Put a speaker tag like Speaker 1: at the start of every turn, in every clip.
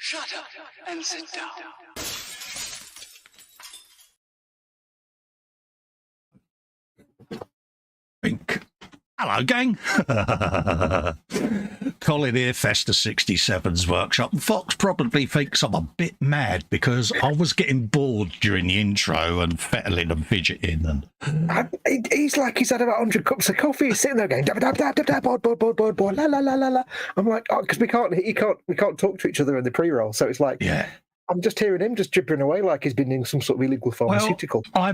Speaker 1: Shut up and sit down.
Speaker 2: Think. Hello, gang. Colin here, Festa 67's workshop. And Fox probably thinks I'm a bit mad because I was getting bored during the intro and fettling and fidgeting. And
Speaker 3: he's like he's had about 100 cups of coffee. He's sitting there going dab dab dab dab dab board la la la la la. I'm like, oh, because we can't talk to each other in the pre-roll. So it's like,
Speaker 2: yeah.
Speaker 3: I'm just hearing him just gibbering away like he's been doing some sort of illegal pharmaceutical.
Speaker 2: Well, I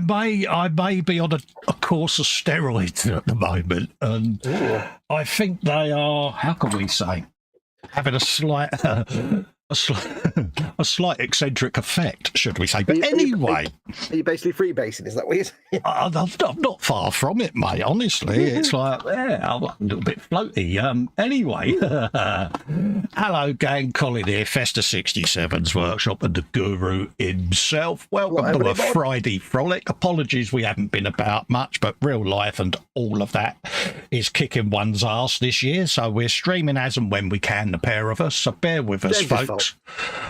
Speaker 2: may be on a course of steroids at the moment, and I think they are, how can we say, having a slight eccentric effect, should we say? But anyway,
Speaker 3: are you basically freebasing? Is that what you're saying?
Speaker 2: I'm not far from it, mate. Honestly, it's like, yeah, I'm a little bit floaty. Anyway, hello, gang. Colin here, Festa 67's workshop, and the guru himself. Welcome to a Friday frolic. Apologies, we haven't been about much, but real life and all of that is kicking one's ass this year. So we're streaming as and when we can, the pair of us. So bear with us, folks.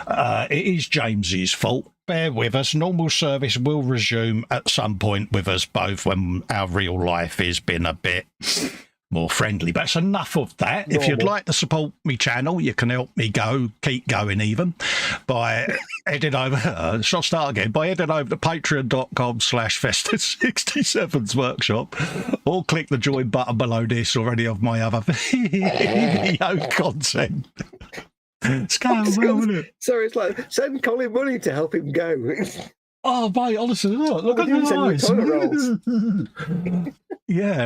Speaker 2: It is James's fault. Bear with us. Normal service will resume at some point with us both when our real life has been a bit more friendly. But it's enough of that. If you'd like to support me channel, you can help me keep going even by heading over, shall I start again, by heading over to patreon.com/Festa67's workshop, or click the join button below this or any of my other video content. It's going well, isn't it?
Speaker 3: So it's like, send Colin money to help him go.
Speaker 2: Oh, mate, honestly, look at the eyes. Yeah,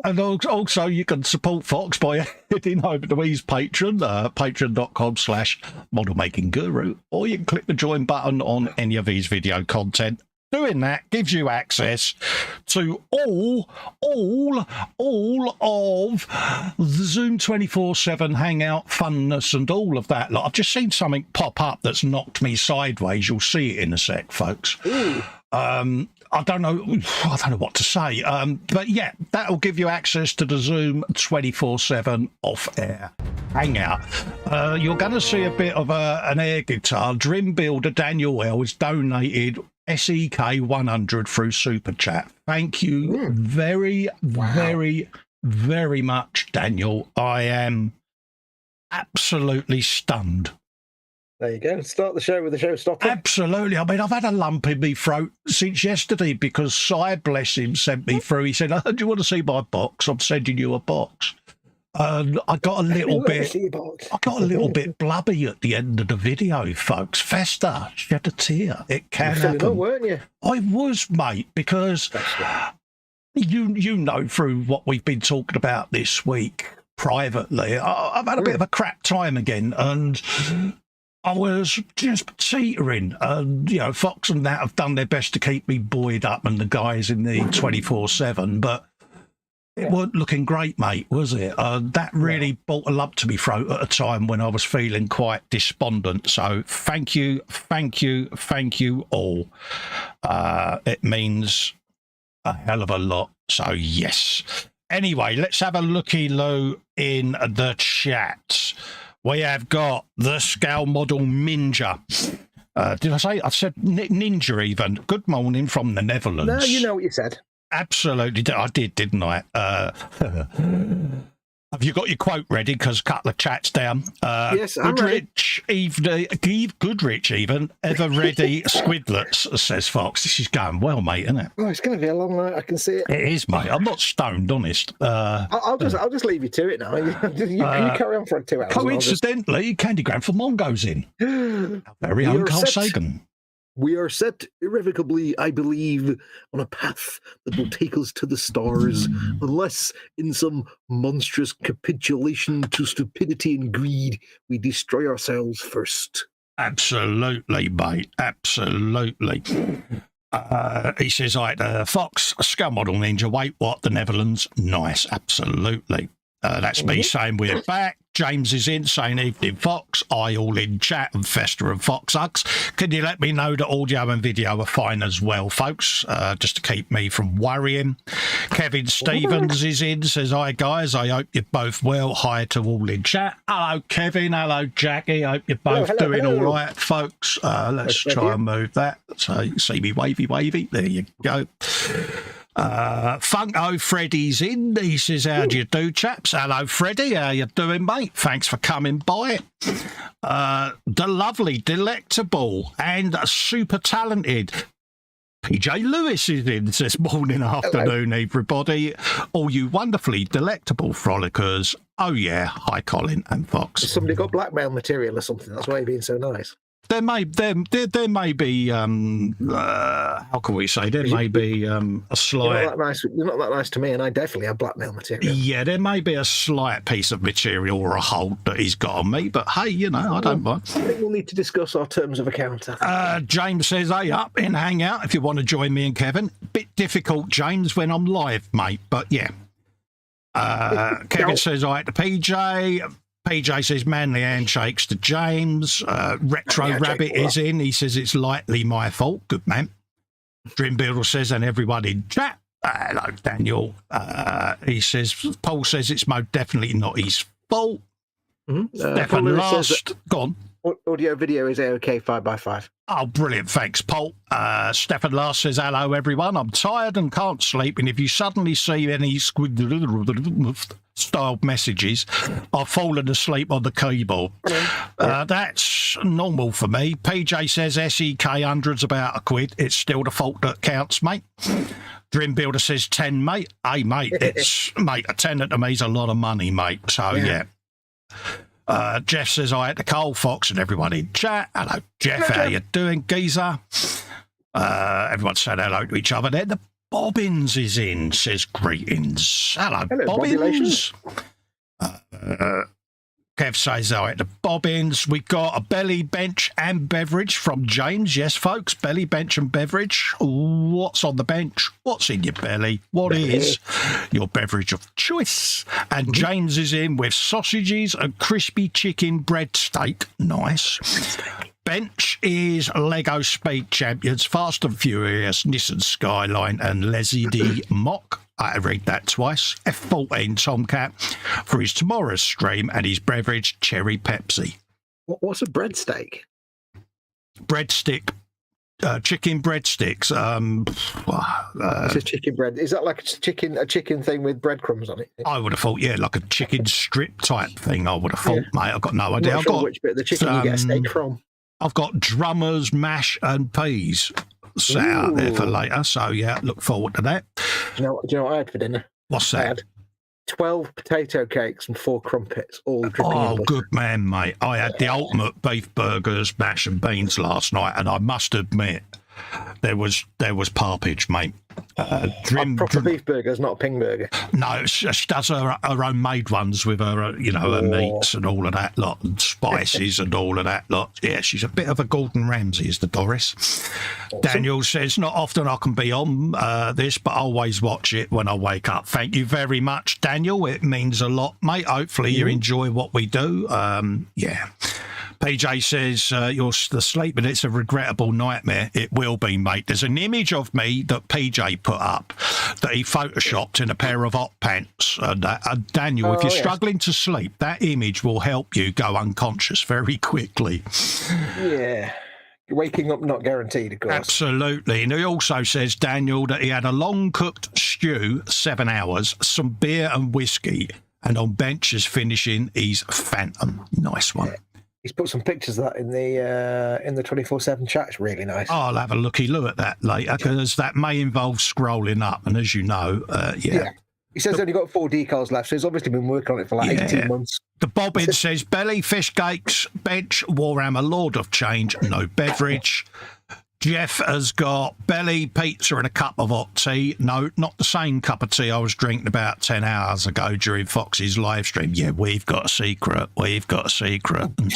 Speaker 2: and also you can support Fox by heading over to his Patreon, patreon.com/modelmakingguru, or you can click the join button on any of his video content. Doing that gives you access to all of the Zoom 24/7 hangout funness and all of that. Like, I've just seen something pop up that's knocked me sideways. You'll see it in a sec, folks. I don't know what to say. But yeah, that'll give you access to the Zoom 24/7 off-air hangout. You're going to see a bit of an air guitar. Dream builder Daniel L has donated SEK 100 through Super Chat. Thank you very much, Daniel. I am absolutely stunned.
Speaker 3: There you go. Start the show with the showstopper.
Speaker 2: Absolutely. I mean, I've had a lump in my throat since yesterday because Si, bless him, sent me through. He said, "Oh, do you want to see my box? I'm sending you a box." And I got a little bit blubby at the end of the video, folks. Festa, shed a tear. It can happen.
Speaker 3: Up, weren't you?
Speaker 2: I was, mate, because you know through what we've been talking about this week privately, I've had a bit of a crap time again, and I was just teetering. You know, Fox and that have done their best to keep me buoyed up, and the guys in the 24/7, but it wasn't looking great, mate, was it? That really brought a lump to me throat at a time when I was feeling quite despondent. So thank you all. It means a hell of a lot. So yes. Anyway, let's have a looky-loo in the chat. We have got the scale model Ninja. Did I say? I've said Ninja even. Good morning from the Netherlands.
Speaker 3: No, you know what you said.
Speaker 2: Absolutely. I did, didn't I? Have you got your quote ready? Because a couple of chats down.
Speaker 3: Yes, I'm
Speaker 2: Goodrich, Goodrich even, ever ready squidlets, says Fox. This is going well, mate, isn't it?
Speaker 3: Oh, it's going to be a long night. I can see it.
Speaker 2: It is, mate. I'm not stoned, honest.
Speaker 3: I'll just leave you to it now. You carry on for 2 hours.
Speaker 2: Coincidentally, Candygram for Mongo's in. Our very own Carl Sagan.
Speaker 3: We are set irrevocably, I believe, on a path that will take us to the stars, unless in some monstrous capitulation to stupidity and greed, we destroy ourselves first.
Speaker 2: Absolutely, mate. Absolutely. He says, Fox, scale model Ninja, wait, what? The Netherlands? Nice. Absolutely. That's me saying we're back. James is in saying, evening Fox, I all in chat and Festa and Fox Hugs. Can you let me know that audio and video are fine as well, folks, just to keep me from worrying. Kevin Stevens is in, says, hi guys, I hope you're both well. Hi to all in chat. Hello Kevin, hello Jackie, hope you're both doing all right, folks. Let's try and move that so you can see me wavy. There you go. Funko Freddy's in. He says, how do you do, chaps? Hello, Freddy. How you doing, mate? Thanks for coming by. The lovely, delectable, and super talented PJ Lewis is in. Says, morning, afternoon, everybody. All you wonderfully delectable frolickers. Oh, yeah. Hi, Colin and Fox.
Speaker 3: Somebody got blackmail material or something. That's why you're being so nice.
Speaker 2: There may be how can we say, there may be a slight...
Speaker 3: You're not that nice to me, and I definitely have blackmail material.
Speaker 2: Yeah, there may be a slight piece of material or a hold that he's got on me, but hey, you know, I don't mind.
Speaker 3: I think we'll need to discuss our terms of account.
Speaker 2: James says, hey, up in Hangout if you want to join me and Kevin. Bit difficult, James, when I'm live, mate, but yeah. Kevin says, all right, to PJ. PJ says manly handshakes to James. Retro Rabbit is in. He says it's lightly my fault. Good man. Dream Builder says, and everyone in chat. Hello, Daniel. He says, Paul says it's most definitely not his fault. Stefan last. Go on.
Speaker 3: Audio video is okay 5x5.
Speaker 2: Oh, brilliant. Thanks, Paul. Stefan last says, hello, everyone. I'm tired and can't sleep. And if you suddenly see any styled messages, I've fallen asleep on the keyboard. That's normal for me. PJ says SEK hundreds about £1. It's still the fault that counts, mate. Dream Builder says 10, mate. Hey, mate, mate, a tenner to me is a lot of money, mate. So, yeah. Jeff says, I had to Cole Fox and everyone in chat. Hello, Jeff. How you doing, geezer? Everyone said hello to each other. Then the Bobbins is in, says greetings. Hello Bobbins. Kev says, I had the Bobbins. We got a belly, bench and beverage from James. Yes, folks, belly, bench and beverage. What's on the bench? What's in your belly? What is your beverage of choice? And James is in with sausages and crispy chicken breadsteak. Nice. Bench is Lego Speed Champions, Fast and Furious, Nissan Skyline and Leslie Mock. I read that twice. F14 Tomcat for his tomorrow's stream and his beverage Cherry Pepsi.
Speaker 3: What's a breadsteak?
Speaker 2: Breadstick. Chicken breadsticks.
Speaker 3: It's a chicken bread. Is that like a chicken thing with breadcrumbs on it?
Speaker 2: I would have thought, yeah, like a chicken strip type thing. I would have thought, mate. I've got no idea.
Speaker 3: I've got which bit of the chicken you get a steak from.
Speaker 2: I've got drummers, mash, and peas set out there for later. So yeah, look forward to that.
Speaker 3: Do you know what I had for dinner?
Speaker 2: What's that?
Speaker 3: I had 12 potato cakes and 4 crumpets, all dripping in butter.
Speaker 2: Good man, mate. I had the ultimate beef burgers, mash and beans last night, and I must admit, there was parpage, mate.
Speaker 3: Proper beef burgers, not a ping burger.
Speaker 2: No, she does her own made ones with her, her meats and all of that lot, and spices and all of that lot. Yeah, she's a bit of a Gordon Ramsay, is the Doris. Awesome. Daniel says, not often I can be on this, but I always watch it when I wake up. Thank you very much, Daniel. It means a lot, mate. Hopefully you enjoy what we do. Yeah. PJ says, you're asleep, and it's a regrettable nightmare. It will be, mate. There's an image of me that PJ put up that he photoshopped in a pair of hot pants. And Daniel, if you're struggling to sleep, that image will help you go unconscious very quickly.
Speaker 3: Yeah. Waking up not guaranteed, of course.
Speaker 2: Absolutely. And he also says, Daniel, that he had a long-cooked stew, 7 hours, some beer and whiskey, and on benches finishing his Phantom. Nice one.
Speaker 3: Yeah. He's put some pictures of that in the 24/7 chat. It's really nice.
Speaker 2: I'll have a looky look at that later, because that may involve scrolling up. And as you know, yeah.
Speaker 3: He says he's only got 4 decals left, so he's obviously been working on it for like 18 months.
Speaker 2: The Bobbin says, belly, fish cakes, bench, Warhammer, Lord of Change, no beverage. Jeff has got belly, pizza and a cup of hot tea. No, not the same cup of tea I was drinking about 10 hours ago during Fox's live stream. Yeah, we've got a secret. We've got a secret. The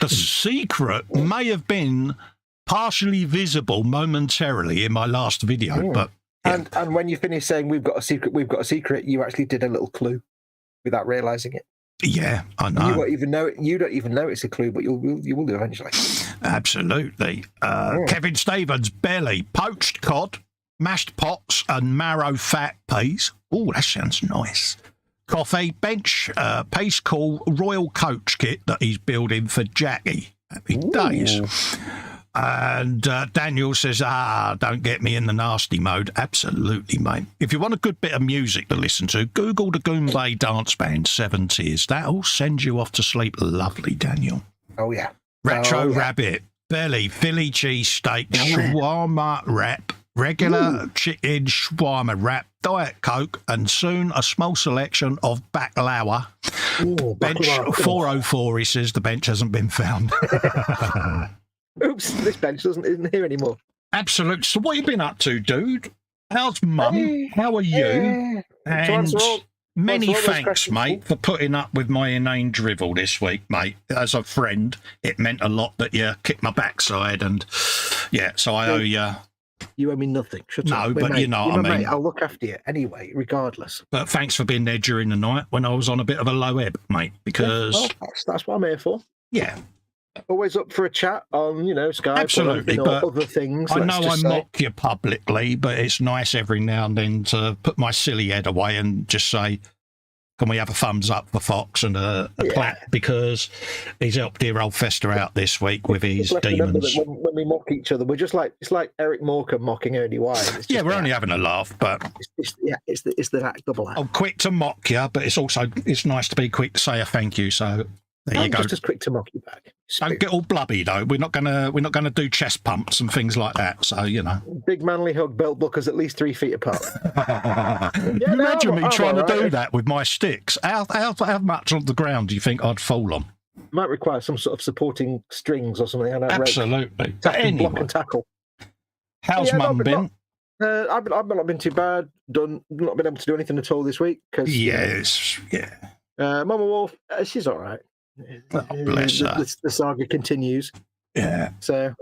Speaker 2: secret may have been partially visible momentarily in my last video, but...
Speaker 3: And when you finish saying we've got a secret, you actually did a little clue. without realizing it.
Speaker 2: Yeah, I
Speaker 3: And
Speaker 2: know.
Speaker 3: you won't even know it. You don't even know it's a clue, but you will do eventually.
Speaker 2: Absolutely. Kevin Stevens, belly, poached cod, mashed pots and marrow fat peas. Oh, that sounds nice. Coffee, bench, piece call, royal coach kit that he's building for Jackie. Happy days. And Daniel says, don't get me in the nasty mode. Absolutely, mate. If you want a good bit of music to listen to, Google the Goombay dance band, Seven Tears. That'll send you off to sleep. Lovely, Daniel.
Speaker 3: Oh, yeah.
Speaker 2: Retro Rabbit, belly, Philly cheese steak, shawarma wrap, regular chicken shawarma wrap, Diet Coke, and soon a small selection of baklava. Bench 404, he says the bench hasn't been found.
Speaker 3: Oops, this bench isn't here anymore.
Speaker 2: Absolutely. So what have you been up to, dude? How's mum?
Speaker 3: Hey,
Speaker 2: How are you? And many thanks, mate, for putting up with my inane drivel this week, mate. As a friend, it meant a lot that you kicked my backside, and yeah, so I owe you.
Speaker 3: You owe me nothing. Shut up.
Speaker 2: No, but you know what I mean.
Speaker 3: Mate, I'll look after you anyway, regardless.
Speaker 2: But thanks for being there during the night when I was on a bit of a low ebb, mate, because...
Speaker 3: That's what I'm here for.
Speaker 2: Yeah.
Speaker 3: Always up for a chat on, Skype.
Speaker 2: Absolutely,
Speaker 3: or
Speaker 2: but
Speaker 3: other things.
Speaker 2: I know I mock you publicly, but it's nice every now and then to put my silly head away and just say, can we have a thumbs up for Fox and a clap, because he's helped dear old Festa out this week with his demons.
Speaker 3: When we mock each other, we're just like, it's like Eric Morecambe mocking Ernie Wise.
Speaker 2: Yeah, we're only having a laugh, but
Speaker 3: it's the double act.
Speaker 2: I'm quick to mock you, but it's nice to be quick to say a thank you. So there you go.
Speaker 3: Just as quick to mock you back.
Speaker 2: Don't get all blubby though. We're not gonna do chest pumps and things like that. So
Speaker 3: big manly hug, belt buckles at least 3 feet apart.
Speaker 2: Imagine me trying to do that with my sticks. How much on the ground do you think I'd fall on?
Speaker 3: Might require some sort of supporting strings or something.
Speaker 2: Absolutely.
Speaker 3: Anyway, block and tackle.
Speaker 2: How's mum been?
Speaker 3: I've not been too bad. Not been able to do anything at all this week.
Speaker 2: Yes.
Speaker 3: Mama Wolf, she's all right.
Speaker 2: Oh, bless her.
Speaker 3: The saga continues.
Speaker 2: Yeah.
Speaker 3: So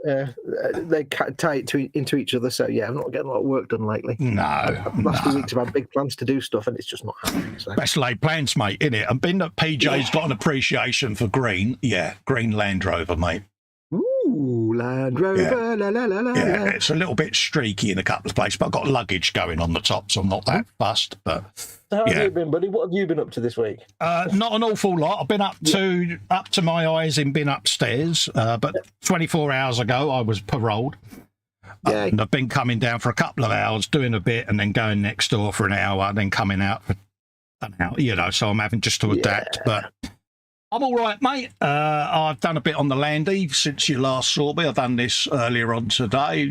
Speaker 3: they tie it into each other. So yeah, I'm not getting a lot of work done lately. Last 2 weeks I've had big plans to do stuff, and it's just not happening. So.
Speaker 2: Best laid plans, mate, innit? And being that PJ's got an appreciation for green, green Land Rover, mate.
Speaker 3: Ooh, Land Rover, la la la la.
Speaker 2: Yeah, it's a little bit streaky in a couple of places, but I've got luggage going on the top, so I'm not that fussed. But
Speaker 3: so how have you been, buddy? What have you been up to this week?
Speaker 2: Not an awful lot. I've been up to my eyes in being upstairs, but 24 hours ago I was paroled. And I've been coming down for a couple of hours, doing a bit, and then going next door for an hour, and then coming out for an hour. So I'm having just to adapt, but. I'm all right, mate. I've done a bit on the Landy since you last saw me. I've done this earlier on today.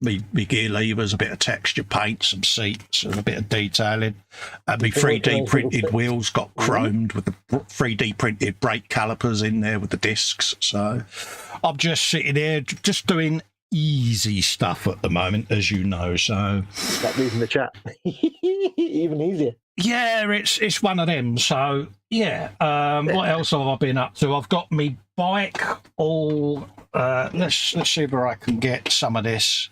Speaker 2: My gear levers, a bit of texture paint, some seats, and a bit of detailing. And my 3D printed wheels got chromed with the 3D printed brake calipers in there with the discs. So I'm just sitting here, just doing easy stuff at the moment, as you know. So
Speaker 3: like reading the chat, even easier.
Speaker 2: Yeah, it's one of them. So yeah, what else have I been up to? I've got me bike all. Let's see where I can get some of this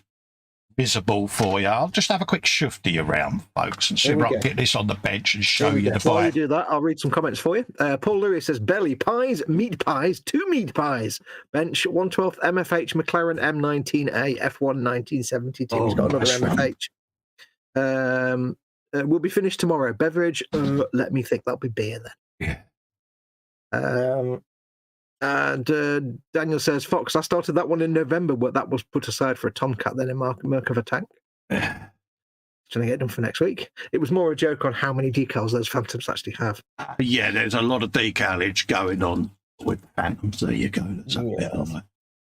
Speaker 2: visible for you. I'll just have a quick shifty around, folks, and see if I can get this on the bench and show you the bike.
Speaker 3: While you do that, I'll read some comments for you. Paul Lewis says, belly pies, meat pies, 2 meat pies. Bench 112th MFH McLaren M19A F1 1972. He's got another MFH. We'll be finished tomorrow. Beverage, let me think. That'll be beer then.
Speaker 2: Yeah.
Speaker 3: And Daniel says, Fox, I started that one in November, but that was put aside for a Tomcat, then a Merc of a tank. Trying to get done for next week. It was more a joke on how many decals those Phantoms actually have.
Speaker 2: Yeah, there's a lot of decalage going on with Phantoms. There you go. That's a bit on it.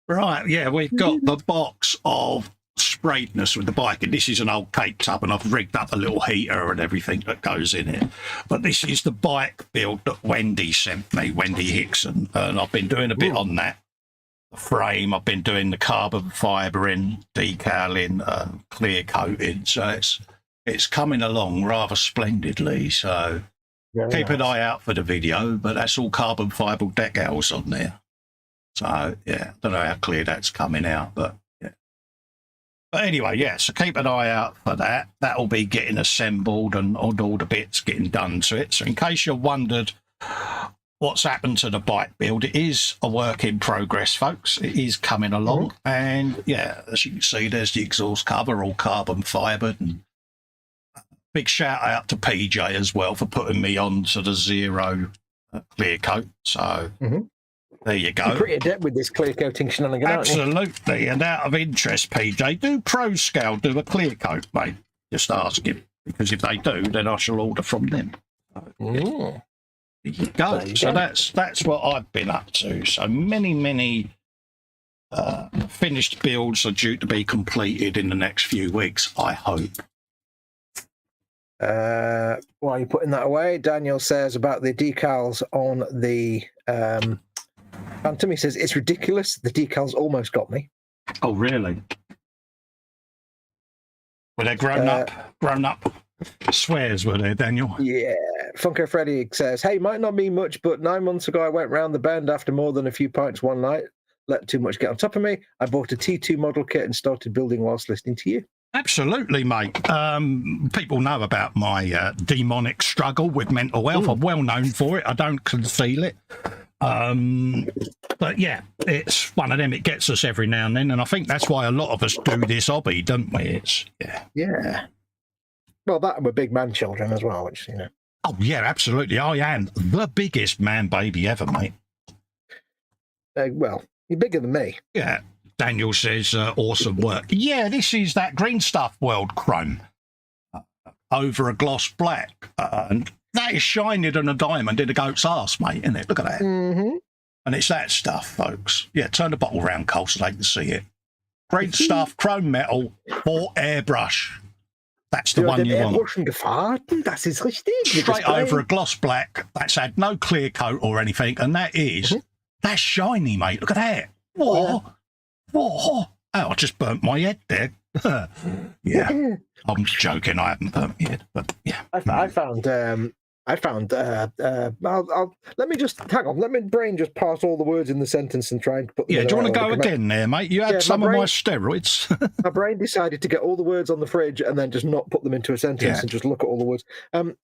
Speaker 2: Right, yeah, we've got the box of sprayedness with the bike, and this is an old cake tub, and I've rigged up a little heater and everything that goes in it. But this is the bike build that Wendy sent me, Wendy Hickson, and I've been doing a bit on that. The frame, I've been doing the carbon fibre in, decaling, clear coating, so it's coming along rather splendidly. So keep an eye out for the video, but that's all carbon fibre decals on there. So yeah, I don't know how clear that's coming out, but But anyway, yeah, so keep an eye out for that. That'll be getting assembled and all the bits getting done to it. So in case you wondered what's happened to the bike build, it is a work in progress, folks. It is coming along. And yeah, as you can see, there's the exhaust cover, all carbon fibered. And big shout out to PJ as well for putting me on to the Zero clear coat. So there you go.
Speaker 4: You're pretty adept with this clear coating shenanigan,
Speaker 2: Absolutely. And out of interest, PJ, do Pro Scale do a clear coat, mate? Just ask him. Because if they do, then I shall order from them. There you go. So that's what I've been up to. So many finished builds are due to be completed in the next few weeks, I hope.
Speaker 4: While you're putting that away, Daniel says about the decals on the Phantom. He says, it's ridiculous. The decals almost got me.
Speaker 2: Oh, really? Were they grown up swears, were they, Daniel?
Speaker 4: Yeah. Funko Freddy says, hey, might not be much, but 9 months ago I went round the bend after more than a few pints one night. Let too much get on top of me. I bought a T2 model kit and started building whilst listening to you.
Speaker 2: Absolutely, mate. People know about my demonic struggle with mental health. I'm well known for it. I don't conceal it. But yeah, it's one of them. It gets us every now and then, and I think that's why a lot of us do this hobby, don't we? It's
Speaker 4: yeah. Well, that and we're big man children as well, which
Speaker 2: Oh yeah, absolutely. I am the biggest man baby ever, mate.
Speaker 4: Well, you're bigger than me.
Speaker 2: Yeah. Daniel says, awesome work. Yeah, this is that Green Stuff World Chrome over a gloss black. And that is shinier than a diamond in a goat's arse, mate, isn't it? Look at that. And it's that stuff, folks. Yeah, turn the bottle round, Cole, so they can see it. Green Stuff Chrome Metal for airbrush. That's the one you want.
Speaker 4: Das ist richtig.
Speaker 2: Straight over a gloss black. That's had no clear coat or anything. And that is, that's shiny, mate. Look at that. What? Oh, I just burnt my head there. Yeah, I'm joking. I haven't burnt my head, but yeah.
Speaker 4: I found. Let me just hang on. Let my brain just pass all the words in the sentence and try and put them.
Speaker 2: Yeah, do you want to go again there, mate? You had some of my steroids.
Speaker 4: My brain decided to get all the words on the fridge and then just not put them into a sentence and just look at all the words.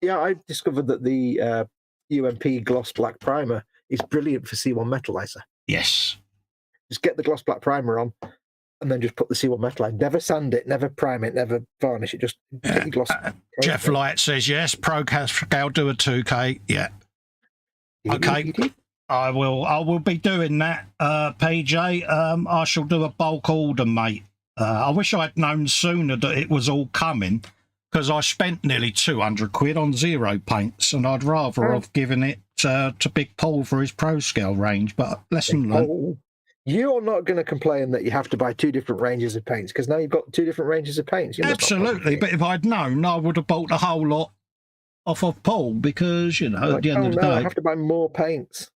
Speaker 4: Yeah, I discovered that the UMP gloss black primer is brilliant for C1 metalizer.
Speaker 2: Yes.
Speaker 4: Just get the gloss black primer on and then just put the C1 metal line. Never sand it, never prime it, never varnish it. Just get your gloss.
Speaker 2: Jeff Light says, yes, Pro Scale do a 2K. Yeah. Okay. I will be doing that, PJ. I shall do a bulk order, mate. I wish I'd known sooner that it was all coming because I spent nearly 200 quid on Zero.Paints and I'd rather have given it to Big Paul for his Pro Scale range, but lesson learned.
Speaker 4: You're not going to complain that you have to buy 2 different ranges of paints because now you've got 2 different ranges of paints.
Speaker 2: Absolutely, but if I'd known, I would have bought the whole lot off of Paul because, you know, at the end of the day...
Speaker 4: I have to buy more paints.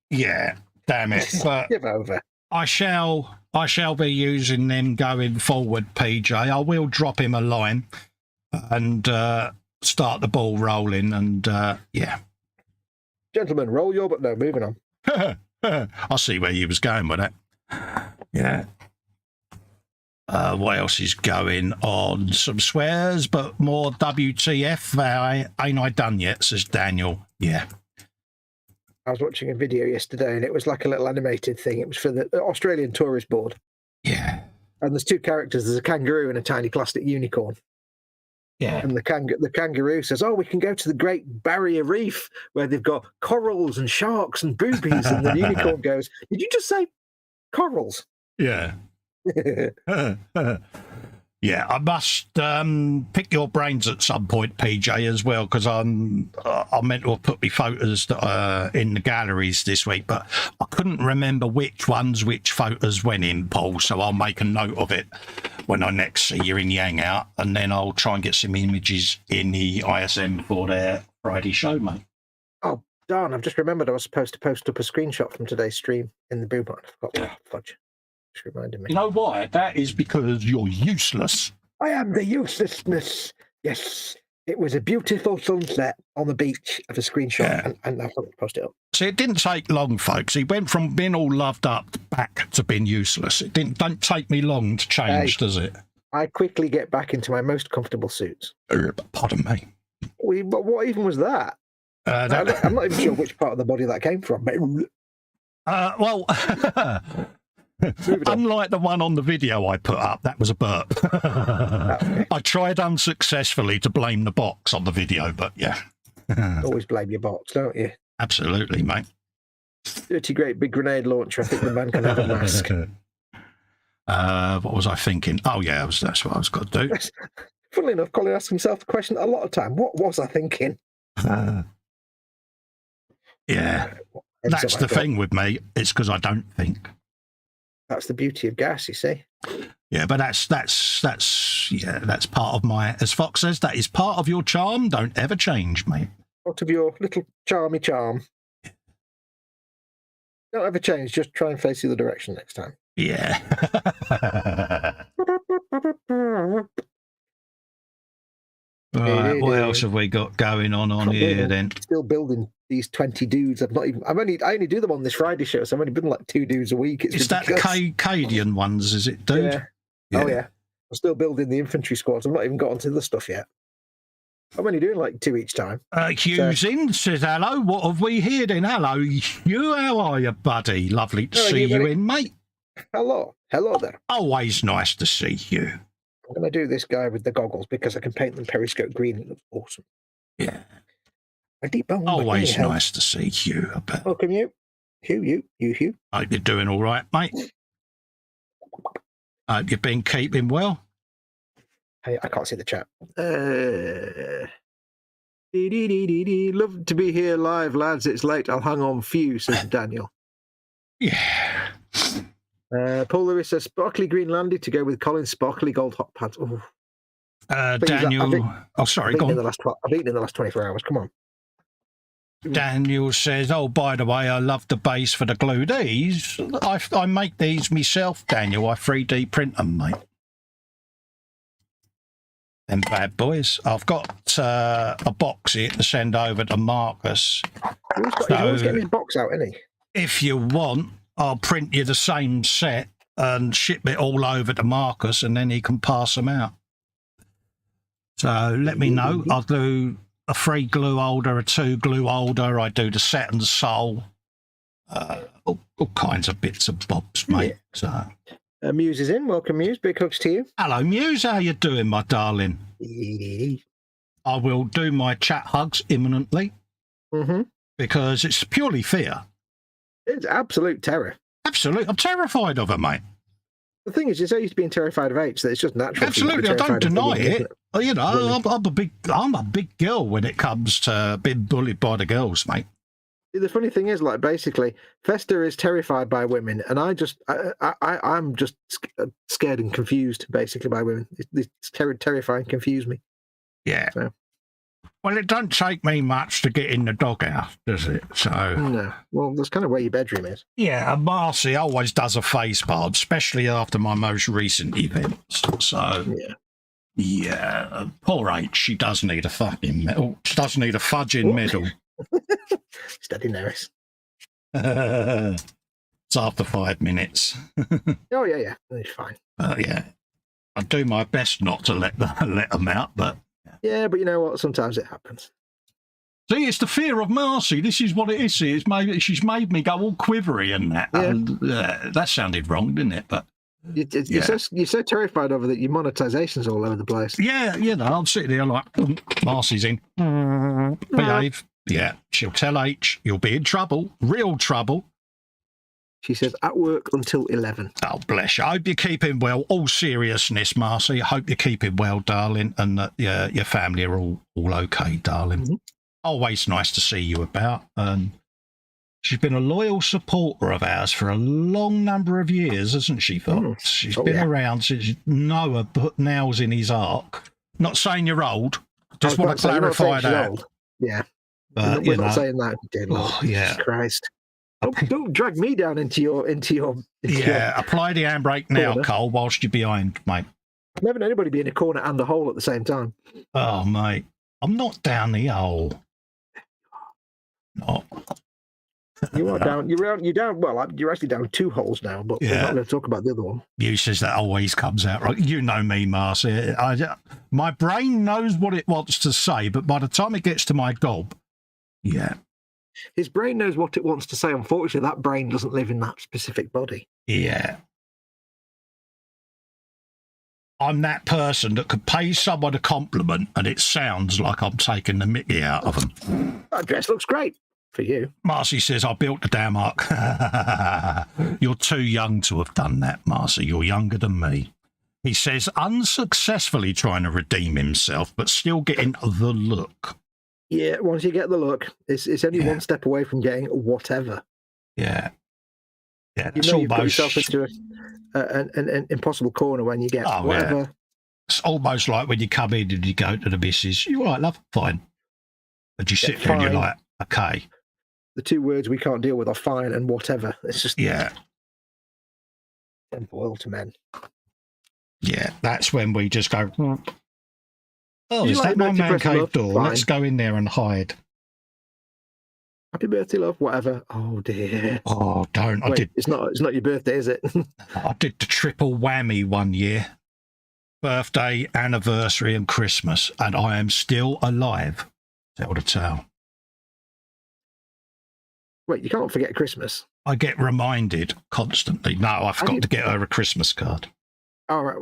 Speaker 2: Yeah, damn it. But
Speaker 4: give over.
Speaker 2: I shall be using them going forward, PJ. I will drop him a line and start the ball rolling and, yeah.
Speaker 4: Gentlemen, roll your... But no, moving on.
Speaker 2: I see where you was going with that. Yeah. What else is going on? Some swears, but more WTF. Ain't I done yet, says Daniel. Yeah.
Speaker 4: I was watching a video yesterday and it was like a little animated thing. It was for the Australian Tourist Board.
Speaker 2: Yeah.
Speaker 4: And there's 2 characters. There's a kangaroo and a tiny plastic unicorn.
Speaker 2: Yeah.
Speaker 4: And the kangaroo says, oh, we can go to the Great Barrier Reef where they've got corals and sharks and boobies. And the unicorn goes, did you just say corals?
Speaker 2: Yeah. Yeah, I must pick your brains at some point, PJ, as well, because I meant to have put my photos in the galleries this week, but I couldn't remember which photos went in, Paul, so I'll make a note of it when I next see you in the Hangout, and then I'll try and get some images in the ISM for their Friday show, mate.
Speaker 4: Oh, darn, I've just remembered I was supposed to post up a screenshot from today's stream in the boom. I forgot.
Speaker 2: Yeah.
Speaker 4: Fudge. Just reminded me.
Speaker 2: You know why? That is because you're useless.
Speaker 4: I am the uselessness. Yes. It was a beautiful sunset on the beach of a screenshot, and I forgot to post it up.
Speaker 2: See, it didn't take long, folks. He went from being all loved up back to being useless. It don't take me long to change, does it?
Speaker 4: I quickly get back into my most comfortable suits.
Speaker 2: Pardon me.
Speaker 4: But what even was that? I'm not even sure which part of the body that came from. But...
Speaker 2: well, unlike the one on the video I put up, that was a burp.
Speaker 4: Okay.
Speaker 2: I tried unsuccessfully to blame the box on the video, but yeah.
Speaker 4: Always blame your box, don't you?
Speaker 2: Absolutely, mate.
Speaker 4: Dirty great big grenade launcher. I think the man can have a mask.
Speaker 2: What was I thinking? Oh, yeah, that's what I was going to do.
Speaker 4: Funnily enough, Colin asks himself the question a lot of time. What was I thinking?
Speaker 2: Yeah. That's the thing with me. It's because I don't think.
Speaker 4: That's the beauty of gas, you see.
Speaker 2: Yeah, but that's part of my, as Fox says, that is part of your charm. Don't ever change, mate.
Speaker 4: Part of your little charmy charm. Don't ever change. Just try and face the other direction next time.
Speaker 2: Yeah. Right, what else have we got going on here then?
Speaker 4: Still building these 20 dudes. I only do them on this Friday show, so I've only been like 2 dudes a week.
Speaker 2: Is that the Cadian ones, is it, dude?
Speaker 4: Yeah. Oh, yeah. I'm still building the infantry squads. I've not even got onto the stuff yet. I'm only doing like 2 each time.
Speaker 2: Hughes in says hello. What have we here then? Hello, you. How are you, buddy? Lovely to see you in, mate.
Speaker 4: Hello there.
Speaker 2: Always nice to see you.
Speaker 4: I'm going to do this guy with the goggles because I can paint them periscope green. It looks awesome.
Speaker 2: Yeah.
Speaker 4: Always
Speaker 2: nice to see you. I bet.
Speaker 4: Welcome you. Hugh.
Speaker 2: Hope you're doing all right, mate. Hope you've been keeping well.
Speaker 4: Hey, I can't see the chat. Love to be here live, lads. It's late. I'll hang on few, says Daniel.
Speaker 2: Yeah.
Speaker 4: Paul Lewis says sparkly green landy to go with Colin's sparkly gold hot pants.
Speaker 2: Daniel, sorry, go on.
Speaker 4: I've eaten in the last 24 hours. Come on.
Speaker 2: Daniel says, oh, by the way, I love the base for the glue. These, I make these myself, Daniel. I 3D print them, mate. Them bad boys. I've got a box here to send over to Marcus.
Speaker 4: He's always getting his box out, isn't he?
Speaker 2: If you want, I'll print you the same set and ship it all over to Marcus, and then he can pass them out. So let me know. I'll do a 3 glue holder, a 2 glue holder. I do the set and sole. All kinds of bits and bobs, mate.
Speaker 4: Yeah. So Muse is in. Welcome, Muse. Big hugs to you.
Speaker 2: Hello, Muse. How you doing, my darling? I will do my chat hugs imminently because it's purely fear.
Speaker 4: It's absolute terror.
Speaker 2: Absolute. I'm terrified of her, mate.
Speaker 4: The thing is, you're so used to being terrified of apes that it's just natural.
Speaker 2: Absolutely, I don't deny it. You know, I'm a big girl when it comes to being bullied by the girls, mate.
Speaker 4: The funny thing is, like, basically, Festa is terrified by women, and I'm just scared and confused, basically, by women. It's terrifying, confuse me.
Speaker 2: Yeah.
Speaker 4: So.
Speaker 2: Well, it don't take me much to get in the doghouse, does it? So
Speaker 4: no. Well, that's kind of where your bedroom is.
Speaker 2: Yeah, and Marcy always does a face palm, especially after my most recent events. So yeah, poor H. She does need a fucking medal. She does need a fudging medal.
Speaker 4: Steady, Neris.
Speaker 2: It's after 5 minutes.
Speaker 4: Oh yeah, it's fine.
Speaker 2: Yeah, I do my best not to let them out, but.
Speaker 4: Yeah, but you know what? Sometimes it happens.
Speaker 2: See, it's the fear of Marcy. This is what it is. She's made me go all quivery and that.
Speaker 4: Yeah.
Speaker 2: That sounded wrong, didn't it? But
Speaker 4: you're so terrified of it that your monetization's all over the place.
Speaker 2: Yeah, you know, I'm sitting there like, Marcy's in. Behave. Yeah, she'll tell H, you'll be in trouble, real trouble.
Speaker 4: She says, at work until 11.
Speaker 2: Oh, bless you. I hope you're keeping well. All seriousness, Marcy. I hope you're keeping well, darling, and that your family are all okay, darling. Always nice to see you about. And she's been a loyal supporter of ours for a long number of years, hasn't she, Fox? She's been around since Noah put nails in his ark. Not saying you're old. Just want to clarify that.
Speaker 4: Old. Yeah.
Speaker 2: But,
Speaker 4: we're not saying that, dear Lord.
Speaker 2: Yeah.
Speaker 4: Jesus Christ. Don't drag me down into your
Speaker 2: apply the handbrake now, Cole, whilst you're behind, mate.
Speaker 4: I've never known anybody be in a corner and a hole at the same time.
Speaker 2: Oh, mate. I'm not down the hole. No.
Speaker 4: You are down. You're down. Well, you're actually down 2 holes now, but we're not going to talk about the other one.
Speaker 2: You says that always comes out right. You know me, Marcy. My brain knows what it wants to say, but by the time it gets to my gob,
Speaker 4: his brain knows what it wants to say. Unfortunately, that brain doesn't live in that specific body.
Speaker 2: Yeah. I'm that person that could pay someone a compliment and it sounds like I'm taking the mickey out of them.
Speaker 4: That dress looks great for you.
Speaker 2: Marcy says, I built the damn ark. You're too young to have done that, Marcy. You're younger than me. He says, unsuccessfully trying to redeem himself, but still getting the look.
Speaker 4: Yeah, once you get the look, it's only one step away from getting whatever.
Speaker 2: Yeah. Yeah,
Speaker 4: you know, you've put yourself into an impossible corner when you get whatever. Yeah.
Speaker 2: It's almost like when you come in and you go to the missus, you all right, love? Fine. And you sit there and you're like, okay.
Speaker 4: The 2 words we can't deal with are fine and whatever. It's just simple to men.
Speaker 2: Yeah, that's when we just go, oh, is that my man cave door? Fine. Let's go in there and hide.
Speaker 4: Happy birthday, love. Whatever. Oh dear.
Speaker 2: Oh, don't.
Speaker 4: Wait, it's not your birthday, is it?
Speaker 2: I did the triple whammy one year. Birthday, anniversary, and Christmas, and I am still alive. Tell the tale.
Speaker 4: Wait, you can't forget Christmas.
Speaker 2: I get reminded constantly. No, I forgot to get her a Christmas card.
Speaker 4: All right.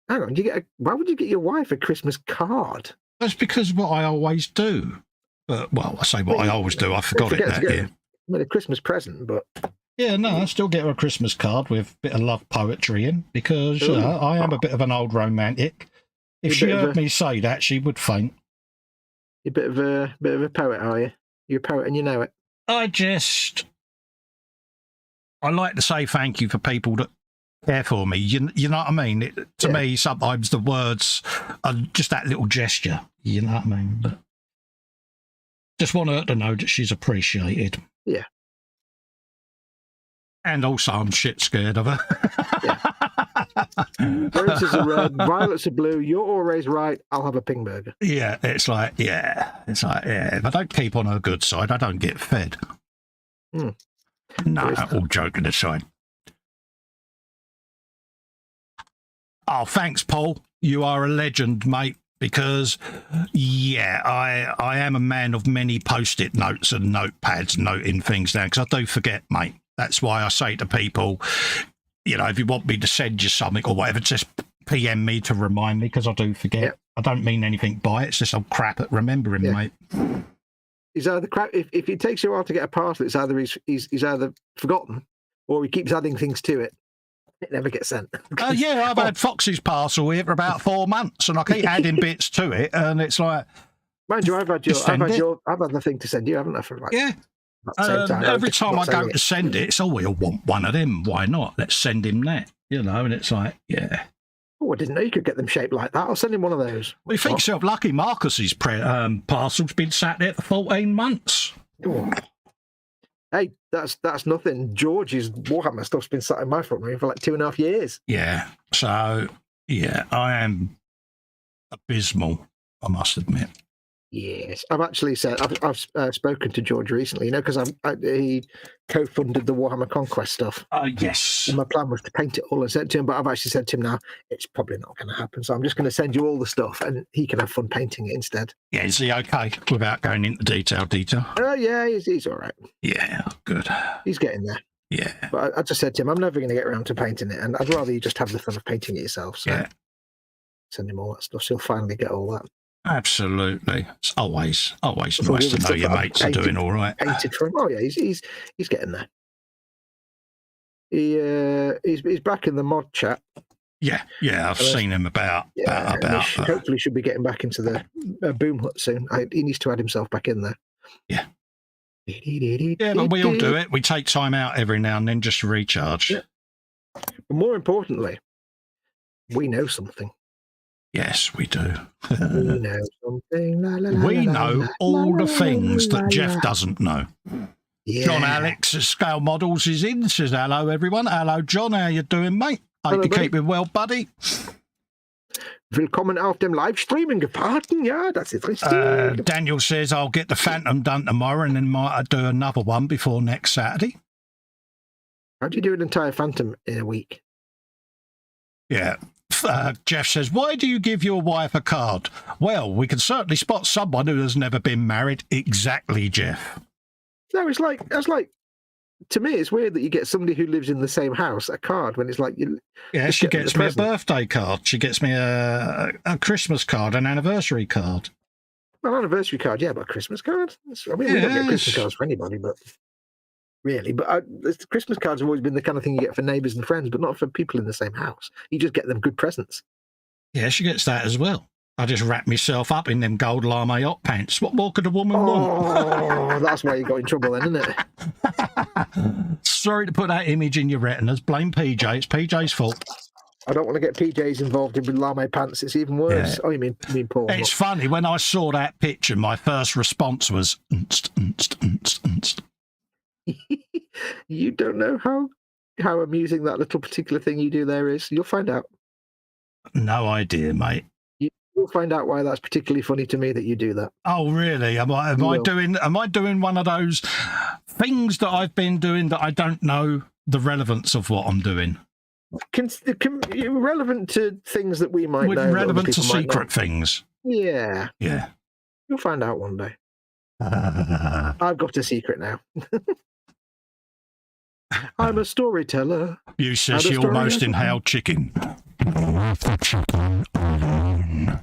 Speaker 4: Why would you get your wife a Christmas card?
Speaker 2: That's because of what I always do. But, well, I say what I always do. I forgot it that year.
Speaker 4: I mean, a Christmas present, but...
Speaker 2: Yeah, no, I still get her a Christmas card with a bit of love poetry in, because I am a bit of an old romantic. If she heard me say that, she would faint.
Speaker 4: You're a bit of a poet, are you? You're a poet and you know it.
Speaker 2: I like to say thank you for people that care for me. You know what I mean? To me, sometimes the words are just that little gesture. You know what I mean? But just want her to know that she's appreciated.
Speaker 4: Yeah.
Speaker 2: And also, I'm shit scared of her.
Speaker 4: Roses are red, violets are blue. You're always right. I'll have a ping burger.
Speaker 2: Yeah, it's like, if I don't keep on her good side, I don't get fed. No, all joking aside. Oh, thanks, Paul. You are a legend, mate. Because, I am a man of many post-it notes and notepads noting things down, because I do forget, mate. That's why I say to people, you know, if you want me to send you something or whatever, just PM me to remind me, because I do forget. Yep. I don't mean anything by it. It's just I'm crap at remembering, mate.
Speaker 4: He's either crap. If it takes you a while to get a parcel, it's either he's either forgotten or he keeps adding things to it. It never gets sent.
Speaker 2: I've had Fox's parcel here for about 4 months, and I keep adding bits to it, and it's like,
Speaker 4: mind you, I've had the thing to send you, haven't I? For like,
Speaker 2: every time I go to send it, it's we'll want one of them. Why not? Let's send him that. You know, and it's like,
Speaker 4: oh, I didn't know you could get them shaped like that. I'll send him one of those.
Speaker 2: Well, you think yourself lucky. Marcus's parcel's been sat there for 14 months.
Speaker 4: Oh. Hey, that's nothing. George's Warhammer stuff's been sat in my front room for like 2.5 years.
Speaker 2: Yeah. So, I am abysmal, I must admit.
Speaker 4: Yes, I've actually said I've spoken to George recently, you know, because he co-funded the Warhammer Conquest stuff.
Speaker 2: Yes.
Speaker 4: And my plan was to paint it all and send it to him, but I've actually said to him now it's probably not going to happen. So I'm just going to send you all the stuff, and he can have fun painting it instead.
Speaker 2: Yeah, is he okay without going into detail?
Speaker 4: Yeah, he's all right.
Speaker 2: Yeah, good.
Speaker 4: He's getting there.
Speaker 2: Yeah.
Speaker 4: But I just said to him, I'm never going to get around to painting it, and I'd rather you just have the fun of painting it yourself. So send him all that stuff, so he'll finally get all that.
Speaker 2: Absolutely. It's always nice to know your mates are doing all right.
Speaker 4: Painted for him. Oh yeah, he's getting there. He's back in the mod chat.
Speaker 2: Yeah, I've seen him about.
Speaker 4: Hopefully, should be getting back into the boom hut soon. He needs to add himself back in there.
Speaker 2: Yeah. Yeah, but we all do it. We take time out every now and then just to recharge.
Speaker 4: Yeah. But more importantly, we know something.
Speaker 2: Yes, we do.
Speaker 4: We know something.
Speaker 2: We know all the things that Jeff doesn't know. Yeah. John Alex at KA.Models is in. Says hello, everyone. Hello, John. How you doing, mate? Hope you're keeping well, buddy.
Speaker 4: Willkommen auf dem Livestreaming geparten. Ja, das ist richtig.
Speaker 2: Daniel says I'll get the Phantom done tomorrow and then might do another one before next Saturday.
Speaker 4: How do you do an entire Phantom in a week?
Speaker 2: Yeah. Jeff says, why do you give your wife a card? Well, we can certainly spot someone who has never been married. Exactly, Jeff.
Speaker 4: No, that's like, to me, it's weird that you get somebody who lives in the same house a card when it's like you.
Speaker 2: Yeah, she gets me a birthday card. She gets me a Christmas card, an anniversary card.
Speaker 4: Well, anniversary card, yeah, but a Christmas card? I mean, we don't get Christmas cards for anybody, but really. But Christmas cards have always been the kind of thing you get for neighbours and friends, but not for people in the same house. You just get them good presents.
Speaker 2: Yeah, she gets that as well. I just wrap myself up in them gold lame yacht pants. What more could a woman want?
Speaker 4: Oh, that's why you got in trouble then, isn't it?
Speaker 2: Sorry to put that image in your retinas. Blame PJ. It's PJ's fault.
Speaker 4: I don't want to get PJs involved in lame pants. It's even worse. Yeah. Oh, you mean Paul?
Speaker 2: It's funny. When I saw that picture, my first response was,
Speaker 4: You don't know how amusing that little particular thing you do there is. You'll find out.
Speaker 2: No idea, mate.
Speaker 4: You'll find out why that's particularly funny to me that you do that.
Speaker 2: Oh, really? Am I doing one of those things that I've been doing that I don't know the relevance of what I'm doing?
Speaker 4: Relevant to things that we might know.
Speaker 2: Relevant to secret things.
Speaker 4: Yeah.
Speaker 2: Yeah.
Speaker 4: You'll find out one day. I've got a secret now. I'm a storyteller.
Speaker 2: You says you almost inhaled chicken. The chicken alone.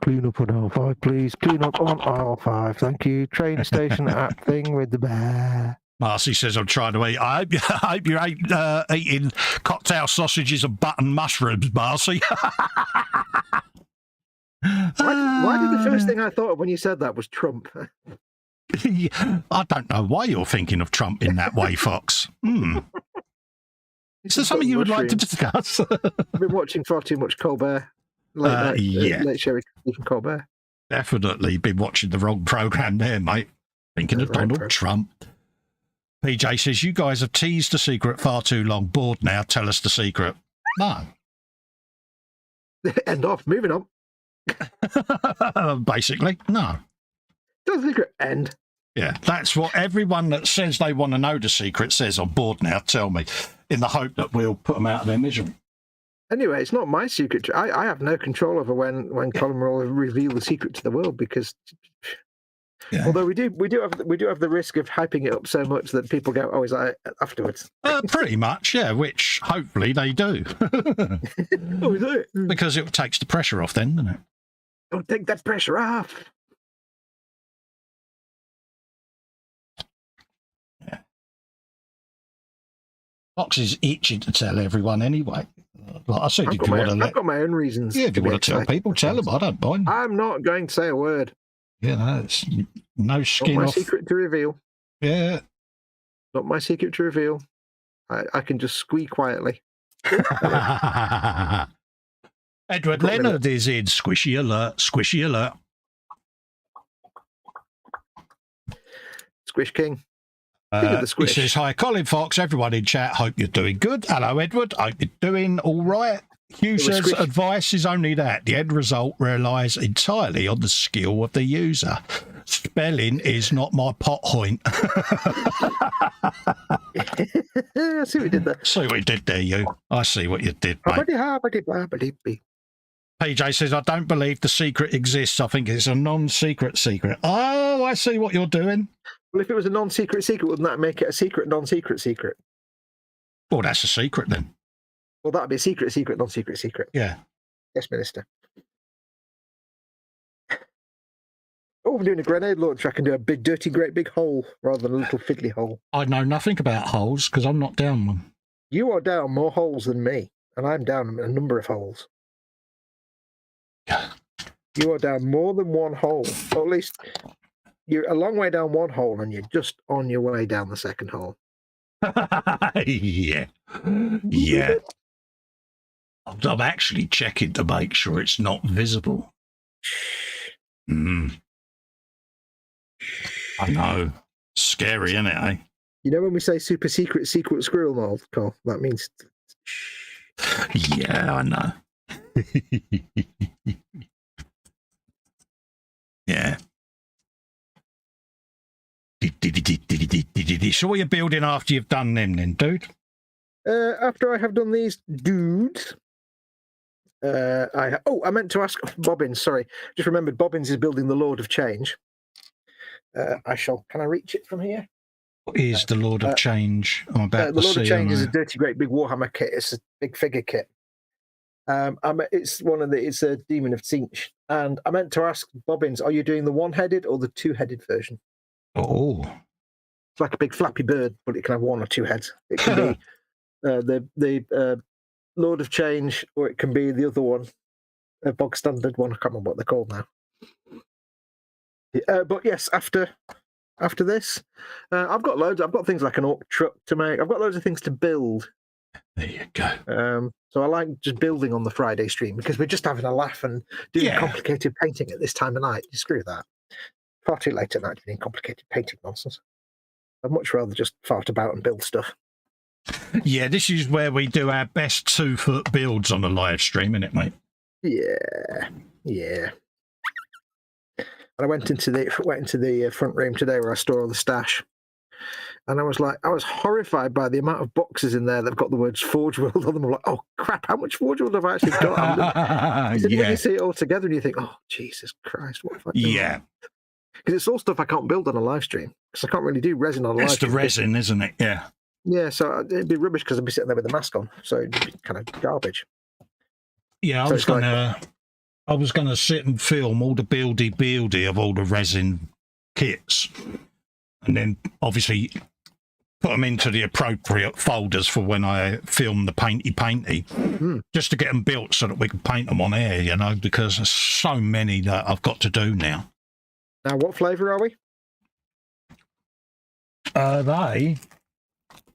Speaker 4: Clean up on aisle 5, please. Clean up on aisle 5. Thank you. Train station at thing with the bear.
Speaker 2: Marcy says, I'm trying to eat. I hope you ain't eating cocktail sausages and button mushrooms, Marcy.
Speaker 4: Why did the first thing I thought of when you said that was Trump?
Speaker 2: I don't know why you're thinking of Trump in that way, Fox. Is there something you would like to discuss?
Speaker 4: I've been watching far too much Colbert. Late show with Colbert.
Speaker 2: Definitely been watching the wrong program there, mate. Thinking of Donald Trump. PJ says, you guys have teased the secret far too long. Bored now. Tell us the secret. No.
Speaker 4: End off. Moving on.
Speaker 2: Basically, no.
Speaker 4: Does the secret end?
Speaker 2: Yeah, that's what everyone that says they want to know the secret says. I'm bored now, tell me, in the hope that we'll put them out of their misery.
Speaker 4: Anyway, it's not my secret. I have no control over when Colin will reveal the secret to the world, because although we do have the risk of hyping it up so much that people go, oh, is that afterwards?
Speaker 2: Pretty much, yeah, which hopefully they do.
Speaker 4: Oh, is it?
Speaker 2: Because it takes the pressure off then, doesn't it?
Speaker 4: Don't take that pressure off.
Speaker 2: Fox is itching to tell everyone anyway. Like I said,
Speaker 4: I've got my own reasons.
Speaker 2: Yeah, if you want to tell people, tell them. I don't mind.
Speaker 4: I'm not going to say a word.
Speaker 2: Yeah, no, it's no skin
Speaker 4: not my
Speaker 2: off.
Speaker 4: secret to reveal.
Speaker 2: Yeah.
Speaker 4: Not my secret to reveal. I can just squeak quietly.
Speaker 2: Edward Leonard is in. Squishy alert. Squishy alert.
Speaker 4: Squish King.
Speaker 2: He says, hi, Colin Fox, everyone in chat. Hope you're doing good. Hello, Edward. Hope you're doing all right. Hugh says, advice is only that. The end result relies entirely on the skill of the user. Spelling is not my pot point.
Speaker 4: I see what you did there.
Speaker 2: See what you did there, you. I see what you did, mate. PJ says, I don't believe the secret exists. I think it's a non-secret secret. Oh, I see what you're doing.
Speaker 4: Well, if it was a non-secret secret, wouldn't that make it a secret, non-secret secret?
Speaker 2: Well, that's a secret then.
Speaker 4: Well, that'd be a secret, secret, non-secret secret.
Speaker 2: Yeah.
Speaker 4: Yes, Minister. Oh, I'm doing a grenade launcher. I can do a big, dirty, great big hole rather than a little fiddly hole.
Speaker 2: I know nothing about holes because I'm not down one.
Speaker 4: You are down more holes than me, and I'm down a number of holes. You are down more than one hole, or at least you're a long way down one hole, and you're just on your way down the second hole.
Speaker 2: Yeah. Yeah. I'm actually checking to make sure it's not visible. I know. Scary, isn't it, eh?
Speaker 4: You know when we say super secret squirrel mold, Cole, that means
Speaker 2: Yeah, I know. Yeah. So what are you building after you've done them then, dude?
Speaker 4: After I have done these dudes, I meant to ask Bobbins. Sorry, just remembered Bobbins is building the Lord of Change. Can I reach it from here?
Speaker 2: What is the Lord of Change? I'm about
Speaker 4: the
Speaker 2: to
Speaker 4: Lord of
Speaker 2: see
Speaker 4: Change is a dirty, great big Warhammer kit. It's a big figure kit. It's a Demon of Tzeentch. And I meant to ask Bobbins, are you doing the one-headed or the two-headed version?
Speaker 2: Oh.
Speaker 4: It's like a big flappy bird, but it can have one or two heads. It can be the Lord of Change, or it can be the other one, a bog standard one. I can't remember what they're called now. But yes, after this, I've got loads. I've got things like an orc truck to make. I've got loads of things to build.
Speaker 2: There you go.
Speaker 4: So I like just building on the Friday stream because we're just having a laugh and doing complicated painting at this time of night. Screw that. Far too late at night doing complicated painting nonsense. I'd much rather just fart about and build stuff.
Speaker 2: Yeah, this is where we do our best 2-foot builds on the live stream, isn't it, mate?
Speaker 4: Yeah. And I went into the front room today where I store all the stash, and I was horrified by the amount of boxes in there that've got the words Forge World on them. I'm like, oh crap, how much Forge World have I actually got? When you see it all together and you think, oh Jesus Christ, what have I done?
Speaker 2: Yeah.
Speaker 4: Because it's all stuff I can't build on a live stream because I can't really do resin on a live stream.
Speaker 2: It's the resin, isn't it? Yeah.
Speaker 4: Yeah, so it'd be rubbish because I'd be sitting there with the mask on, so it'd be kind of garbage.
Speaker 2: Yeah, I was gonna sit and film all the buildy of all the resin kits, and then obviously put them into the appropriate folders for when I film the painty, just to get them built so that we can paint them on air, you know, because there's so many that I've got to do now.
Speaker 4: Now, what flavour are we?
Speaker 2: They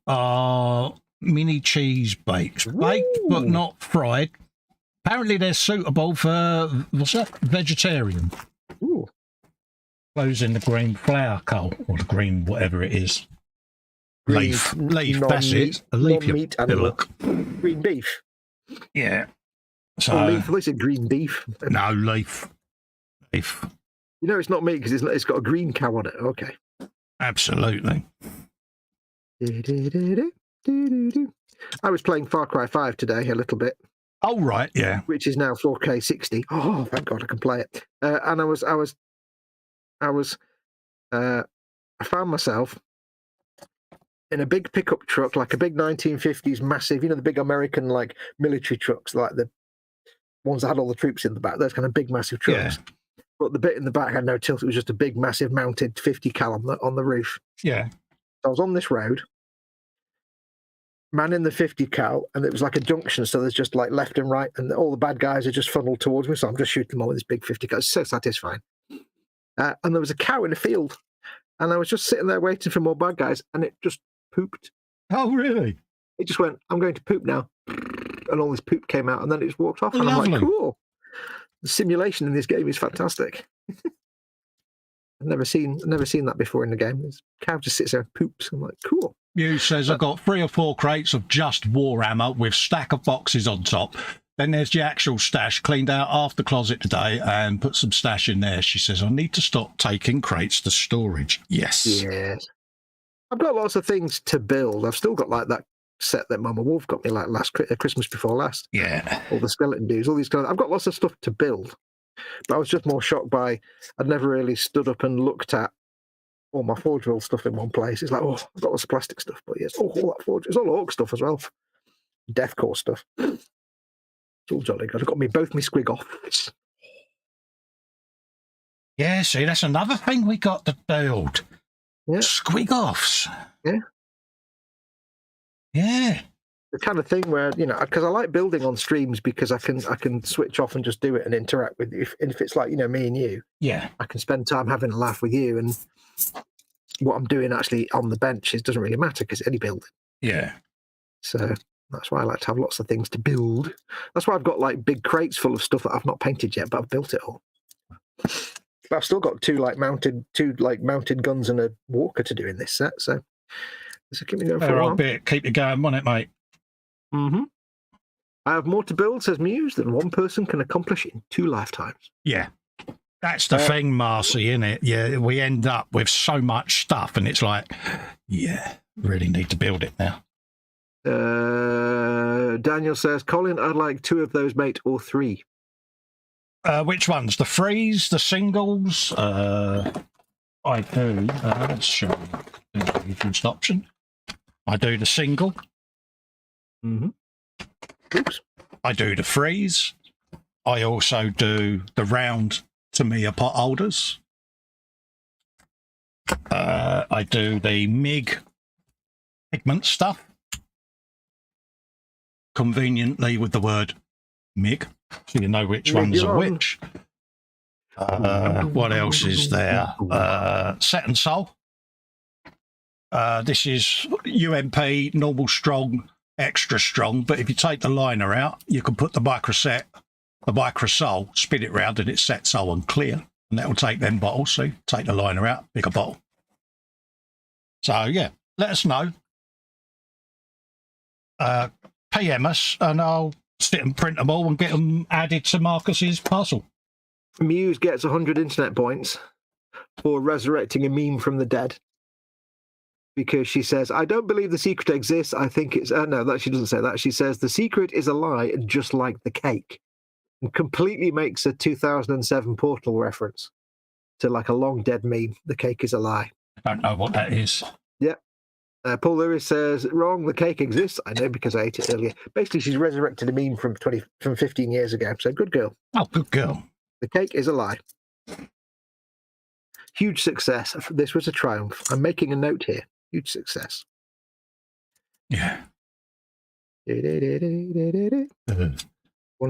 Speaker 2: are mini cheese baked, but not fried. Apparently, they're suitable for vegetarian.
Speaker 4: Ooh.
Speaker 2: Those in the green flower coal or the green whatever it is. Leaf. That's it. A leaf.
Speaker 4: Meat animal. Green beef.
Speaker 2: Yeah. So
Speaker 4: leaf. At least green beef.
Speaker 2: No, leaf. Leaf.
Speaker 4: You know, it's not meat because it's got a green cow on it. Okay.
Speaker 2: Absolutely.
Speaker 4: I was playing Far Cry 5 today a little bit.
Speaker 2: Oh right, yeah.
Speaker 4: Which is now 4K 60. Oh, thank God I can play it. And I found myself in a big pickup truck, like a big 1950s massive, you know, the big American like military trucks, like the ones that had all the troops in the back. Those kind of big massive trucks. Yeah. But the bit in the back had no tilt. It was just a big massive mounted 50 cal on the roof.
Speaker 2: Yeah.
Speaker 4: I was on this road, man in the 50 cal, and it was like a junction, so there's just like left and right, and all the bad guys are just funneled towards me, so I'm just shooting them all with this big 50 cal. It's so satisfying. And there was a cow in the field, and I was just sitting there waiting for more bad guys, and it just pooped.
Speaker 2: Oh, really?
Speaker 4: It just went, I'm going to poop now. And all this poop came out, and then it just walked off, and
Speaker 2: Lovely.
Speaker 4: I'm like, cool. The simulation in this game is fantastic. I've never seen that before in the game. This cow just sits there and poops. I'm like, cool.
Speaker 2: You says I've got 3 or 4 crates of just Warhammer with stack of boxes on top. Then there's the actual stash, cleaned out half the closet today and put some stash in there. She says, I need to stop taking crates to storage. Yes.
Speaker 4: Yes. I've got lots of things to build. I've still got like that set that Mama Wolf got me like Christmas before last.
Speaker 2: Yeah.
Speaker 4: All the skeleton dudes, all these kind of, I've got lots of stuff to build. But I was just more shocked by, I'd never really stood up and looked at all my Forge World stuff in one place. It's like, oh, I've got lots of plastic stuff, but yes, all that Forge, it's all Orc stuff as well. Deathcore stuff. It's all jolly good. I've got both my squig offs.
Speaker 2: Yeah, see, that's another thing we got to build.
Speaker 4: Yeah.
Speaker 2: Squig offs.
Speaker 4: Yeah.
Speaker 2: Yeah.
Speaker 4: The kind of thing where, you know, because I like building on streams because I can switch off and just do it and interact with you. If it's like, you know, me and you,
Speaker 2: yeah, I
Speaker 4: can spend time having a laugh with you, and what I'm doing actually on the bench doesn't really matter because it's any building.
Speaker 2: Yeah.
Speaker 4: So that's why I like to have lots of things to build. That's why I've got like big crates full of stuff that I've not painted yet, but I've built it all. But I've still got two mounted guns and a walker to do in this set. So keep me going for a while.
Speaker 2: Keep you going on it, mate.
Speaker 4: Mm-hmm. I have more to build, says Muse, than one person can accomplish in 2 lifetimes.
Speaker 2: Yeah. That's the thing, Marcy, isn't it? Yeah, we end up with so much stuff, and it's like, yeah, really need to build it now.
Speaker 4: Daniel says, Colin, I'd like 2 of those, mate, or 3.
Speaker 2: Which ones? The frees, the singles? I do. Let's show you the first option. I do the single.
Speaker 4: Mm-hmm. Oops.
Speaker 2: I do the freeze. I also do the round Tamiya pot holders. I do the MIG pigment stuff. Conveniently with the word MIG, so you know which ones are which. What else is there? Set and Soul. This is UMP, normal strong, extra strong, but if you take the liner out, you can put the micro soul, spin it round, and it's set soul and clear, and that will take them bottles. So take the liner out, pick a bottle. So yeah, let us know. PM us, and I'll sit and print them all and get them added to Marcus's parcel.
Speaker 4: Muse gets 100 internet points for resurrecting a meme from the dead. Because she says, I don't believe the secret exists. I think it's... no, that she doesn't say that. She says, the secret is a lie, just like the cake. And completely makes a 2007 Portal reference to like a long dead meme. The cake is a lie.
Speaker 2: I don't know what that is.
Speaker 4: Yeah. Paul Lewis says, wrong, the cake exists. I know because I ate it earlier. Basically, she's resurrected a meme from 15 years ago. So good girl.
Speaker 2: Oh, good girl.
Speaker 4: The cake is a lie. Huge success. This was a triumph. I'm making a note here. Huge success.
Speaker 2: Yeah.
Speaker 4: One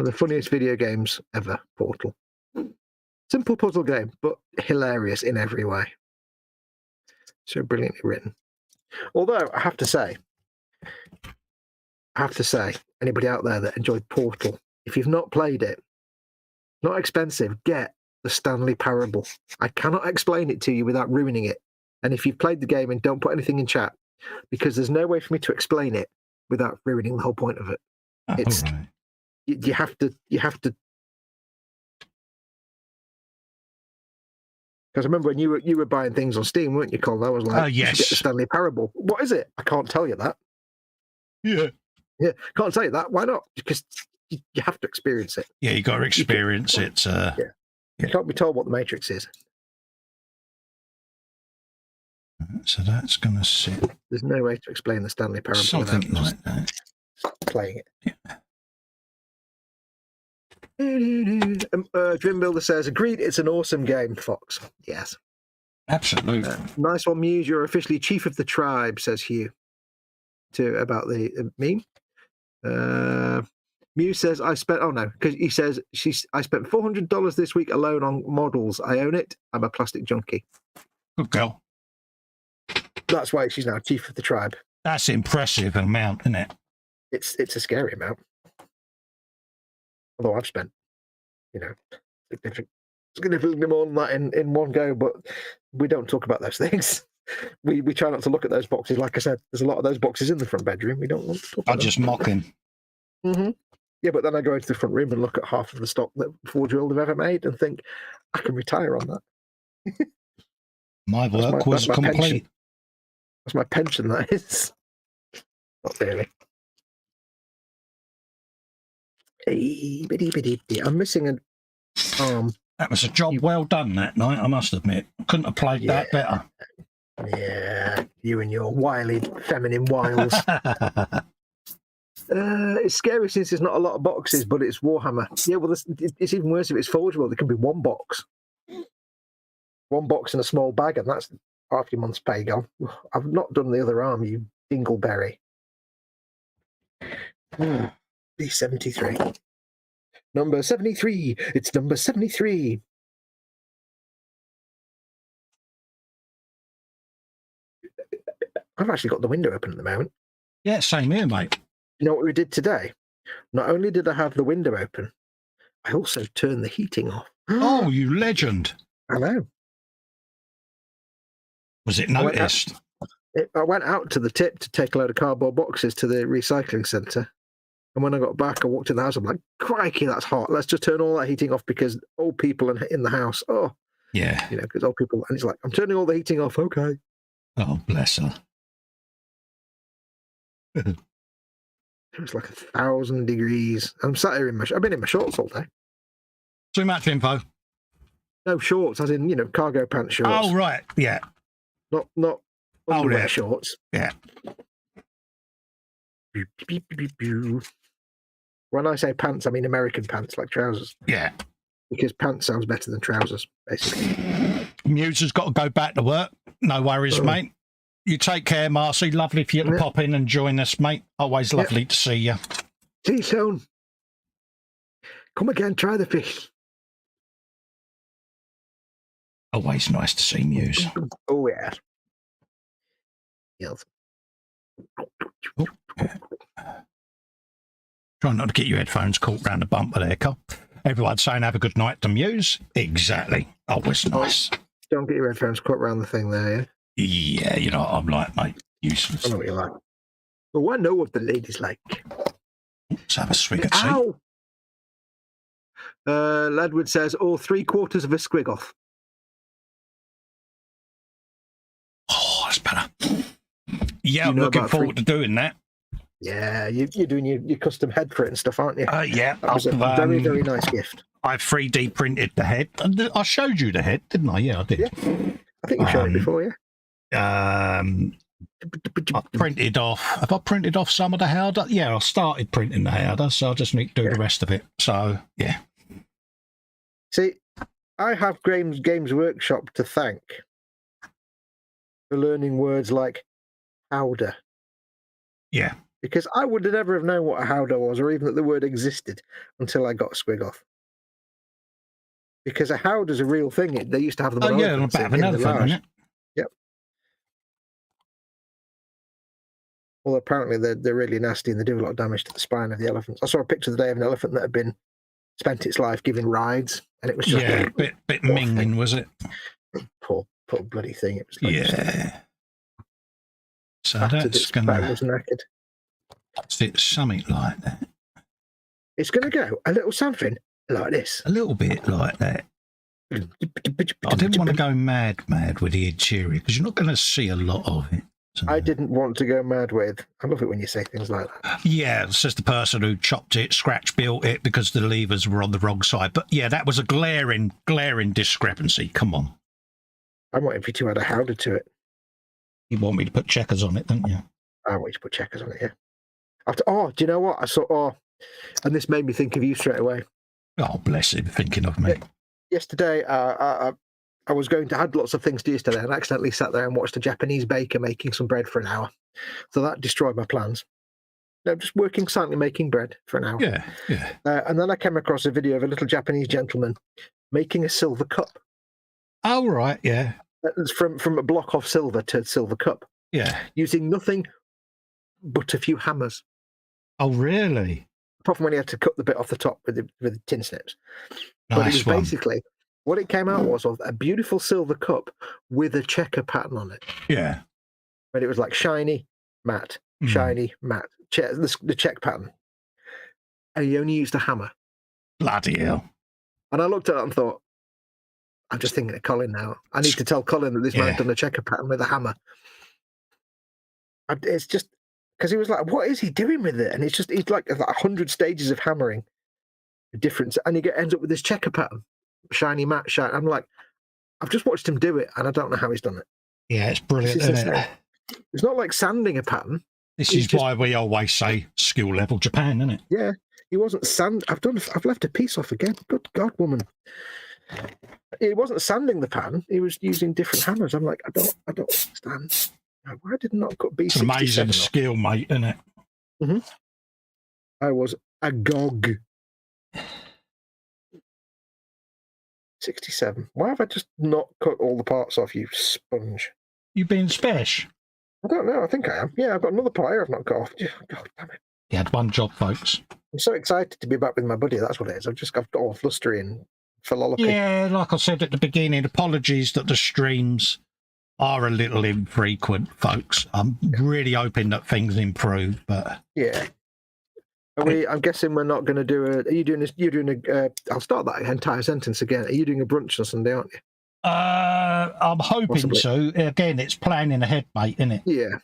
Speaker 4: of the funniest video games ever, Portal. Simple puzzle game, but hilarious in every way. So brilliantly written. Although, I have to say, anybody out there that enjoyed Portal, if you've not played it, not expensive, get the Stanley Parable. I cannot explain it to you without ruining it. And if you've played the game, and don't put anything in chat, because there's no way for me to explain it without ruining the whole point of it. It's right. you have to. Because I remember when you were buying things on Steam, weren't you, Colin? I was like,
Speaker 2: yes.
Speaker 4: Get the Stanley Parable. What is it? I can't tell you that.
Speaker 2: Yeah.
Speaker 4: Yeah, can't tell you that. Why not? Because you have to experience it.
Speaker 2: Yeah, you got to experience it.
Speaker 4: Yeah. You can't be told what the Matrix is.
Speaker 2: So that's going to sit.
Speaker 4: There's no way to explain the Stanley Parable
Speaker 2: Something
Speaker 4: without
Speaker 2: like that.
Speaker 4: Playing it.
Speaker 2: Yeah.
Speaker 4: Dream Builder says, agreed, it's an awesome game, Fox. Yes.
Speaker 2: Absolutely.
Speaker 4: Nice one, Muse. You're officially chief of the tribe, says Hugh. About the meme. Muse says, I spent, oh no, because he says, I spent $400 this week alone on models. I own it. I'm a plastic junkie.
Speaker 2: Good girl.
Speaker 4: That's why she's now chief of the tribe.
Speaker 2: That's impressive amount, isn't it?
Speaker 4: It's a scary amount. Although I've spent, significantly more than that in one go, but we don't talk about those things. We try not to look at those boxes. Like I said, there's a lot of those boxes in the front bedroom. We don't want to talk about them.
Speaker 2: just mock him.
Speaker 4: Mm-hmm. Yeah, but then I go into the front room and look at half of the stock that Full.Build have ever made and think, I can retire on that.
Speaker 2: My work was complete.
Speaker 4: Pension. That's my pension, that is. Not really. I'm missing an arm.
Speaker 2: That was a job well done that night, I must admit. Couldn't have played that better.
Speaker 4: Yeah, you and your wily feminine wiles. It's scary since there's not a lot of boxes, but it's Warhammer. Yeah, well, it's even worse if it's Forge-World. It can be one box. One box in a small bag, and that's half your month's pay gone. I've not done the other arm, you dingleberry. B73. Number 73. It's number 73. I've actually got the window open at the moment.
Speaker 2: Yeah, same here, mate.
Speaker 4: You know what we did today? Not only did I have the window open, I also turned the heating off.
Speaker 2: Oh, you legend.
Speaker 4: I know.
Speaker 2: Was it noticed?
Speaker 4: I went out to the tip to take a load of cardboard boxes to the recycling centre, And when I got back, I walked in the house. I'm like, crikey, that's hot. Let's just turn all that heating off because old people in the house. Oh,
Speaker 2: yeah.
Speaker 4: you know, because old people. And it's like, I'm turning all the heating off. Okay.
Speaker 2: Oh, bless her.
Speaker 4: It was like 1,000 degrees. I'm sat here I've been in my shorts all day.
Speaker 2: Too much info.
Speaker 4: No shorts, as in, you know, cargo pants shorts.
Speaker 2: Oh, right. Yeah.
Speaker 4: Not underwear shorts.
Speaker 2: Yeah.
Speaker 4: When I say pants, I mean American pants, like trousers.
Speaker 2: Yeah.
Speaker 4: Because pants sounds better than trousers, basically.
Speaker 2: Muse has got to go back to work. No worries, mate. You take care, Marcy. Lovely for you to pop in and join us, mate. Always lovely to see you.
Speaker 4: See you soon. Come again, try the fish.
Speaker 2: Always nice to see Muse.
Speaker 4: Oh, yeah. Yes.
Speaker 2: Oh, yeah. Try not to get your headphones caught round the bumper there, Cole. Everyone's saying have a good night to Muse. Exactly. Always nice.
Speaker 4: Don't get your headphones caught around the thing there, yeah?
Speaker 2: Yeah, you know what I'm like, mate. Useless.
Speaker 4: I know what you're like. But I know what the ladies like.
Speaker 2: Let's have a swig of tea.
Speaker 4: Ow! Ledwood says, 3/4 of a squig off.
Speaker 2: Oh, that's better. Yeah, I'm looking forward to doing that.
Speaker 4: Yeah, you're doing your custom head for it and stuff, aren't you?
Speaker 2: Yeah.
Speaker 4: That was a very, very nice gift.
Speaker 2: I 3D printed the head. I showed you the head, didn't I? Yeah, I did.
Speaker 4: Yeah. I think you've shown it before, yeah?
Speaker 2: I printed off. Have I printed off some of the howder? Yeah, I started printing the howder, so I just need to do the rest of it. So, yeah.
Speaker 4: See, I have Games Workshop to thank for learning words like howder.
Speaker 2: Yeah.
Speaker 4: Because I would never have known what a howder was, or even that the word existed, until I got a squig off. Because a howder's a real thing. They used to have them.
Speaker 2: Oh yeah, a bit of an elephant, isn't it?
Speaker 4: Yep. Well, apparently they're really nasty and they do a lot of damage to the spine of the elephants. I saw a picture the other day of an elephant that had been spent its life giving rides, and it was just
Speaker 2: a bit minging, was it?
Speaker 4: Poor bloody thing. It was like
Speaker 2: so that's gonna.
Speaker 4: Was knackered.
Speaker 2: It's something like that.
Speaker 4: It's going to go a little something like this.
Speaker 2: A little bit like that. I didn't want to go mad with the interior because you're not going to see a lot of it. So.
Speaker 4: I didn't want to go mad with. I love it when you say things like that.
Speaker 2: Yeah, it's just the person who chopped it, scratch built it because the levers were on the wrong side. But yeah, that was a glaring discrepancy. Come on.
Speaker 4: I wanted you to add a howder to it.
Speaker 2: You want me to put checkers on it, don't you?
Speaker 4: I want you to put checkers on it, yeah. Do you know what? I saw, and this made me think of you straight away.
Speaker 2: Oh, bless him, thinking of me.
Speaker 4: Yesterday, I was going to add lots of things to yesterday and accidentally sat there and watched a Japanese baker making some bread for an hour. So that destroyed my plans. No, just working silently making bread for an hour.
Speaker 2: Yeah, yeah.
Speaker 4: And then I came across a video of a little Japanese gentleman making a silver cup.
Speaker 2: Oh, right, yeah.
Speaker 4: From a block of silver to silver cup.
Speaker 2: Yeah.
Speaker 4: Using nothing but a few hammers.
Speaker 2: Oh, really?
Speaker 4: Apart from when he had to cut the bit off the top with the tin snips.
Speaker 2: Nice.
Speaker 4: But it was basically, what it came out was a beautiful silver cup with a checker pattern on it.
Speaker 2: Yeah.
Speaker 4: But it was like shiny, matte, shiny, matte. The check pattern. And he only used a hammer.
Speaker 2: Bloody hell. And
Speaker 4: I looked at it and thought, I'm just thinking of Colin now. I need to tell Colin that this man done a checker pattern with a hammer. It's just... Because he was like, what is he doing with it? And it's like 100 stages of hammering. Difference. And he ends up with this checker pattern. Shiny, matte, shiny. I'm like, I've just watched him do it, and I don't know how he's done it.
Speaker 2: Yeah, it's brilliant, isn't it?
Speaker 4: It's not like sanding a pattern.
Speaker 2: This is why we always say skill level Japan, isn't it?
Speaker 4: Yeah. He wasn't I've left a piece off again. Good God, woman. He wasn't sanding the pattern. He was using different hammers. I'm like, I don't understand. Why did not cut B67?
Speaker 2: It's amazing skill, mate, isn't it?
Speaker 4: Mm-hmm. I was agog. 67. Why have I just not cut all the parts off, you sponge?
Speaker 2: You being special?
Speaker 4: I don't know. I think I am. Yeah, I've got another plier I've not cut off. God damn it.
Speaker 2: You had one job, folks.
Speaker 4: I'm so excited to be back with my buddy. That's what it is. I've got all flustery and philology.
Speaker 2: Yeah, like I said at the beginning, apologies that the streams are a little infrequent, folks. I'm really hoping that things improve, but...
Speaker 4: Yeah. I'm guessing we're not going to do a. Are you doing this? You're doing a. I'll start that entire sentence again. Are you doing a brunch on Sunday, aren't you?
Speaker 2: I'm hoping
Speaker 4: Possibly.
Speaker 2: to. Again, it's planning ahead, mate, isn't it?
Speaker 4: Yeah.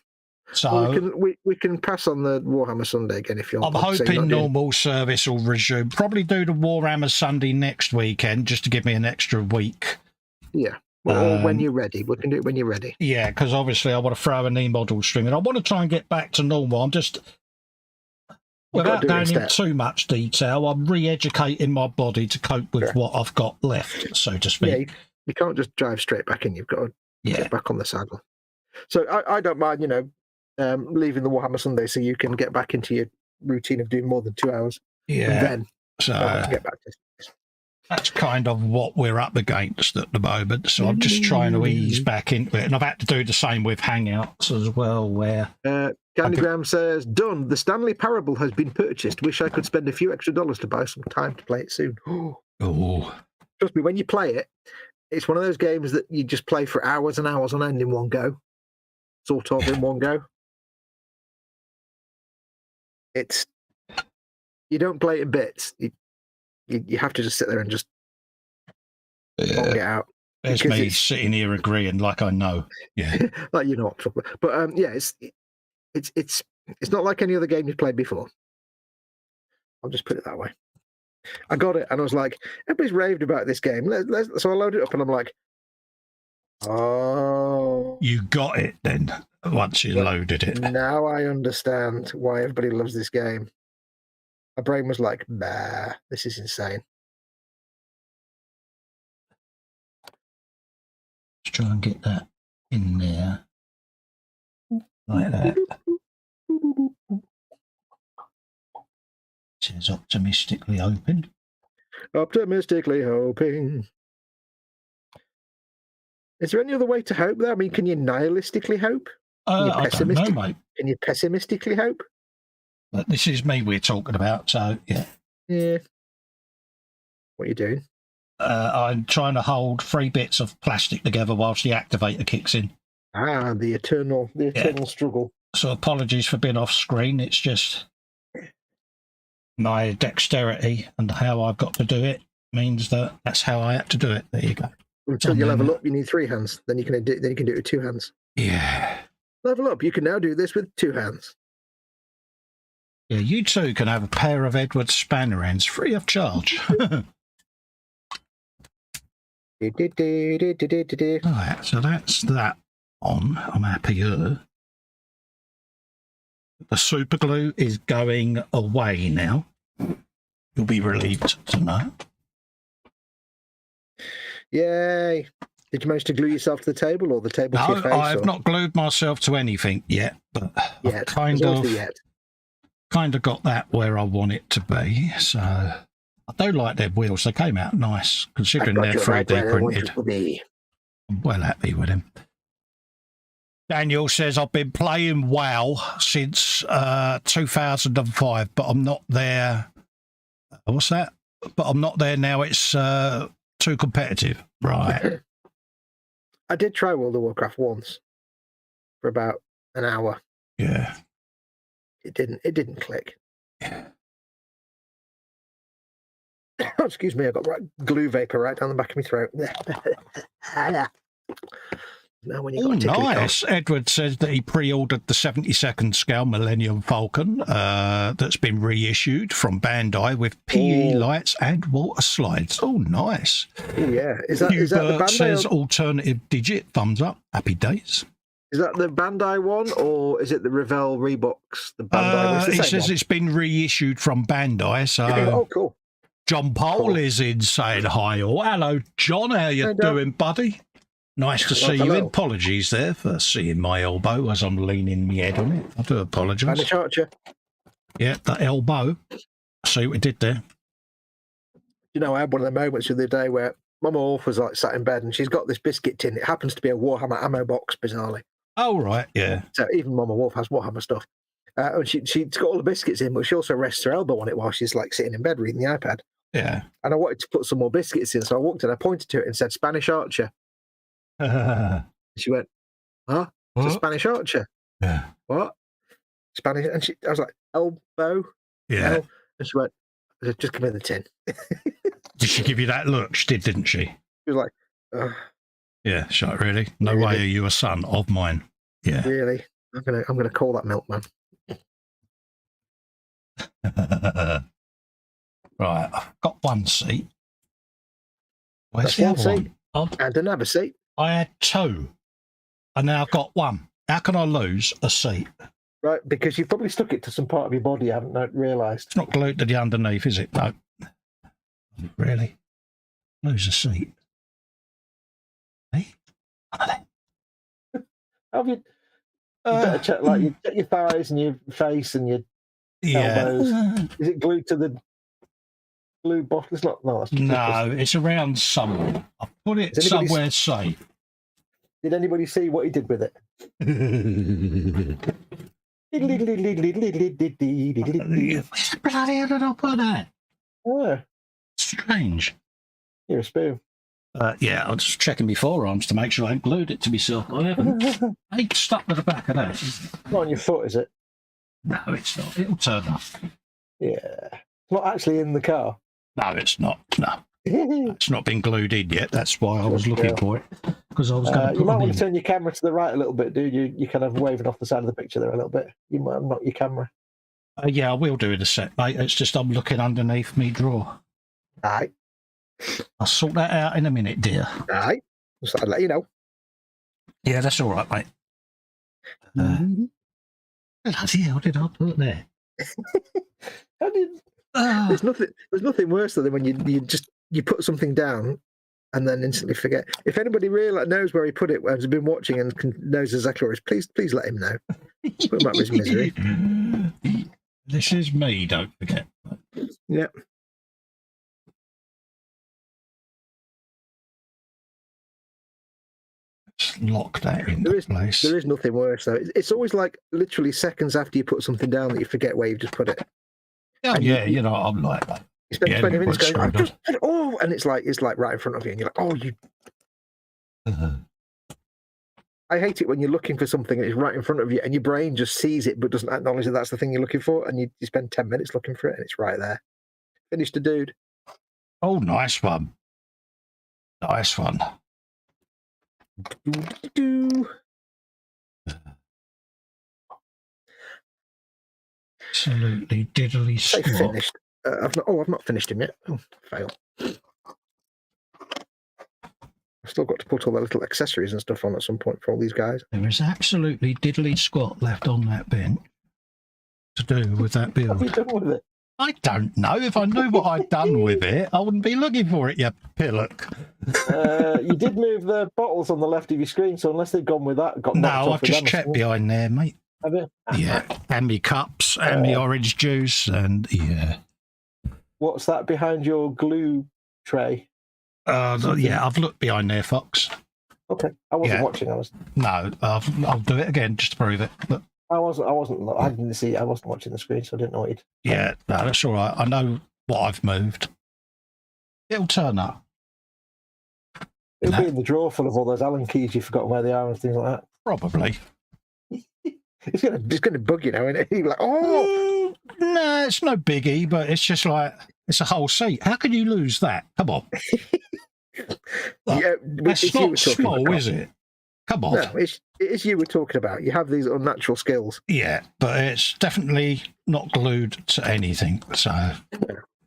Speaker 2: So
Speaker 4: Well, we can pass on the Warhammer Sunday again if you want.
Speaker 2: I'm hoping normal service will resume. Probably do the Warhammer Sunday next weekend just to give me an extra week.
Speaker 4: Yeah. Well, or when you're ready. We can do it when you're ready.
Speaker 2: Yeah, because obviously I want to throw an e-model stream and I want to try and get back to normal. I'm just, without going into too much detail, I'm re-educating my body to cope with what I've got left, so to speak.
Speaker 4: Yeah, you can't just drive straight back in. You've got to get back on the saddle. So I don't mind, leaving the Warhammer Sunday so you can get back into your routine of doing more than 2 hours.
Speaker 2: Yeah.
Speaker 4: And then
Speaker 2: so
Speaker 4: get back to
Speaker 2: that's kind of what we're up against at the moment. So I'm just trying to ease back into it. And I've had to do the same with Hangouts as well, where...
Speaker 4: Candygram says, done. The Stanley Parable has been purchased. Wish I could spend a few extra dollars to buy some time to play it soon.
Speaker 2: Oh.
Speaker 4: Trust me, when you play it, it's one of those games that you just play for hours and hours on end in one go. Sort of in one go. You don't play it in bits. You have to just sit there and just bong it out.
Speaker 2: There's me sitting here agreeing like I know. Yeah.
Speaker 4: Like you know what I'm talking about. But yeah, it's not like any other game you've played before. I'll just put it that way. I got it and I was like, everybody's raved about this game. So I loaded it up and I'm like, oh.
Speaker 2: You got it then once you loaded it.
Speaker 4: Now I understand why everybody loves this game. My brain was like, bah, this is insane.
Speaker 2: Let's try and get that in there. Like that. It says optimistically open.
Speaker 4: Optimistically hoping. Is there any other way to hope there? I mean, can you nihilistically hope?
Speaker 2: I don't know, mate.
Speaker 4: Can you pessimistically hope?
Speaker 2: But this is me we're talking about, so yeah.
Speaker 4: Yeah. What are you doing?
Speaker 2: I'm trying to hold 3 bits of plastic together whilst the activator kicks in.
Speaker 4: Ah, the eternal struggle.
Speaker 2: So apologies for being off screen. It's just my dexterity and how I've got to do it means that's how I had to do it. There you go.
Speaker 4: Until you level up, you need 3 hands. Then you can do it with 2 hands.
Speaker 2: Yeah.
Speaker 4: Level up. You can now do this with 2 hands.
Speaker 2: Yeah, you too can have a pair of Edward spanner hands free of charge. Right, so that's that on. I'm happier. The super glue is going away now. You'll be relieved to know.
Speaker 4: Yay. Did you manage to glue yourself to the table or the table to your face?
Speaker 2: No, I have not glued myself to anything yet, but I've kind of got that where I want it to be. So I do like their wheels. They came out nice, considering they're 3D printed. I'm well happy with them. Daniel says, I've been playing WoW since 2005, but I'm not there. What's that? But I'm not there now. It's too competitive. Right.
Speaker 4: I did try World of Warcraft once for about an hour.
Speaker 2: Yeah.
Speaker 4: It didn't click.
Speaker 2: Yeah.
Speaker 4: Oh, excuse me, I got glue vapor right down the back of my throat. Now when you got
Speaker 2: nice. Edward says that he pre-ordered the 72nd scale Millennium Falcon that's been reissued from Bandai with PE lights and water slides. Oh, nice.
Speaker 4: Oh, yeah. Is that the Bandai?
Speaker 2: Says alternative digit. Thumbs up. Happy days.
Speaker 4: Is that the Bandai one, or is it the Revell Rebox? The Bandai.
Speaker 2: It says it's been reissued from Bandai. So,
Speaker 4: oh, cool.
Speaker 2: John Paul is in saying hi. Oh, hello, John. How you doing, buddy? Nice to see you. Apologies there for seeing my elbow as I'm leaning my head on it. I do apologise.
Speaker 4: Spanish Archer.
Speaker 2: Yeah, that elbow. See what we did there.
Speaker 4: You know, I had one of the moments the other day where Mama Wolf was like sat in bed and she's got this biscuit tin. It happens to be a Warhammer ammo box, bizarrely.
Speaker 2: Oh, right, yeah.
Speaker 4: So even Mama Wolf has Warhammer stuff. And she's got all the biscuits in, but she also rests her elbow on it while she's like sitting in bed reading the iPad.
Speaker 2: Yeah.
Speaker 4: And I wanted to put some more biscuits in, so I walked in, I pointed to it and said, Spanish Archer. She went, huh? It's a Spanish Archer.
Speaker 2: Yeah.
Speaker 4: What? Spanish? And I was like, elbow?
Speaker 2: Yeah.
Speaker 4: No. And she went, just give me the tin.
Speaker 2: Did she give you that look? She did, didn't she?
Speaker 4: She was like, oh,
Speaker 2: yeah. She's like, really? No
Speaker 4: really?
Speaker 2: way are you a son of mine. Yeah.
Speaker 4: Really? I'm gonna call that milkman.
Speaker 2: Right, I've got one seat. Where's
Speaker 4: That's
Speaker 2: the
Speaker 4: one
Speaker 2: other
Speaker 4: seat.
Speaker 2: one?
Speaker 4: And another seat.
Speaker 2: I had two, and now I've got one. How can I lose a seat?
Speaker 4: Right, because you've probably stuck it to some part of your body you haven't realised.
Speaker 2: It's not glued to the underneath, is it? No. Really? Lose a seat. Hey?
Speaker 4: Have you? You better check, like, you check your thighs and your face and your elbows. Is it glued to the glue bottle? It's not. No,
Speaker 2: it's around somewhere. I put it somewhere safe.
Speaker 4: Did anybody see what he did with it?
Speaker 2: Where the bloody hell did I put that?
Speaker 4: Oh,
Speaker 2: strange.
Speaker 4: You're a spoon.
Speaker 2: Yeah, I was just checking my forearms to make sure I ain't glued it to myself. I haven't. I ain't stuck to the back of that.
Speaker 4: Not on your foot, is it?
Speaker 2: No, it's not. It'll turn up.
Speaker 4: Yeah. It's not actually in the car.
Speaker 2: No, it's not. No. It's not been glued in yet. That's why I was looking for it. Because I was going to put
Speaker 4: you might
Speaker 2: it
Speaker 4: want
Speaker 2: in.
Speaker 4: to turn your camera to the right a little bit, dude. You're kind of waving off the side of the picture there a little bit. You might knock your camera.
Speaker 2: Yeah, I will do in a sec, mate. It's just I'm looking underneath me drawer.
Speaker 4: Aye.
Speaker 2: I'll sort that out in a minute, dear.
Speaker 4: Aye. Just I'd let you know.
Speaker 2: Yeah, that's all right, mate. Bloody hell did I put there?
Speaker 4: How did... There's nothing worse than when you put something down and then instantly forget. If anybody really knows where he put it, has been watching and knows exactly where it is, please let him know. Put him out of his misery.
Speaker 2: This is me, don't forget.
Speaker 4: Yeah.
Speaker 2: Just lock that in place.
Speaker 4: There is nothing worse though. It's always like literally seconds after you put something down that you forget where you've just put it.
Speaker 2: Oh, yeah, you know, I'm like that.
Speaker 4: You spend 20 minutes going, and it's like right in front of you, and you're like, oh, you. I hate it when you're looking for something and it's right in front of you, and your brain just sees it but doesn't acknowledge that that's the thing you're looking for, and you spend 10 minutes looking for it, and it's right there. Finished the dude.
Speaker 2: Oh, nice one. Nice one. Absolutely diddly squat.
Speaker 4: Finished. I've not finished him yet. Oh, fail. I've still got to put all the little accessories and stuff on at some point for all these guys.
Speaker 2: There is absolutely diddly squat left on that bench to do with that build.
Speaker 4: What have you done with it?
Speaker 2: I don't know. If I knew what I'd done with it, I wouldn't be looking for it, you pillock.
Speaker 4: You did move the bottles on the left of your screen, so unless they've gone with that,
Speaker 2: no, I've just checked behind there, mate.
Speaker 4: Have you?
Speaker 2: Yeah, and me cups and me orange juice, and yeah.
Speaker 4: What's that behind your glue tray?
Speaker 2: Yeah, I've looked behind there, Fox.
Speaker 4: Okay, I wasn't watching.
Speaker 2: No, I'll do it again just to prove it. Look.
Speaker 4: I didn't see. I wasn't watching the screen, so I didn't know it.
Speaker 2: Yeah, no, that's all right. I know what I've moved. It'll turn up.
Speaker 4: It'll be in the drawer full of all those Allen keys you've forgotten where they are and things like that.
Speaker 2: Probably.
Speaker 4: It's gonna bug you now, isn't it? You're like, oh
Speaker 2: no, it's no biggie, but it's just like it's a whole seat. How can you lose that? Come on.
Speaker 4: Yeah,
Speaker 2: that's not small, is it? Come on.
Speaker 4: No, it's you we're talking about. You have these unnatural skills.
Speaker 2: Yeah, but it's definitely not glued to anything, so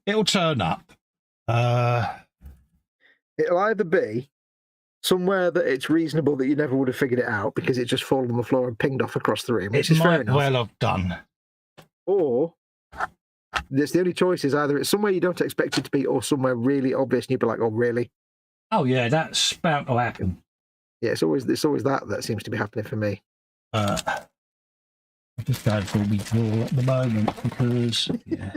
Speaker 2: it'll turn up.
Speaker 4: It'll either be somewhere that it's reasonable that you never would have figured it out because it just fallen on the floor and pinged off across the room, which is fair enough.
Speaker 2: Well, I've done.
Speaker 4: Or the only choice is either it's somewhere you don't expect it to be or somewhere really obvious and you'd be like, oh, really?
Speaker 2: Oh, yeah, that's bound to happen.
Speaker 4: Yeah, it's always that seems to be happening for me.
Speaker 2: I'm just going for me draw at the moment because, yeah.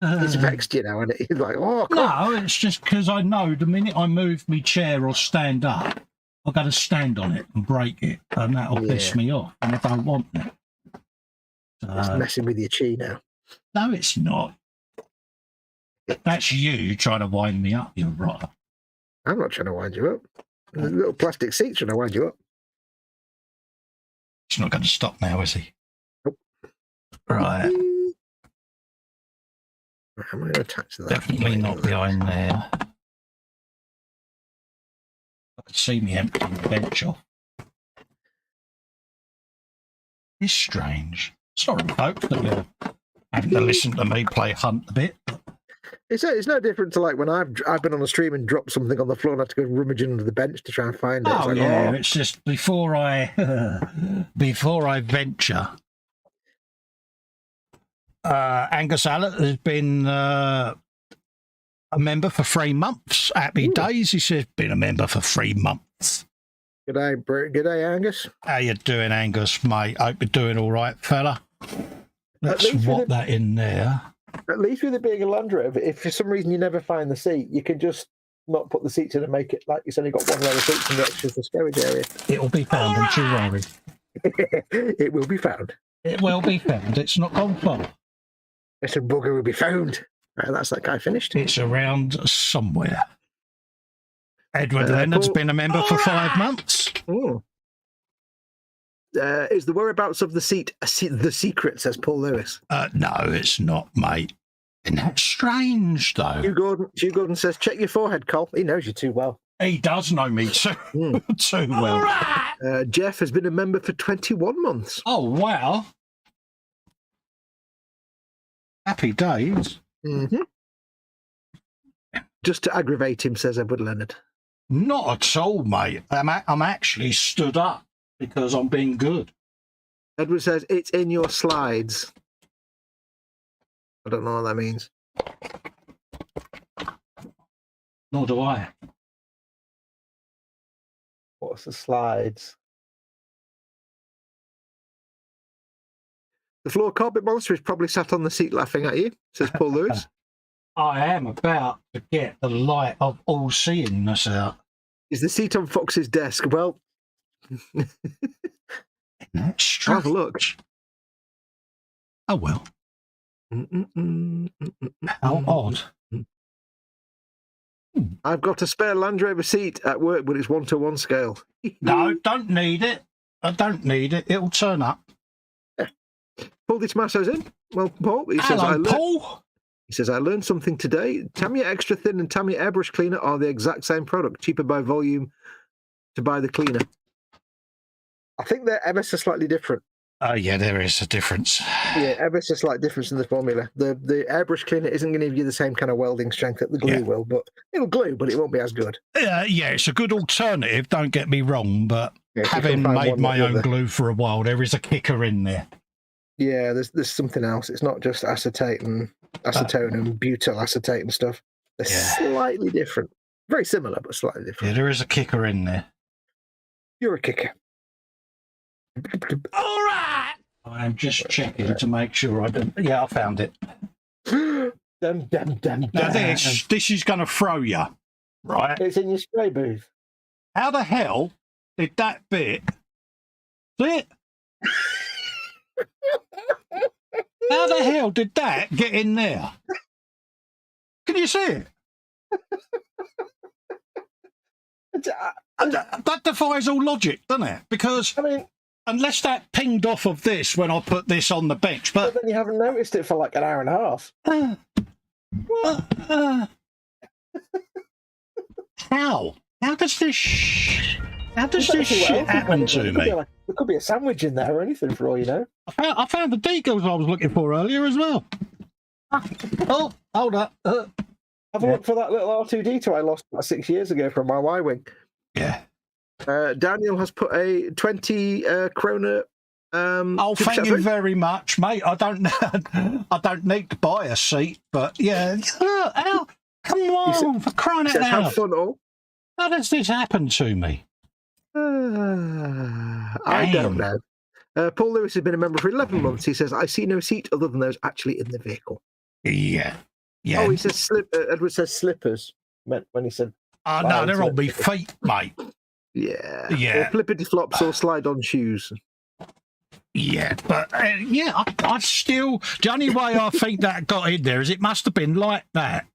Speaker 4: It's vexed, you know, and it's like, oh,
Speaker 2: no, it's just because I know the minute I move my chair or stand up, I've got to stand on it and break it, and that'll piss me off, and I don't want it.
Speaker 4: It's messing with your chi now.
Speaker 2: No, it's not. That's you trying to wind me up, you rotter.
Speaker 4: I'm not trying to wind you up. There's a little plastic seat trying to wind you up.
Speaker 2: He's not going to stop now, is he?
Speaker 4: Nope.
Speaker 2: Right.
Speaker 4: I'm going to attach that.
Speaker 2: Definitely not behind there. I could see me emptying the bench off. It's strange. Sorry, folks, that you're having to listen to me play Hunt a bit.
Speaker 4: It's no different to like when I've been on a stream and dropped something on the floor and had to go rummaging under the bench to try and find it.
Speaker 2: Oh, like, yeah, it's just before I venture. Angus Allett has been a member for 3 months. Happy days, he says. Been a member for 3 months.
Speaker 4: Good day, Angus.
Speaker 2: How you doing, Angus, mate? Hope you're doing all right, fella. Let's swap that in there.
Speaker 4: At least with it being a Land Rover, if for some reason you never find the seat, you can just not put the seats in and make it like it's only got one row of seats and the extras the storage area.
Speaker 2: It will be found, don't you worry.
Speaker 4: It will be found.
Speaker 2: It will be found. It's not gone far.
Speaker 4: It's a bugger will be found. Right, that's that guy finished.
Speaker 2: It's around somewhere. Edward Leonard's been a member for 5 months.
Speaker 4: Is the whereabouts of the seat the secret, says Paul Lewis?
Speaker 2: No, it's not, mate. Isn't that strange, though?
Speaker 4: Hugh Gordon says, check your forehead, Col. He knows you too well.
Speaker 2: He does know me too, too well.
Speaker 4: Right. Jeff has been a member for 21 months.
Speaker 2: Oh, wow. Happy days.
Speaker 4: Just to aggravate him, says Edward Leonard.
Speaker 2: Not at all, mate. I'm actually stood up because I'm being good.
Speaker 4: Edward says, it's in your slides. I don't know what that means.
Speaker 2: Nor do I.
Speaker 4: What's the slides? The floor carpet monster is probably sat on the seat laughing at you, says Paul Lewis.
Speaker 2: I am about to get the light of all-seeingness out.
Speaker 4: Is the seat on Fox's desk? Well, have a look.
Speaker 2: Oh, well. How odd.
Speaker 4: I've got a spare Land Rover seat at work, but it's 1-to-1 scale.
Speaker 2: No, don't need it. I don't need it. It'll turn up.
Speaker 4: Yeah. Paul Di Tommaso's in. Well, Paul, he
Speaker 2: Hello,
Speaker 4: says,
Speaker 2: Paul.
Speaker 4: He says, I learned something today. Tamiya Extra Thin and Tamiya Airbrush Cleaner are the exact same product, cheaper by volume to buy the cleaner. I think they're ever so slightly different.
Speaker 2: Oh, yeah, there is a difference.
Speaker 4: Yeah, ever so slight difference in the formula. The airbrush cleaner isn't going to give you the same kind of welding strength that the glue will, but it'll glue, but it won't be as good.
Speaker 2: Yeah, it's a good alternative, don't get me wrong, but having made my own glue for a while, there is a kicker in there.
Speaker 4: Yeah, there's something else. It's not just acetate and acetone and butyl acetate and stuff. They're slightly different. Very similar, but slightly different.
Speaker 2: Yeah, there is a kicker in there.
Speaker 4: You're a kicker.
Speaker 2: All right. I'm just checking to make sure I don't. Yeah, I found it.
Speaker 4: Damn.
Speaker 2: Now this is going to throw you, right?
Speaker 4: It's in your spray booth.
Speaker 2: How the hell did that bit? See it? How the hell did that get in there? Can you see it? That defies all logic, doesn't it? Because unless that pinged off of this when I put this on the bench, but
Speaker 4: then you haven't noticed it for like an hour and a half.
Speaker 2: How? How does this shit happen to me?
Speaker 4: There could be a sandwich in there or anything for all you know.
Speaker 2: I found the decals I was looking for earlier as well. Oh, hold up.
Speaker 4: Have a look for that little R2D2 I lost about 6 years ago from my Y-Wing.
Speaker 2: Yeah.
Speaker 4: Daniel has put a 20 kroner.
Speaker 2: Oh, thank you very much, mate. I don't need to buy a seat, but yeah. Come on, for crying out loud.
Speaker 4: Have fun all.
Speaker 2: How does this happen to me?
Speaker 4: I don't know. Paul Lewis has been a member for 11 months. He says, I see no seat other than those actually in the vehicle.
Speaker 2: Yeah.
Speaker 4: Oh, he says Edward says slippers when he said.
Speaker 2: Oh, no, they're on my feet, mate.
Speaker 4: Yeah.
Speaker 2: Yeah.
Speaker 4: Or flippity flops or slide on shoes.
Speaker 2: Yeah, but I still. The only way I think that got in there is it must have been like that.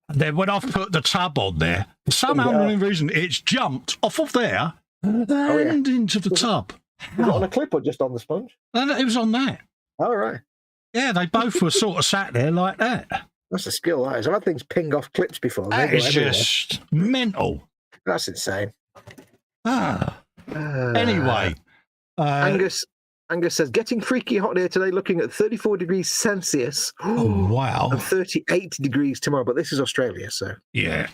Speaker 2: And then when I've put the tub on there, for some unknown reason, it's jumped off of there and into the tub.
Speaker 4: Was it on a clip or just on the sponge?
Speaker 2: It was on that.
Speaker 4: All right.
Speaker 2: Yeah, they both were sort of sat there like that.
Speaker 4: That's a skill, that is. I've had things ping off clips before.
Speaker 2: That is just mental.
Speaker 4: That's insane.
Speaker 2: Anyway.
Speaker 4: Angus says, getting freaky hot here today, looking at 34 degrees Celsius.
Speaker 2: Oh, wow.
Speaker 4: And 38 degrees tomorrow, but this is Australia, so.
Speaker 2: Yeah.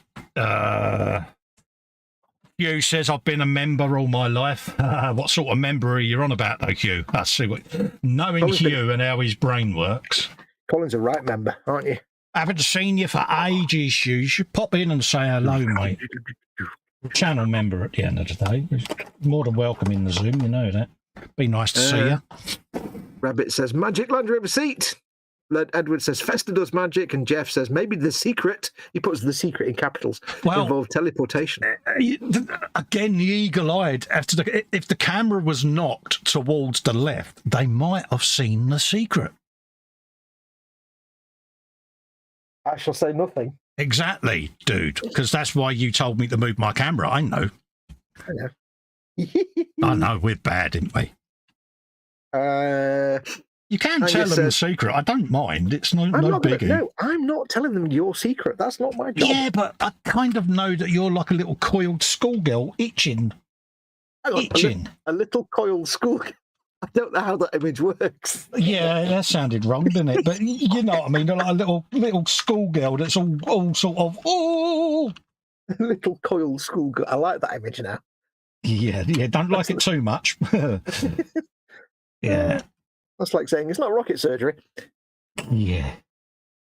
Speaker 2: Hugh says, I've been a member all my life. What sort of member are you on about, though, Hugh? Let's see what... Knowing
Speaker 4: Colin's
Speaker 2: Hugh and how his brain works.
Speaker 4: Colin's a right member, aren't you?
Speaker 2: I haven't seen you for ages, Hugh. You should pop in and say hello, mate. Channel member at the end of the day. More than welcome in the Zoom, you know that. Be nice to see you.
Speaker 4: Rabbit says, magic Land Rover seat. Edward says, Festa does magic. And Jeff says, maybe the secret, he puts the secret in capitals, involved teleportation.
Speaker 2: Again, the eagle-eyed, if the camera was knocked towards the left, they might have seen the secret.
Speaker 4: I shall say nothing.
Speaker 2: Exactly, dude, because that's why you told me to move my camera. I know.
Speaker 4: I know.
Speaker 2: I know, we're bad, didn't we? You can tell them the secret. I don't mind. It's no biggie.
Speaker 4: No, I'm not telling them your secret. That's not my job.
Speaker 2: Yeah, but I kind of know that you're like a little coiled schoolgirl itching.
Speaker 4: A little coiled schoolgirl. I don't know how that image works.
Speaker 2: Yeah, that sounded wrong, didn't it? But you know what I mean. Like a little schoolgirl that's all sort of
Speaker 4: A little coiled schoolgirl. I like that image now.
Speaker 2: Yeah. Don't like it too much. Yeah.
Speaker 4: That's like saying it's not rocket surgery.
Speaker 2: Yeah.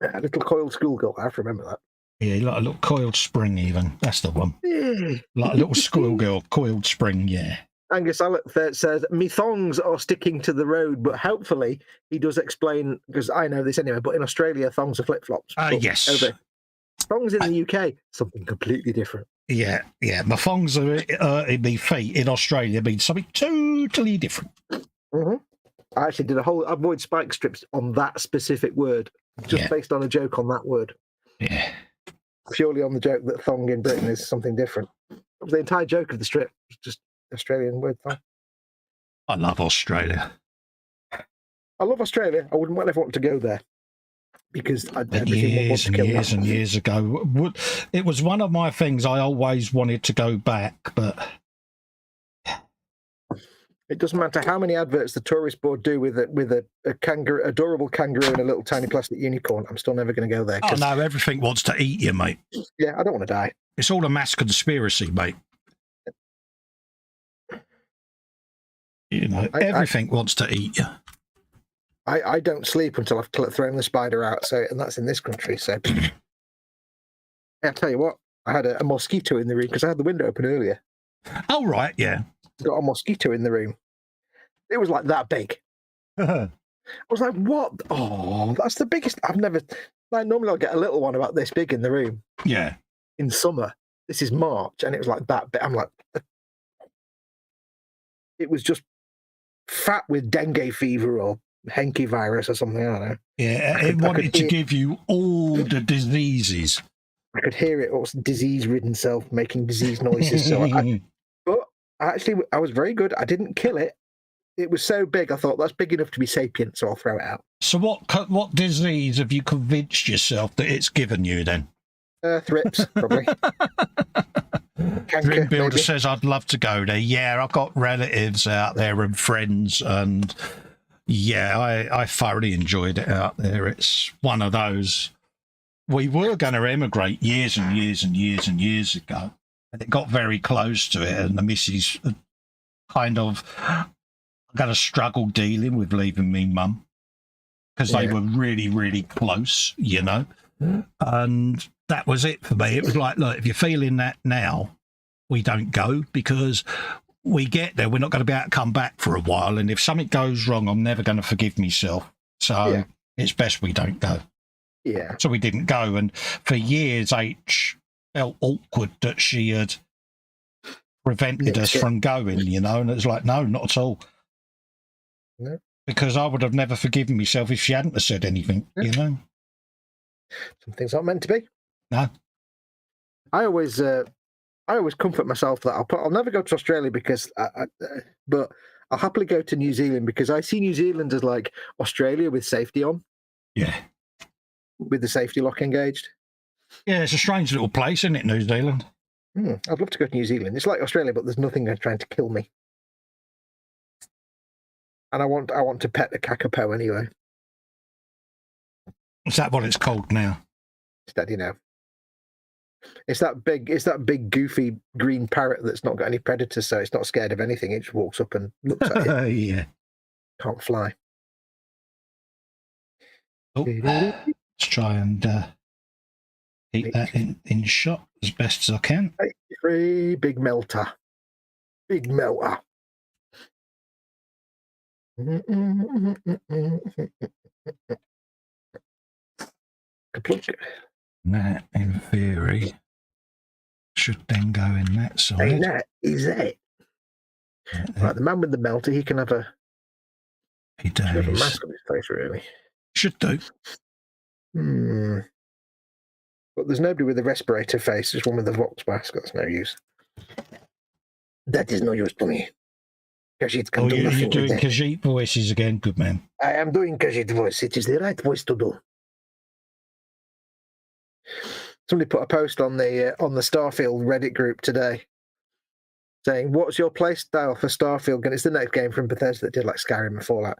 Speaker 4: A little coiled schoolgirl. I have to remember that.
Speaker 2: Yeah, like a little coiled spring even. That's the one.
Speaker 4: Yeah.
Speaker 2: Like a little schoolgirl, coiled spring, yeah.
Speaker 4: Angus Alec says, me thongs are sticking to the road, but helpfully he does explain, because I know this anyway, but in Australia, thongs are flip-flops.
Speaker 2: Yes.
Speaker 4: Thongs in the UK, something completely different.
Speaker 2: Yeah. My thongs are in my feet in Australia mean something totally different.
Speaker 4: Mm-hmm. I actually did a whole avoid spike strips on that specific word, just based on a joke on that word.
Speaker 2: Yeah.
Speaker 4: Purely on the joke that thong in Britain is something different. That was the entire joke of the strip, just Australian word thong.
Speaker 2: I love Australia.
Speaker 4: I love Australia. I wouldn't ever want to go there because
Speaker 2: years and years ago, it was one of my things. I always wanted to go back, but
Speaker 4: it doesn't matter how many adverts the tourist board do with a kangaroo, adorable kangaroo and a little tiny plastic unicorn. I'm still never going to go there.
Speaker 2: Oh no, everything wants to eat you, mate.
Speaker 4: Yeah, I don't want to die.
Speaker 2: It's all a mass conspiracy, mate. You know, everything wants to eat you.
Speaker 4: I don't sleep until I've thrown the spider out. And that's in this country. So I'll tell you what, I had a mosquito in the room because I had the window open earlier.
Speaker 2: Oh right, yeah.
Speaker 4: Got a mosquito in the room. It was like that big. I was like, what? Oh, that's the biggest. I've never. Like normally I'll get a little one about this big in the room.
Speaker 2: Yeah.
Speaker 4: In summer, this is March, and it was like that big. I'm like, it was just fat with dengue fever or Henke virus or something. I don't know.
Speaker 2: Yeah, it wanted to give you all the diseases.
Speaker 4: I could hear it, or disease-ridden self making disease noises. So but actually, I was very good. I didn't kill it. It was so big, I thought that's big enough to be sapient, so I'll throw it out.
Speaker 2: So what disease have you convinced yourself that it's given you then?
Speaker 4: Thrips, probably.
Speaker 2: Dream Builder says, I'd love to go there. Yeah, I've got relatives out there and friends, and yeah, I thoroughly enjoyed it out there. It's one of those. We were going to emigrate years and years and years and years ago, and it got very close to it, and the missus kind of got a struggle dealing with leaving me mum because they were really, really close, you know, and that was it for me. It was like, look, if you're feeling that now, we don't go, because we get there, we're not going to be able to come back for a while, and if something goes wrong, I'm never going to forgive myself. So it's best we don't go.
Speaker 4: Yeah.
Speaker 2: So we didn't go, and for years H felt awkward that she had prevented us from going, you know, and it was like, no, not at all.
Speaker 4: No.
Speaker 2: Because I would have never forgiven myself if she hadn't have said anything, you know.
Speaker 4: Some things aren't meant to be.
Speaker 2: No.
Speaker 4: I always comfort myself that I'll never go to Australia because, but I'll happily go to New Zealand because I see New Zealand as like Australia with safety on.
Speaker 2: Yeah.
Speaker 4: with the safety lock engaged.
Speaker 2: Yeah, it's a strange little place, isn't it, New Zealand?
Speaker 4: I'd love to go to New Zealand. It's like Australia, but there's nothing trying to kill me. And I want to pet the kakapo anyway.
Speaker 2: Is that what it's called now?
Speaker 4: Steady now. It's that big goofy green parrot that's not got any predators, so it's not scared of anything. It just walks up and looks at you.
Speaker 2: Yeah.
Speaker 4: Can't fly.
Speaker 2: Oh, let's try and keep that in shot as best as I can.
Speaker 4: Free big melter. Big melter.
Speaker 2: That, in theory, should then go in that side.
Speaker 4: Ain't that? Is that? Right, the man with the melter, he can have a.
Speaker 2: He does.
Speaker 4: Have a mask on his face, really.
Speaker 2: Should do.
Speaker 4: But there's nobody with a respirator face. There's one with a Vox mask. That's no use. That is no use to me. Khajiit can do nothing. You're doing
Speaker 2: Khajiit voices again, good man.
Speaker 4: I am doing Khajiit voice. It is the right voice to do. Somebody put a post on the Starfield Reddit group today saying, "What's your play style for Starfield?" And it's the next game from Bethesda that did like Skyrim and Fallout.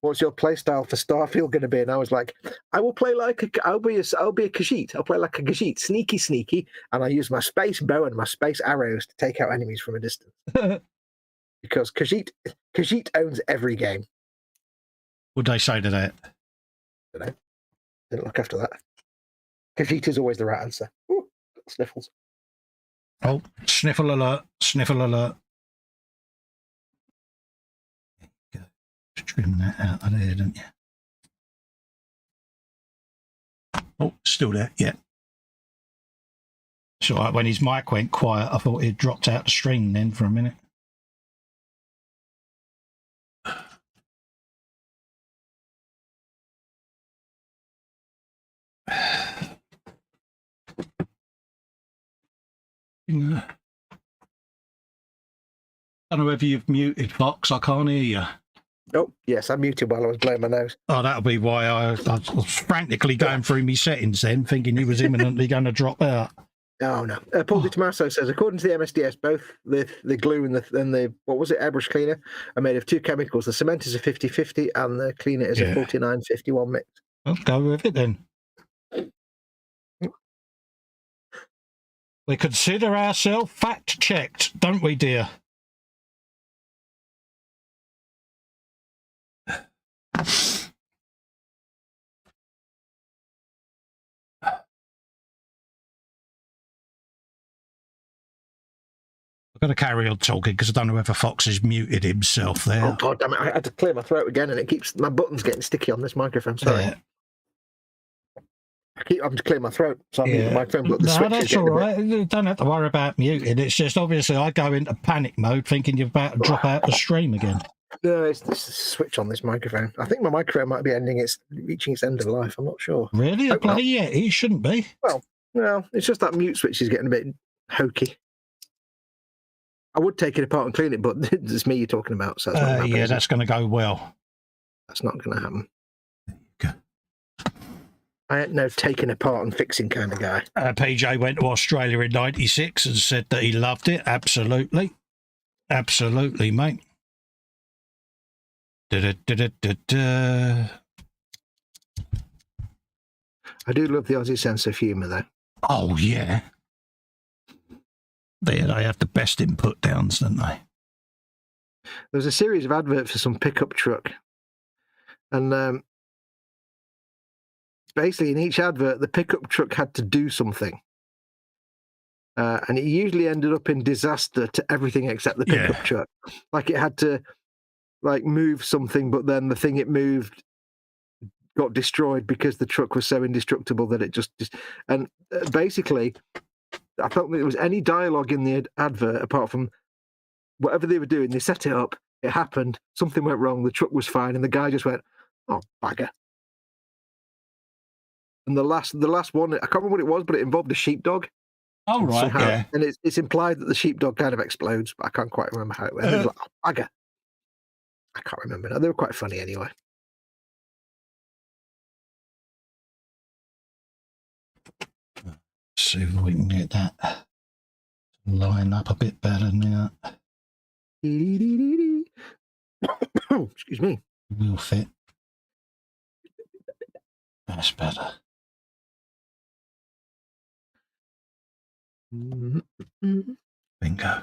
Speaker 4: What's your play style for Starfield going to be? And I was like, I will play like I'll be a Khajiit. I'll play like a Khajiit, sneaky, and I use my space bow and my space arrows to take out enemies from a distance. Because Khajiit owns every game.
Speaker 2: Would they say to that?
Speaker 4: I don't know. Didn't look after that. Khajiit is always the right answer. Ooh, sniffles.
Speaker 2: Oh, sniffle alert, sniffle alert. There you go. Trim that out of there, don't you? Oh, still there, yeah. So when his mic went quiet, I thought he'd dropped out the stream then for a minute. I don't know whether you've muted, Fox. I can't hear you.
Speaker 4: Oh, yes, I muted while I was blowing my nose.
Speaker 2: Oh, that'll be why I was frantically going through my settings then, thinking you was imminently going to drop out.
Speaker 4: Oh, no. Paul Di Tommaso says, according to the MSDS, both the glue and the what was it, airbrush cleaner are made of two chemicals. The cement is a 50-50 and the cleaner is a 49-51 mix.
Speaker 2: Well, go with it then. We consider ourselves fact-checked, don't we, dear? I've got to carry on talking because I don't know whether Fox has muted himself there.
Speaker 4: Oh, God damn it. I had to clear my throat again and it keeps my buttons getting sticky on this microphone. Sorry.
Speaker 2: Yeah.
Speaker 4: I keep having to clear my throat, so I mute the microphone. But the
Speaker 2: no, that's all right. You don't have to worry about muting. It's just obviously I go into panic mode thinking you're about to drop out the stream again.
Speaker 4: No, it's the switch on this microphone. I think my microphone might be reaching its end of life. I'm not sure.
Speaker 2: Really? Bloody yeah, it shouldn't be.
Speaker 4: Well, no, it's just that mute switch is getting a bit hokey. I would take it apart and clean it, but it's me you're talking about. So that's
Speaker 2: that's going to go well.
Speaker 4: That's not going to happen.
Speaker 2: Okay.
Speaker 4: I ain't no taking apart and fixing kind of guy.
Speaker 2: PJ went to Australia in '96 and said that he loved it. Absolutely. Absolutely, mate. I
Speaker 4: do love the Aussie sense of humour, though.
Speaker 2: Oh, yeah. They have the best input downs, don't they?
Speaker 4: There was a series of adverts for some pickup truck. And basically, in each advert, the pickup truck had to do something. And it usually ended up in disaster to everything except the pickup truck. Like it had to move something, but then the thing it moved got destroyed because the truck was so indestructible that it just and basically I don't think there was any dialogue in the advert apart from whatever they were doing. They set it up, it happened, something went wrong, the truck was fine, and the guy just went, "Oh, bagger." And the last one, I can't remember what it was, but it involved a sheepdog.
Speaker 2: Oh, right,
Speaker 4: somehow.
Speaker 2: yeah.
Speaker 4: And it's implied that the sheepdog kind of explodes, but I can't quite remember how it went. It was like, "Oh, bagger." I can't remember now. They were quite funny anyway.
Speaker 2: see if we can get that to line up a bit better now.
Speaker 4: Excuse me.
Speaker 2: Will fit. That's better. Bingo.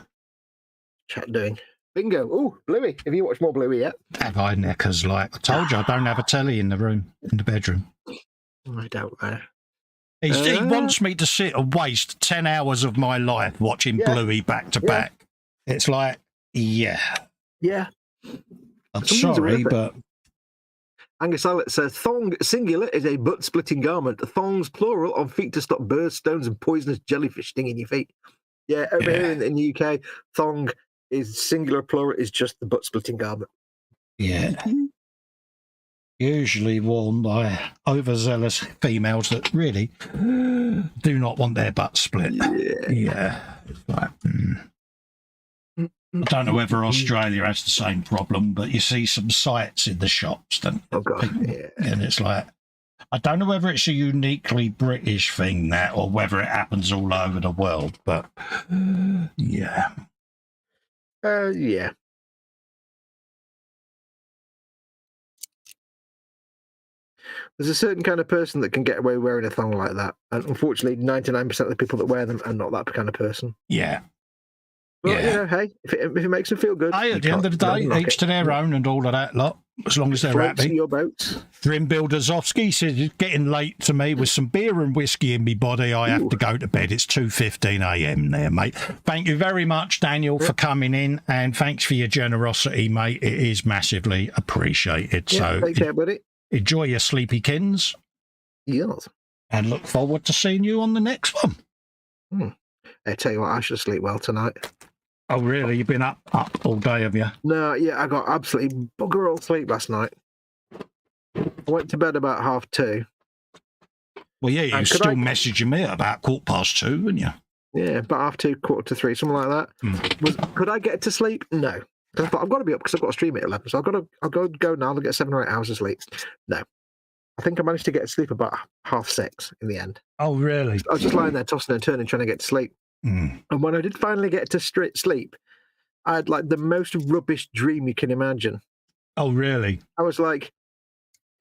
Speaker 4: Chat doing. Bingo. Oh, Bluey. Have you watched more Bluey yet?
Speaker 2: Have I, knickers? Like I told you, I don't have a telly in the room, in the bedroom.
Speaker 4: I don't know.
Speaker 2: He wants me to sit and waste 10 hours of my life watching Bluey back to back. It's like, yeah.
Speaker 4: Yeah.
Speaker 2: I'm sorry, but...
Speaker 4: Angus Eilert says, thong singular is a butt-splitting garment. Thongs plural on feet to stop birds, stones, and poisonous jellyfish stinging your feet. Yeah, over here in the UK, thong is singular, plural is just the butt-splitting garment.
Speaker 2: Yeah. Usually worn by overzealous females that really do not want their butt split. Yeah. It's like, I don't know whether Australia has the same problem, but you see some sites in the shops, don't you?
Speaker 4: Oh, God,
Speaker 2: and it's like, I don't know whether it's a uniquely British thing that, or whether it happens all over the world, but yeah.
Speaker 4: Yeah. There's a certain kind of person that can get away wearing a thong like that. And unfortunately, 99% of the people that wear them are not that kind of person.
Speaker 2: Yeah.
Speaker 4: Well, you know, hey, if it makes them feel good.
Speaker 2: Hey, at the end of the day, each to their own and all of that lot, as long as they're happy.
Speaker 4: Your boats.
Speaker 2: Dream Builder Zofsky says it's getting late to me with some beer and whiskey in me body. I have to go to bed. It's 2:15 a.m. there, mate. Thank you very much, Daniel, for coming in, and thanks for your generosity, mate. It is massively appreciated.
Speaker 4: Yeah,
Speaker 2: so
Speaker 4: take care, buddy.
Speaker 2: Enjoy your sleepy kins.
Speaker 4: Yes.
Speaker 2: And look forward to seeing you on the next one.
Speaker 4: I tell you what, I should sleep well tonight.
Speaker 2: Oh, really? You've been up all day, have you?
Speaker 4: No, yeah, I got absolutely bugger all sleep last night. I went to bed about 2:30.
Speaker 2: Well, yeah, you were still messaging me at about 2:15, weren't you?
Speaker 4: Yeah, about 2:30, 2:45, something like that. Could I get to sleep? No. I thought I've got to be up because I've got a stream at 11, so I'll go now. I'll get 7 or 8 hours of sleep. No, I think I managed to get to sleep about 6:30 in the end.
Speaker 2: Oh, really?
Speaker 4: I was just lying there tossing and turning, trying to get to sleep. And when I did finally get to sleep, I had like the most rubbish dream you can imagine.
Speaker 2: Oh, really?
Speaker 4: I was like,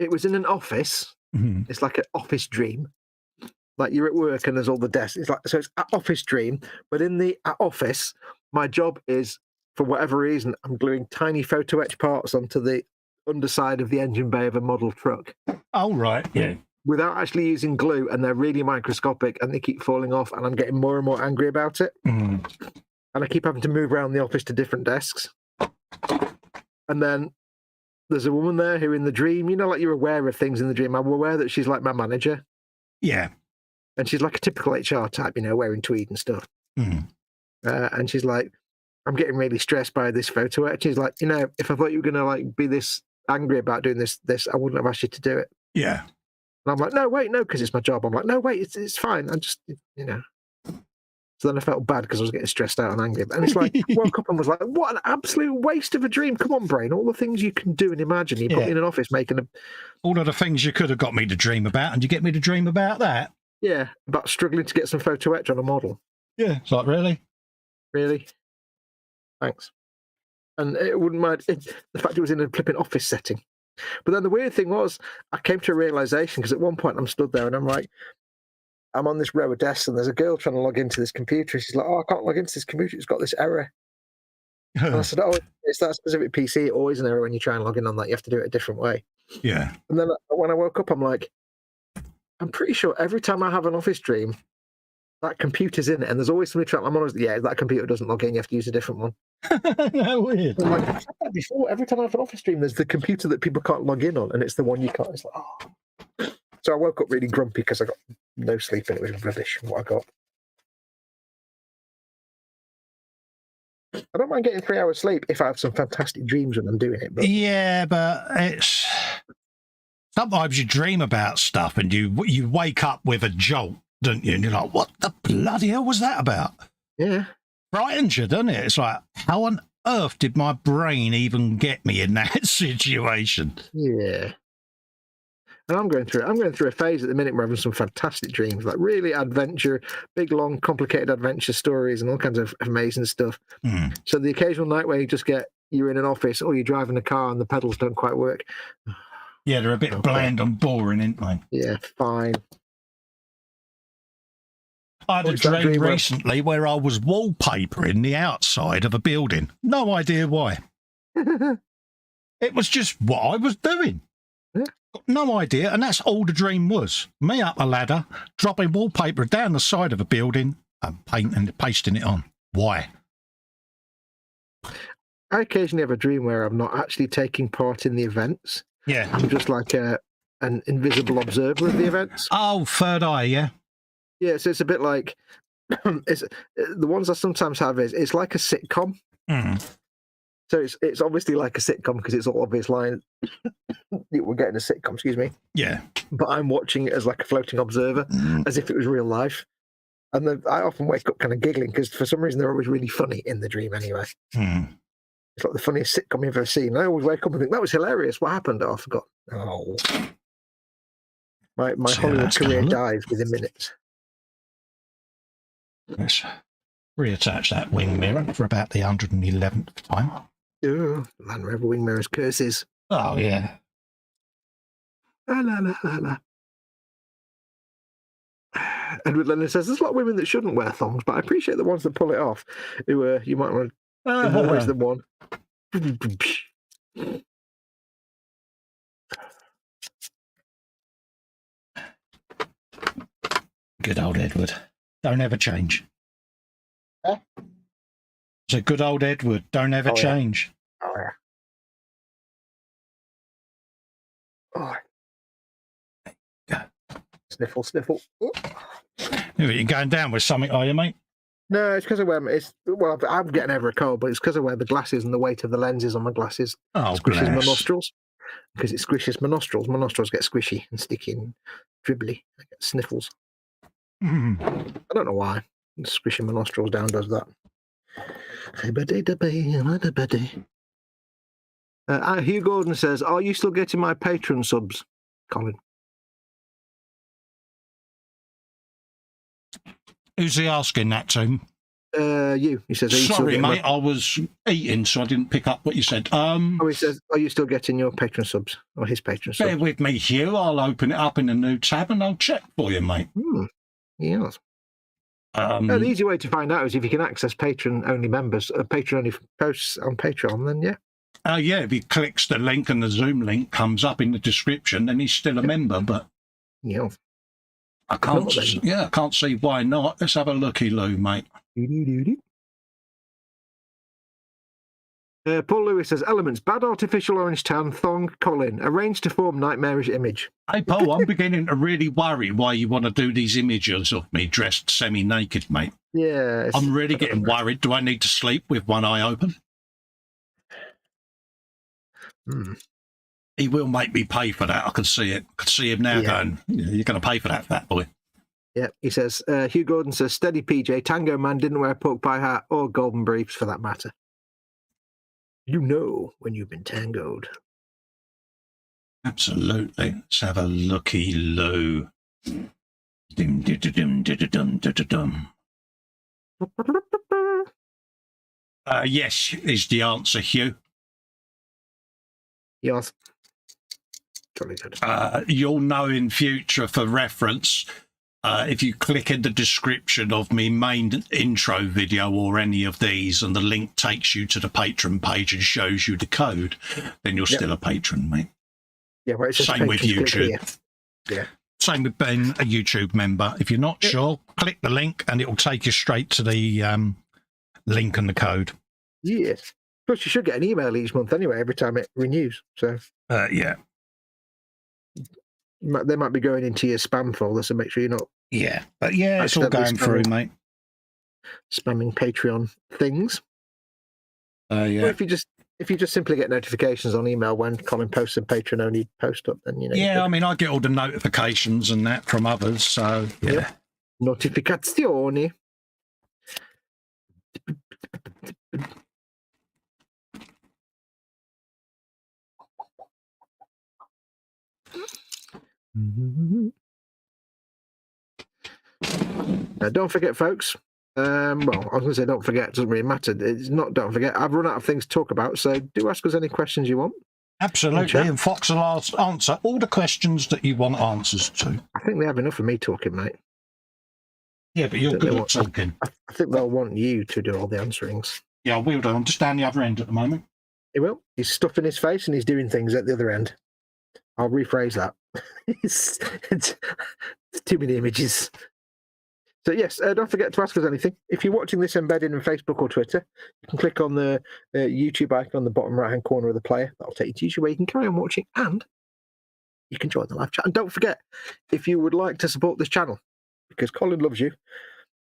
Speaker 4: it was in an office. It's like an office dream. Like you're at work and there's all the desks. It's like, so it's an office dream, but in the office, my job is, for whatever reason, I'm gluing tiny photo etch parts onto the underside of the engine bay of a model truck.
Speaker 2: Oh, right. Yeah.
Speaker 4: Without actually using glue, and they're really microscopic and they keep falling off, and I'm getting more and more angry about it. And I keep having to move around the office to different desks. And then there's a woman there who in the dream, you know, like you're aware of things in the dream. I'm aware that she's like my manager.
Speaker 2: Yeah.
Speaker 4: And she's like a typical HR type, you know, wearing tweed and stuff. And she's like, I'm getting really stressed by this photo etch. She's like, you know, if I thought you were going to like be this angry about doing this, I wouldn't have asked you to do it.
Speaker 2: Yeah.
Speaker 4: And I'm like, no, wait, no, because it's my job. I'm like, no, wait, it's fine. I'm just, you know. So then I felt bad because I was getting stressed out and angry. And it's like, I woke up and was like, what an absolute waste of a dream. Come on, brain. All the things you can do and imagine. You put me in an office making a...
Speaker 2: All of the things you could have got me to dream about, and you get me to dream about that?
Speaker 4: Yeah, about struggling to get some photo etch on a model.
Speaker 2: Yeah, it's like, really?
Speaker 4: Really? Thanks. And it wouldn't mind the fact it was in a flipping office setting. But then the weird thing was, I came to a realization, because at one point I'm stood there and I'm like, I'm on this row of desks and there's a girl trying to log into this computer. She's like, oh, I can't log into this computer. It's got this error. And I said, oh, it's that specific PC. It always an error when you try and log in on that. You have to do it a different way.
Speaker 2: Yeah.
Speaker 4: And then when I woke up, I'm like, I'm pretty sure every time I have an office dream, that computer's in it. And there's always somebody trying, I'm always, yeah, that computer doesn't log in. You have to use a different one.
Speaker 2: Weird.
Speaker 4: I'm like, I've had that before. Every time I have an office dream, there's the computer that people can't log in on, and it's the one you can't. It's like, oh. So I woke up really grumpy because I got no sleep and it was rubbish what I got. I don't mind getting 3 hours sleep if I have some fantastic dreams when I'm doing it. But...
Speaker 2: Yeah, but it's... Sometimes you dream about stuff and you wake up with a jolt, don't you? And you're like, what the bloody hell was that about?
Speaker 4: Yeah.
Speaker 2: Frightens you, doesn't it? It's like, how on earth did my brain even get me in that situation?
Speaker 4: Yeah. And I'm going through a phase at the minute where I'm having some fantastic dreams, like really adventure, big, long, complicated adventure stories and all kinds of amazing stuff. So the occasional night where you're in an office or you're driving a car and the pedals don't quite work.
Speaker 2: Yeah, they're a bit bland and boring, aren't they?
Speaker 4: Yeah, fine.
Speaker 2: I had a dream recently where I was wallpapering the outside of a building. No idea why. It was just what I was doing.
Speaker 4: Yeah.
Speaker 2: Got no idea, and that's all the dream was. Me up a ladder, dropping wallpaper down the side of a building and pasting it on. Why?
Speaker 4: I occasionally have a dream where I'm not actually taking part in the events.
Speaker 2: Yeah.
Speaker 4: I'm just like an invisible observer of the events.
Speaker 2: Oh, third eye, yeah?
Speaker 4: Yeah, so it's a bit like... the ones I sometimes have it's like a sitcom. So it's obviously like a sitcom because it's all obvious line. We're getting a sitcom, excuse me.
Speaker 2: Yeah.
Speaker 4: But I'm watching it as like a floating observer, as if it was real life. And then I often wake up kind of giggling because for some reason they're always really funny in the dream anyway. It's like the funniest sitcom you've ever seen. I always wake up and think, that was hilarious. What happened? Oh, I forgot. Oh. My Hollywood career dies within minutes.
Speaker 2: Let's reattach that wing mirror for about the 111th time.
Speaker 4: Oh, Land Rover wing mirrors curses.
Speaker 2: Oh, yeah.
Speaker 4: La, la, la, la, la. Edward Leonard says, there's a lot of women that shouldn't wear thongs, but I appreciate the ones that pull it off. Who you might want to... in more ways than one.
Speaker 2: Good old Edward. Don't ever change.
Speaker 4: Huh?
Speaker 2: It's a good old Edward. Don't ever change.
Speaker 4: Oh, yeah. Oh.
Speaker 2: Yeah.
Speaker 4: Sniffle, sniffle.
Speaker 2: You're going down with something, are you, mate?
Speaker 4: No, it's because I wear... I'm getting over a cold, but it's because I wear the glasses and the weight of the lenses on my glasses squishes my nostrils. Because it squishes my nostrils. My nostrils get squishy and sticky and dribbly. I get sniffles. I don't know why. Squishing my nostrils down does that. Hugh Gordon says, are you still getting my Patreon subs, Colin?
Speaker 2: Who's he asking that to?
Speaker 4: You. He says,
Speaker 2: sorry, mate, I was eating, so I didn't pick up what you said.
Speaker 4: He says, are you still getting your Patreon subs? Or his Patreon subs?
Speaker 2: Bear with me, Hugh. I'll open it up in a new tab and I'll check for you, mate.
Speaker 4: Yes. The easy way to find out is if you can access Patreon-only members, Patreon-only posts on Patreon, then yeah.
Speaker 2: Yeah, if he clicks the link and the Zoom link comes up in the description, then he's still a member, but...
Speaker 4: Yeah.
Speaker 2: I can't see why not. Let's have a looky, Lou, mate.
Speaker 4: Paul Lewis says, elements, bad artificial orange tan, thong, Colin, arranged to form nightmarish image.
Speaker 2: Hey, Paul, I'm beginning to really worry why you want to do these images of me dressed semi-naked, mate.
Speaker 4: Yeah.
Speaker 2: I'm really getting worried. Do I need to sleep with one eye open? He will make me pay for that. I can see it. I can see him now going, you're going to pay for that, fat boy.
Speaker 4: Yeah, he says, Hugh Gordon says, steady PJ, Tango Man didn't wear a pork pie hat or golden briefs for that matter. You know when you've been tangoed.
Speaker 2: Absolutely. Let's have a looky, Lou. Yes, is the answer, Hugh.
Speaker 4: Yes.
Speaker 2: You'll know in future for reference, if you click in the description of me main intro video or any of these and the link takes you to the Patreon page and shows you the code, then you're still a patron, mate.
Speaker 4: Yeah, right.
Speaker 2: Same with YouTube.
Speaker 4: Yeah.
Speaker 2: Same with being a YouTube member. If you're not sure, click the link and it will take you straight to the link and the code.
Speaker 4: Yes. Plus, you should get an email each month anyway, every time it renews. So
Speaker 2: yeah.
Speaker 4: They might be going into your spam folder, so make sure you're not.
Speaker 2: Yeah, but yeah, it's all going through, mate.
Speaker 4: Spamming Patreon things.
Speaker 2: Yeah.
Speaker 4: Or if you just simply get notifications on email when Colin posts a Patreon only post up, then you know.
Speaker 2: Yeah, I mean, I get all the notifications and that from others, so yeah.
Speaker 4: Notificazioni. Now, don't forget, folks. Well, I was going to say don't forget. It doesn't really matter. It's not don't forget. I've run out of things to talk about, so do ask us any questions you want.
Speaker 2: Absolutely, and Fox will answer all the questions that you want answers to.
Speaker 4: I think they have enough of me talking, mate.
Speaker 2: Yeah, but you're good at talking.
Speaker 4: I think they'll want you to do all the answerings.
Speaker 2: Yeah, I will do. I'm just down the other end at the moment.
Speaker 4: He will. He's stuffing his face and he's doing things at the other end. I'll rephrase that. it's too many images. So yes, don't forget to ask us anything. If you're watching this embedded in Facebook or Twitter, you can click on the YouTube icon on the bottom right-hand corner of the player. That'll take you to YouTube where you can carry on watching and you can join the live chat. And don't forget, if you would like to support this channel, because Colin loves you,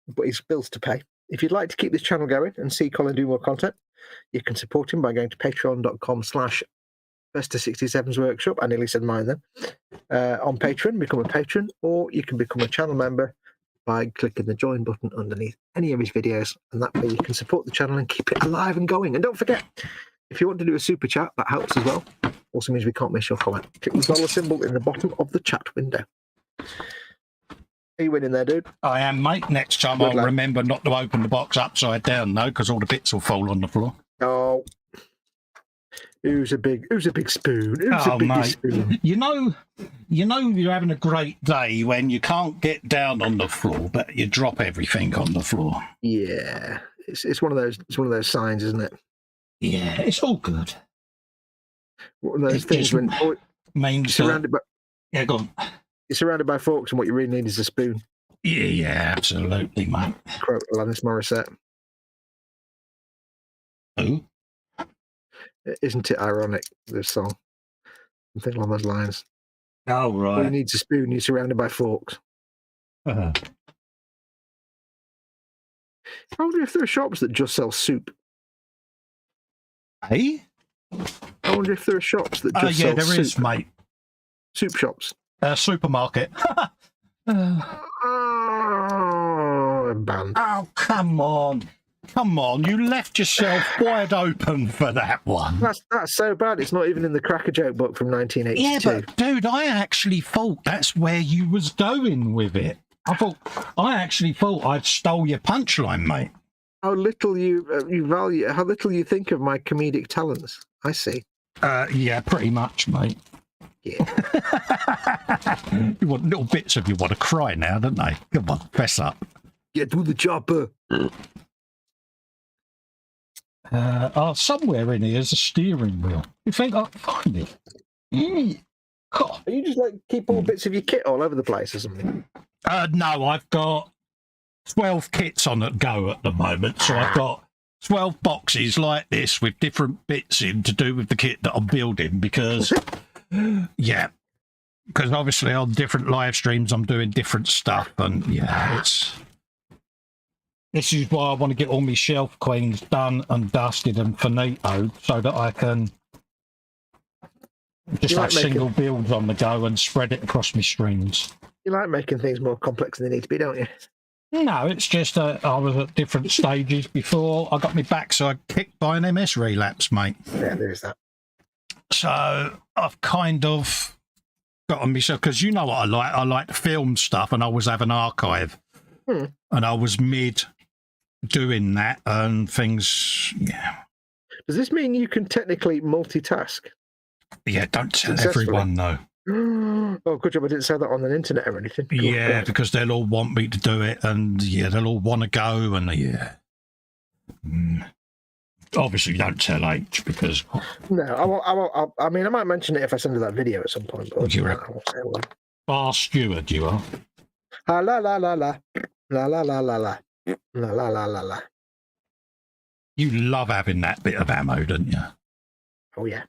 Speaker 4: but he's bills to pay. If you'd like to keep this channel going and see Colin do more content, you can support him by going to patreon.com/Festa67's workshop. I nearly said mine then. On Patreon, become a patron, or you can become a channel member by clicking the join button underneath any of his videos, and that way you can support the channel and keep it alive and going. And don't forget, if you want to do a super chat, that helps as well. Also means we can't miss your comment. Click the dollar symbol in the bottom of the chat window. Are you winning there, dude?
Speaker 2: I am, mate. Next time I'll remember not to open the box upside down, though, because all the bits will fall on the floor.
Speaker 4: Oh. Who's a big spoon? Who's a big spoon?
Speaker 2: You know you're having a great day when you can't get down on the floor, but you drop everything on the floor.
Speaker 4: Yeah, it's one of those signs, isn't it?
Speaker 2: Yeah, it's all good.
Speaker 4: One of those things when
Speaker 2: means
Speaker 4: surrounded by
Speaker 2: yeah, go on.
Speaker 4: You're surrounded by forks, and what you really need is a spoon.
Speaker 2: Yeah, absolutely, mate.
Speaker 4: Quote Alanis Morissette.
Speaker 2: Who?
Speaker 4: Isn't it ironic, this song? Something along those lines.
Speaker 2: Oh, right.
Speaker 4: All you need is a spoon, you're surrounded by forks.
Speaker 2: Uh-huh.
Speaker 4: I wonder if there are shops that just sell soup.
Speaker 2: Hey?
Speaker 4: I wonder if there are shops that just sell soup.
Speaker 2: Yeah, there is, mate.
Speaker 4: Soup shops.
Speaker 2: Supermarket.
Speaker 4: Oh, banned.
Speaker 2: Oh, come on. Come on, you left yourself wide open for that one.
Speaker 4: That's so bad. It's not even in the Cracker Joke book from 1982.
Speaker 2: Yeah, but dude, I actually thought that's where you was going with it. I actually thought I'd stole your punchline, mate.
Speaker 4: How little you value, how little you think of my comedic talents. I see.
Speaker 2: Yeah, pretty much, mate.
Speaker 4: Yeah.
Speaker 2: You want little bits of you want to cry now, don't they? Come on, fess up.
Speaker 4: Yeah, do the chopper.
Speaker 2: Somewhere in here is a steering wheel. You think I can find it?
Speaker 4: Are you just like keep all bits of your kit all over the place or something?
Speaker 2: No, I've got 12 kits on the go at the moment. So I've got 12 boxes like this with different bits in to do with the kit that I'm building because, yeah, because obviously on different live streams I'm doing different stuff and yeah, this is why I want to get all my shelf queens done and dusted and finito so that I can just have single builds on the go and spread it across my streams.
Speaker 4: You like making things more complex than they need to be, don't you?
Speaker 2: No, it's just I was at different stages before I got my backside kicked by an MS relapse, mate.
Speaker 4: Yeah, there is that.
Speaker 2: So I've kind of got on myself, because you know what I like. I like to film stuff and I always have an archive. And I was mid doing that and things, yeah.
Speaker 4: Does this mean you can technically multitask?
Speaker 2: Yeah, don't tell everyone, though.
Speaker 4: Oh, good job I didn't say that on the internet or anything.
Speaker 2: Yeah, because they'll all want me to do it and, yeah, they'll all want to go and, yeah. Obviously, don't tell H because...
Speaker 4: No, I mean, I might mention it if I send you that video at some point. But
Speaker 2: you're a bar steward, you are.
Speaker 4: La la la la la. La la la la la. La la la la la.
Speaker 2: You love having that bit of ammo, don't you?
Speaker 4: Oh, yeah.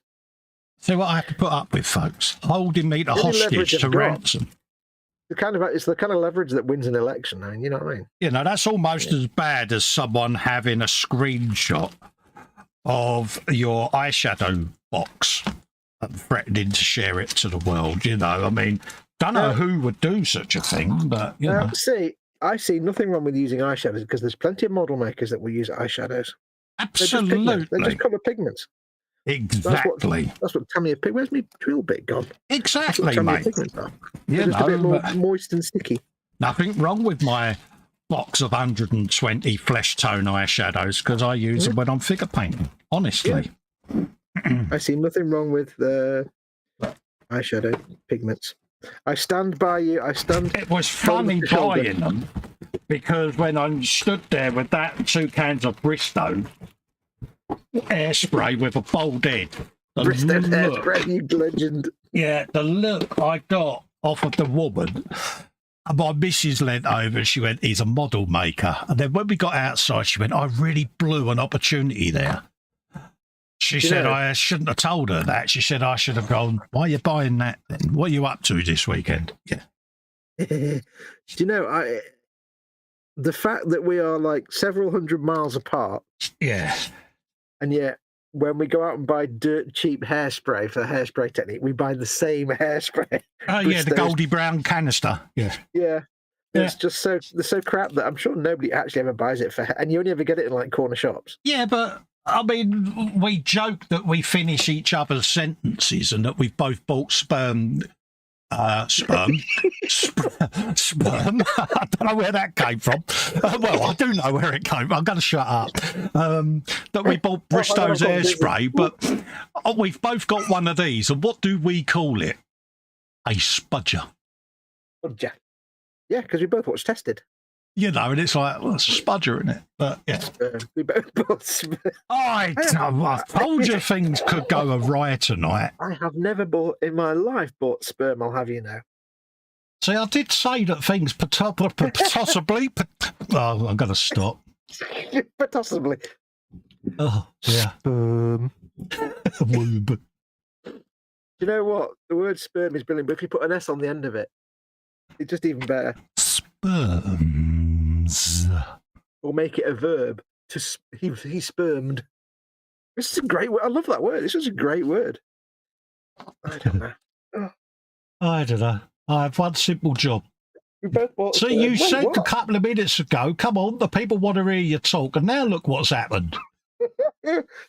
Speaker 2: See what I have to put up with, folks? Holding me to hostage to ransom.
Speaker 4: It's the kind of leverage that wins an election, I mean, you know what I mean?
Speaker 2: You know, that's almost as bad as someone having a screenshot of your eyeshadow box and threatening to share it to the world, you know. I mean, don't know who would do such a thing, but, you know.
Speaker 4: See, I see nothing wrong with using eyeshadows because there's plenty of model makers that will use eyeshadows.
Speaker 2: Absolutely.
Speaker 4: They're just colour pigments.
Speaker 2: Exactly.
Speaker 4: That's what Tamiya pig. Where's my drill bit gone?
Speaker 2: Exactly,
Speaker 4: Tamiya
Speaker 2: mate.
Speaker 4: pigments are.
Speaker 2: You
Speaker 4: Just a bit
Speaker 2: know,
Speaker 4: more moist and sticky.
Speaker 2: nothing wrong with my box of 120 flesh tone eyeshadows because I use them when I'm figure painting. Honestly.
Speaker 4: I see nothing wrong with the eyeshadow pigments. I stand by you.
Speaker 2: It was funny buying them because when I stood there with that 2 cans of Bristow hairspray with a bald head,
Speaker 4: Bristow hairspray, you legend.
Speaker 2: Yeah, the look I got off of the woman, my missus leant over and she went, he's a model maker. And then when we got outside, she went, I really blew an opportunity there. She said, I shouldn't have told her that. She said, I should have gone, why are you buying that then? What are you up to this weekend? Yeah.
Speaker 4: Do you know, the fact that we are like several hundred miles apart.
Speaker 2: Yeah.
Speaker 4: And yet, when we go out and buy dirt cheap hairspray for the hairspray technique, we buy the same hairspray.
Speaker 2: Oh, yeah, the Goldie Brown canister. Yeah.
Speaker 4: Yeah. It's just they're so crap that I'm sure nobody actually ever buys it for, and you only ever get it in like corner shops.
Speaker 2: Yeah, but I mean, we joke that we finish each other's sentences and that we've both bought sperm. Sperm. I don't know where that came from. Well, I do know where it came from. I'm going to shut up. That we bought Bristow's hairspray, but we've both got one of these. And what do we call it? A spudger.
Speaker 4: Spudger. Yeah, because we both watched Tested.
Speaker 2: You know, and it's like, well, it's a spudger, isn't it? But yeah.
Speaker 4: We both bought
Speaker 2: I told you things could go awry tonight.
Speaker 4: I have never in my life bought sperm, I'll have you know.
Speaker 2: See, I did say that things possibly... Oh, I'm going to stop.
Speaker 4: Possibly.
Speaker 2: Oh, yeah.
Speaker 4: Do you know what? The word sperm is brilliant, but if you put an S on the end of it, it's just even better. Sperms. Or make it a verb. He spermed. This is a great word. I love that word. This is a great word. I don't know. Oh.
Speaker 2: I don't know. I have one simple job.
Speaker 4: We both bought
Speaker 2: so you said a couple of minutes ago, come on, the people want to hear you talk, and now look what's happened.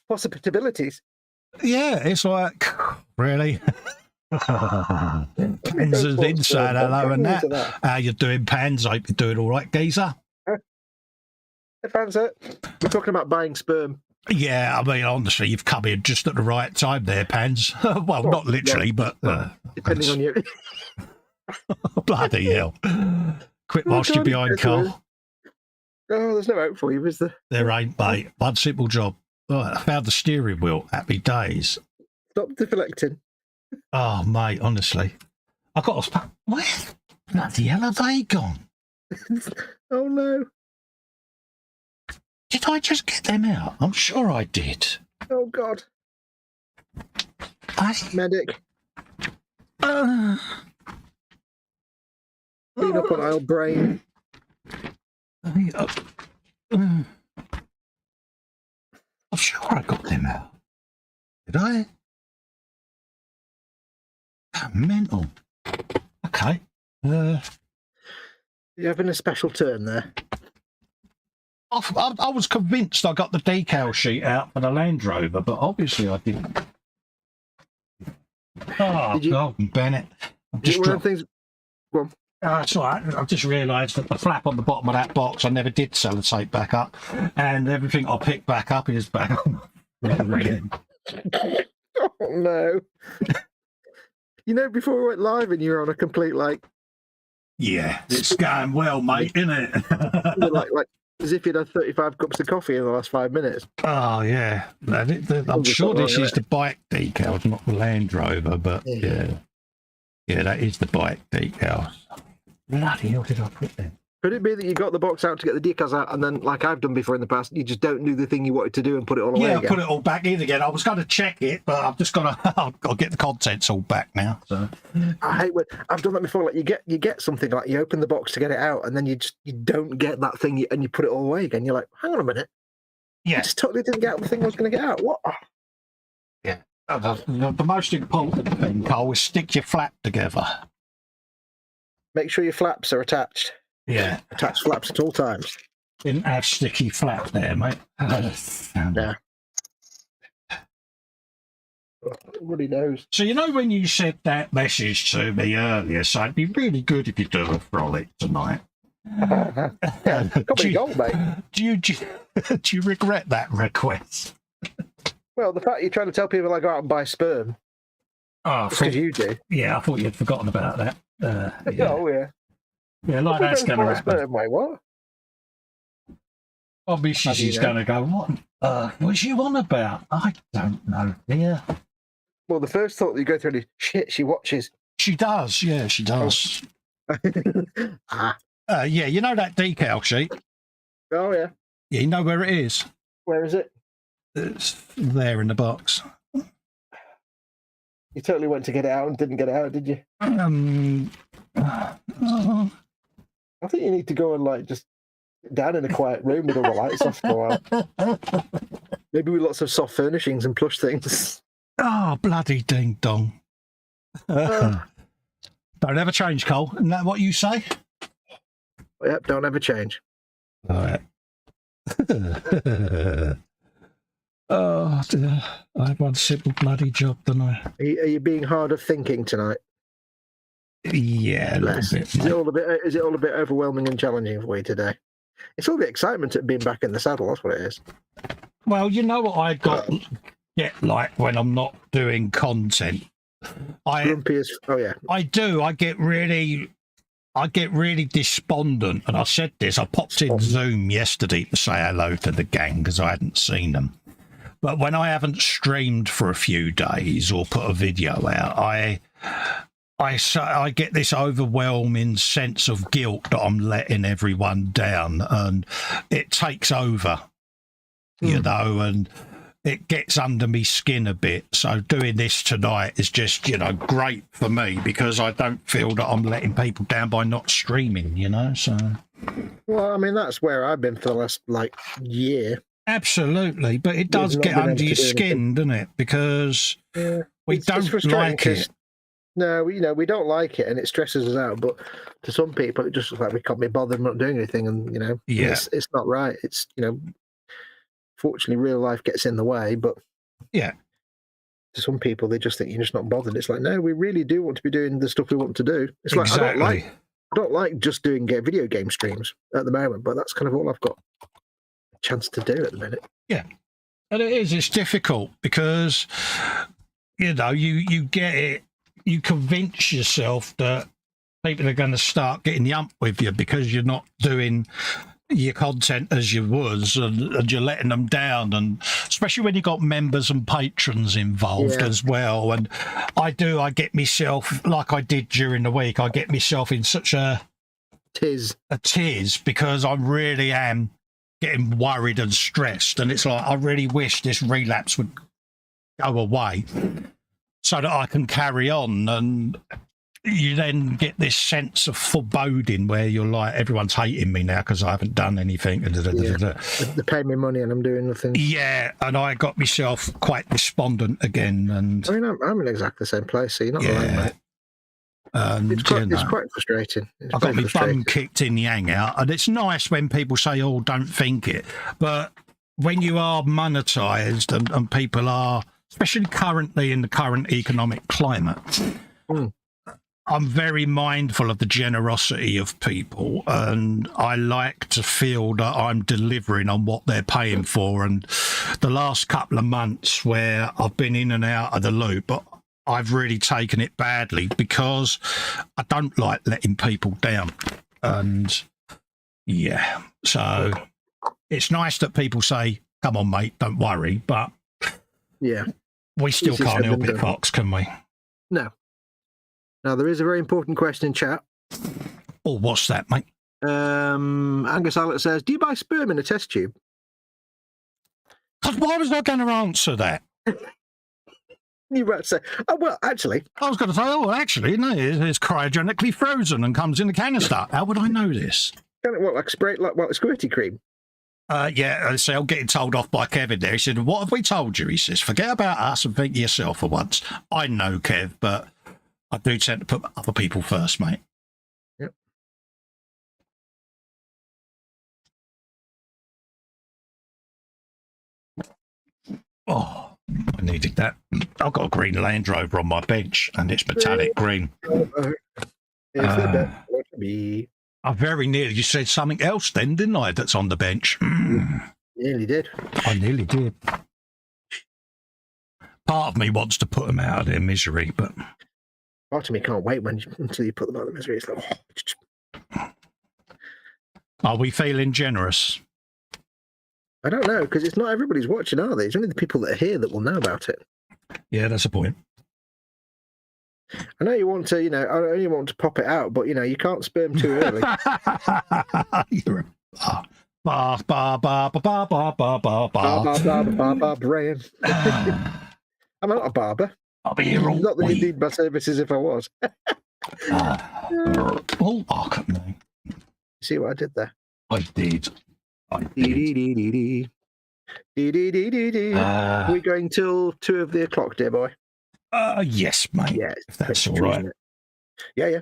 Speaker 4: Possibilities.
Speaker 2: Yeah, it's like, really? Pans is inside, hello, and that. How you doing, Pans? Hope you're doing all right, geezer.
Speaker 4: Hey, Pans, we're talking about buying sperm.
Speaker 2: Yeah, I mean, honestly, you've come in just at the right time there, Pans. Well, not literally, but...
Speaker 4: depending on you.
Speaker 2: Bloody hell. Quit whilst you're behind, Carl.
Speaker 4: Oh, there's no hope for you, is there?
Speaker 2: There ain't, mate. One simple job. Oh, I found the steering wheel. Happy days.
Speaker 4: Stop deflecting.
Speaker 2: Oh, mate, honestly. I got a... Where bloody hell have they gone?
Speaker 4: Oh, no.
Speaker 2: Did I just get them out? I'm sure I did.
Speaker 4: Oh, God. Medic. Clean up on aisle brain.
Speaker 2: I'm sure I got them out. Did I? Oh, mental. Okay.
Speaker 4: You're having a special turn there.
Speaker 2: I was convinced I got the decal sheet out for the Land Rover, but obviously I didn't. Oh, God, Bennett. I've just dropped...
Speaker 4: things... Go on.
Speaker 2: It's all right. I've just realised that the flap on the bottom of that box, I never did sellotape back up, and everything I picked back up is back on.
Speaker 4: Oh, no. You know, before we went live and you were on a complete, like...
Speaker 2: Yeah, it's going well, mate, isn't it?
Speaker 4: like as if you'd had 35 cups of coffee in the last 5 minutes.
Speaker 2: Oh, yeah. I'm sure this is the bike decals, not the Land Rover, but yeah. Yeah, that is the bike decals. Bloody hell did I put them?
Speaker 4: Could it be that you got the box out to get the decals out and then, like I've done before in the past, you just don't do the thing you wanted to do and put it all away again?
Speaker 2: Yeah, put it all back in again. I was going to check it, but I've just got to get the contents all back now. So
Speaker 4: I hate when I've done that before. Like you get something, like you open the box to get it out, and then you don't get that thing, and you put it all away again. You're like, hang on a minute.
Speaker 2: Yeah,
Speaker 4: I just totally didn't get out the thing I was going to get out. What?
Speaker 2: Yeah, the most important thing, Cole, is stick your flap together.
Speaker 4: Make sure your flaps are attached.
Speaker 2: Yeah.
Speaker 4: Attach flaps at all times.
Speaker 2: Didn't have sticky flap there, mate.
Speaker 4: Yeah. Everybody knows.
Speaker 2: So, you know, when you said that message to me earlier, so it'd be really good if you do a frolic tonight.
Speaker 4: Got me gold, mate.
Speaker 2: Do you regret that request?
Speaker 4: Well, the fact you're trying to tell people I go out and buy sperm.
Speaker 2: Oh,
Speaker 4: because you do.
Speaker 2: Yeah, I thought you'd forgotten about that. Yeah.
Speaker 4: Oh, yeah.
Speaker 2: Yeah, like that's going to happen.
Speaker 4: Sperm, wait, what?
Speaker 2: Obviously, she's going to go, what's you on about? I don't know, dear.
Speaker 4: Well, the first thought that you go through is, shit, she watches.
Speaker 2: She does, yeah, she does.
Speaker 4: Oh.
Speaker 2: Yeah, you know that decal sheet?
Speaker 4: Oh, yeah.
Speaker 2: Yeah, you know where it is?
Speaker 4: Where is it?
Speaker 2: It's there in the box.
Speaker 4: You totally went to get it out and didn't get it out, did you? I think you need to go and, like, just down in a quiet room with all the lights off for a while. Maybe with lots of soft furnishings and plush things.
Speaker 2: Oh, bloody ding dong. Don't ever change, Cole. Isn't that what you say?
Speaker 4: Yep, don't ever change.
Speaker 2: All right. Oh, dear. I had one simple bloody job, didn't I?
Speaker 4: Are you being hard of thinking tonight?
Speaker 2: Yeah, a little bit.
Speaker 4: Is it all a bit overwhelming and challenging for you today? It's all the excitement of being back in the saddle. That's what it is.
Speaker 2: Well, you know what I get like when I'm not doing content.
Speaker 4: Grumpy as, oh yeah.
Speaker 2: I do. I get really despondent, and I said this. I popped in Zoom yesterday to say hello to the gang because I hadn't seen them. But when I haven't streamed for a few days or put a video out, I get this overwhelming sense of guilt that I'm letting everyone down, and it takes over, you know, and it gets under me skin a bit. So doing this tonight is just, you know, great for me because I don't feel that I'm letting people down by not streaming, you know. So,
Speaker 4: well, I mean, that's where I've been for the last year.
Speaker 2: Absolutely, but it does get under your skin, doesn't it? Because we don't like it.
Speaker 4: No, we don't like it, and it stresses us out. But to some people, it just looks like we can't be bothered not doing anything, and it's not right. It's fortunately, real life gets in the way. But
Speaker 2: to
Speaker 4: some people, they just think you're just not bothered. It's like, no, we really do want to be doing the stuff we want to do. It's like I don't like just doing video game streams at the moment, but that's kind of all I've got a chance to do at the minute. Yeah,
Speaker 2: and it's difficult because you get it. You convince yourself that people are going to start getting the ump with you because you're not doing your content as you was, and you're letting them down, and especially when you've got members and patrons involved as well. And I get myself, like I did during the week, I get myself in such a tiz because I really am getting worried and stressed, and it's like I really wish this relapse would go away so that I can carry on. And you then get this sense of foreboding where you're like, everyone's hating me now because I haven't done anything.
Speaker 4: They pay me money and I'm doing nothing.
Speaker 2: Yeah, and I got myself quite despondent again. And
Speaker 4: I mean, I'm in exactly the same place, so you're not alone, mate. It's quite frustrating.
Speaker 2: I got my bum kicked in the hangout, and it's nice when people say, "Oh, don't think it," but when you are monetised and people are, especially currently in the current economic climate, I'm very mindful of the generosity of people, and I like to feel that I'm delivering on what they're paying for. And the last couple of months where I've been in and out of the loop, I've really taken it badly because I don't like letting people down. And so it's nice that people say, "Come on, mate, don't worry," but we still can't help it, Fox, can we?
Speaker 4: No. Now, there is a very important question in chat.
Speaker 2: Oh, what's that, mate?
Speaker 4: Angus Allett says, do you buy sperm in a test tube?
Speaker 2: God, why was I going to answer that?
Speaker 4: You were about to say, oh, well, actually.
Speaker 2: I was going to say, actually, no, it's cryogenically frozen and comes in a canister. How would I know this?
Speaker 4: What, like squirty cream?
Speaker 2: So I'm getting told off by Kevin there. He said, what have we told you? He says, forget about us and think of yourself for once. I know, Kev, but I do tend to put other people first, mate.
Speaker 4: Yep.
Speaker 2: Oh, my needed that. I've got a green Land Rover on my bench, and it's metallic green.
Speaker 4: It's the best what to be.
Speaker 2: I very nearly said something else then, didn't I, that's on the bench?
Speaker 4: Nearly did.
Speaker 2: I nearly did. Part of me wants to put them out of their misery, but...
Speaker 4: Part of me can't wait until you put them out of the misery. It's like,
Speaker 2: Are we feeling generous?
Speaker 4: I don't know, because it's not everybody's watching, are they? It's only the people that are here that will know about it.
Speaker 2: Yeah, that's a point.
Speaker 4: I know you want to, I only want to pop it out, but, you can't sperm too early.
Speaker 2: You're a
Speaker 4: brain. I'm not a barber.
Speaker 2: I'll be here all
Speaker 4: Not that
Speaker 2: week.
Speaker 4: you need my services if I was.
Speaker 2: Oh, I can't know.
Speaker 4: See what I did there?
Speaker 2: I did.
Speaker 4: We're going till 2 o'clock, dear boy.
Speaker 2: Yes, mate.
Speaker 4: Yeah,
Speaker 2: if that's all right.
Speaker 4: Yeah.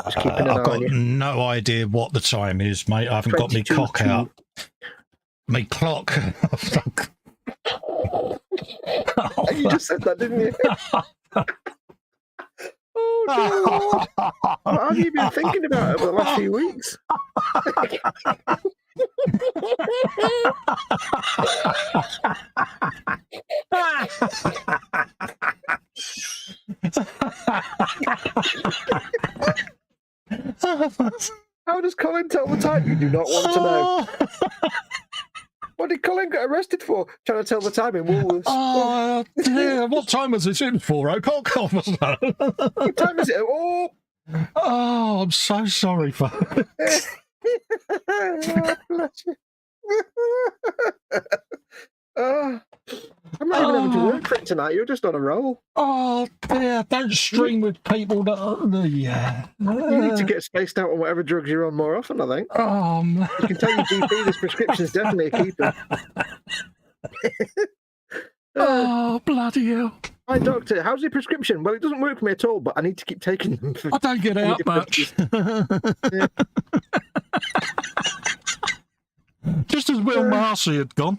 Speaker 4: Just keeping an eye
Speaker 2: I've
Speaker 4: on
Speaker 2: got
Speaker 4: you.
Speaker 2: no idea what the time is, mate. I haven't got my clock out. My clock.
Speaker 4: You just said that, didn't you? Oh, dear Lord. What have you been thinking about over the last few weeks? How does Colin tell the time? You do not want to know. What did Colin get arrested for? Trying to tell the time in Woolworths.
Speaker 2: Oh, dear. What time was this in for? I can't
Speaker 4: What time is it? Oh,
Speaker 2: I'm so sorry, folks.
Speaker 4: oh, bless you. I'm not even having to work for it tonight. You're just on a roll.
Speaker 2: Oh, dear. Don't stream with people that... Yeah.
Speaker 4: You need to get spaced out on whatever drugs you're on more often, I think.
Speaker 2: Man.
Speaker 4: You can tell your GP this prescription's definitely a keeper.
Speaker 2: Oh, bloody hell.
Speaker 4: Hi, doctor. How's your prescription? Well, it doesn't work for me at all, but I need to keep taking them.
Speaker 2: I don't get out much.
Speaker 4: Yeah.
Speaker 2: Just as Will Marcy had gone.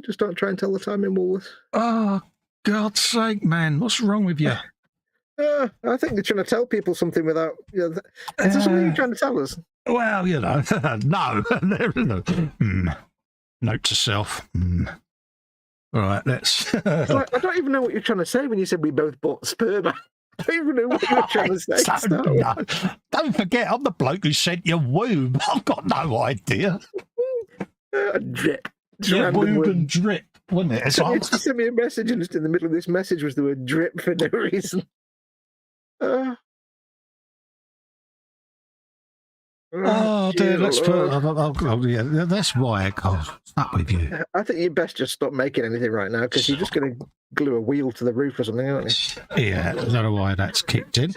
Speaker 4: Just don't try and tell the time in Woolworths.
Speaker 2: Oh, God's sake, man. What's wrong with you?
Speaker 4: I think they're trying to tell people something without... is there something you're trying to tell us?
Speaker 2: Well, no. There is no. Note to self. All right, let's...
Speaker 4: Like, I don't even know what you're trying to say when you said we both bought sperm. I don't even know what you were trying to say.
Speaker 2: Don't forget, I'm the bloke who sent you woob. I've got no idea.
Speaker 4: Drip.
Speaker 2: Yeah, woob and drip, wasn't it? So
Speaker 4: You sent me a message, and just in the middle of this message was the word drip for no reason.
Speaker 2: Oh, dear, let's put... yeah, that's why I can't stop with you.
Speaker 4: I think you best just stop making anything right now, because you're just going to glue a wheel to the roof or something, aren't you?
Speaker 2: Yeah, I don't know why that's kicked in.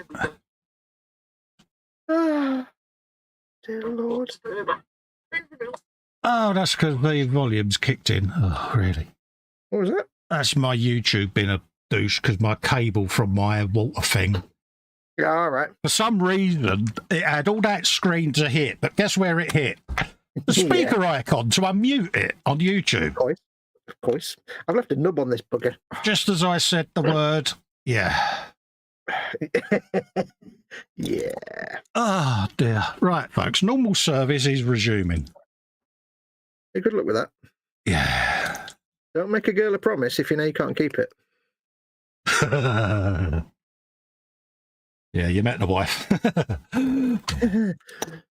Speaker 4: Dear Lord.
Speaker 2: Oh, that's because the volume's kicked in. Oh, really?
Speaker 4: What was that?
Speaker 2: That's my YouTube being a douche because my cable from my water thing.
Speaker 4: Yeah, all right.
Speaker 2: For some reason, it had all that screen to hit, but guess where it hit? The speaker icon to unmute it on YouTube.
Speaker 4: Of course. I've left a nub on this bugger.
Speaker 2: Just as I said the word, yeah.
Speaker 4: Yeah.
Speaker 2: Oh, dear. Right, folks, normal service is resuming.
Speaker 4: Hey, good luck with that.
Speaker 2: Yeah.
Speaker 4: Don't make a girl a promise if you know you can't keep it.
Speaker 2: Yeah, you met the wife.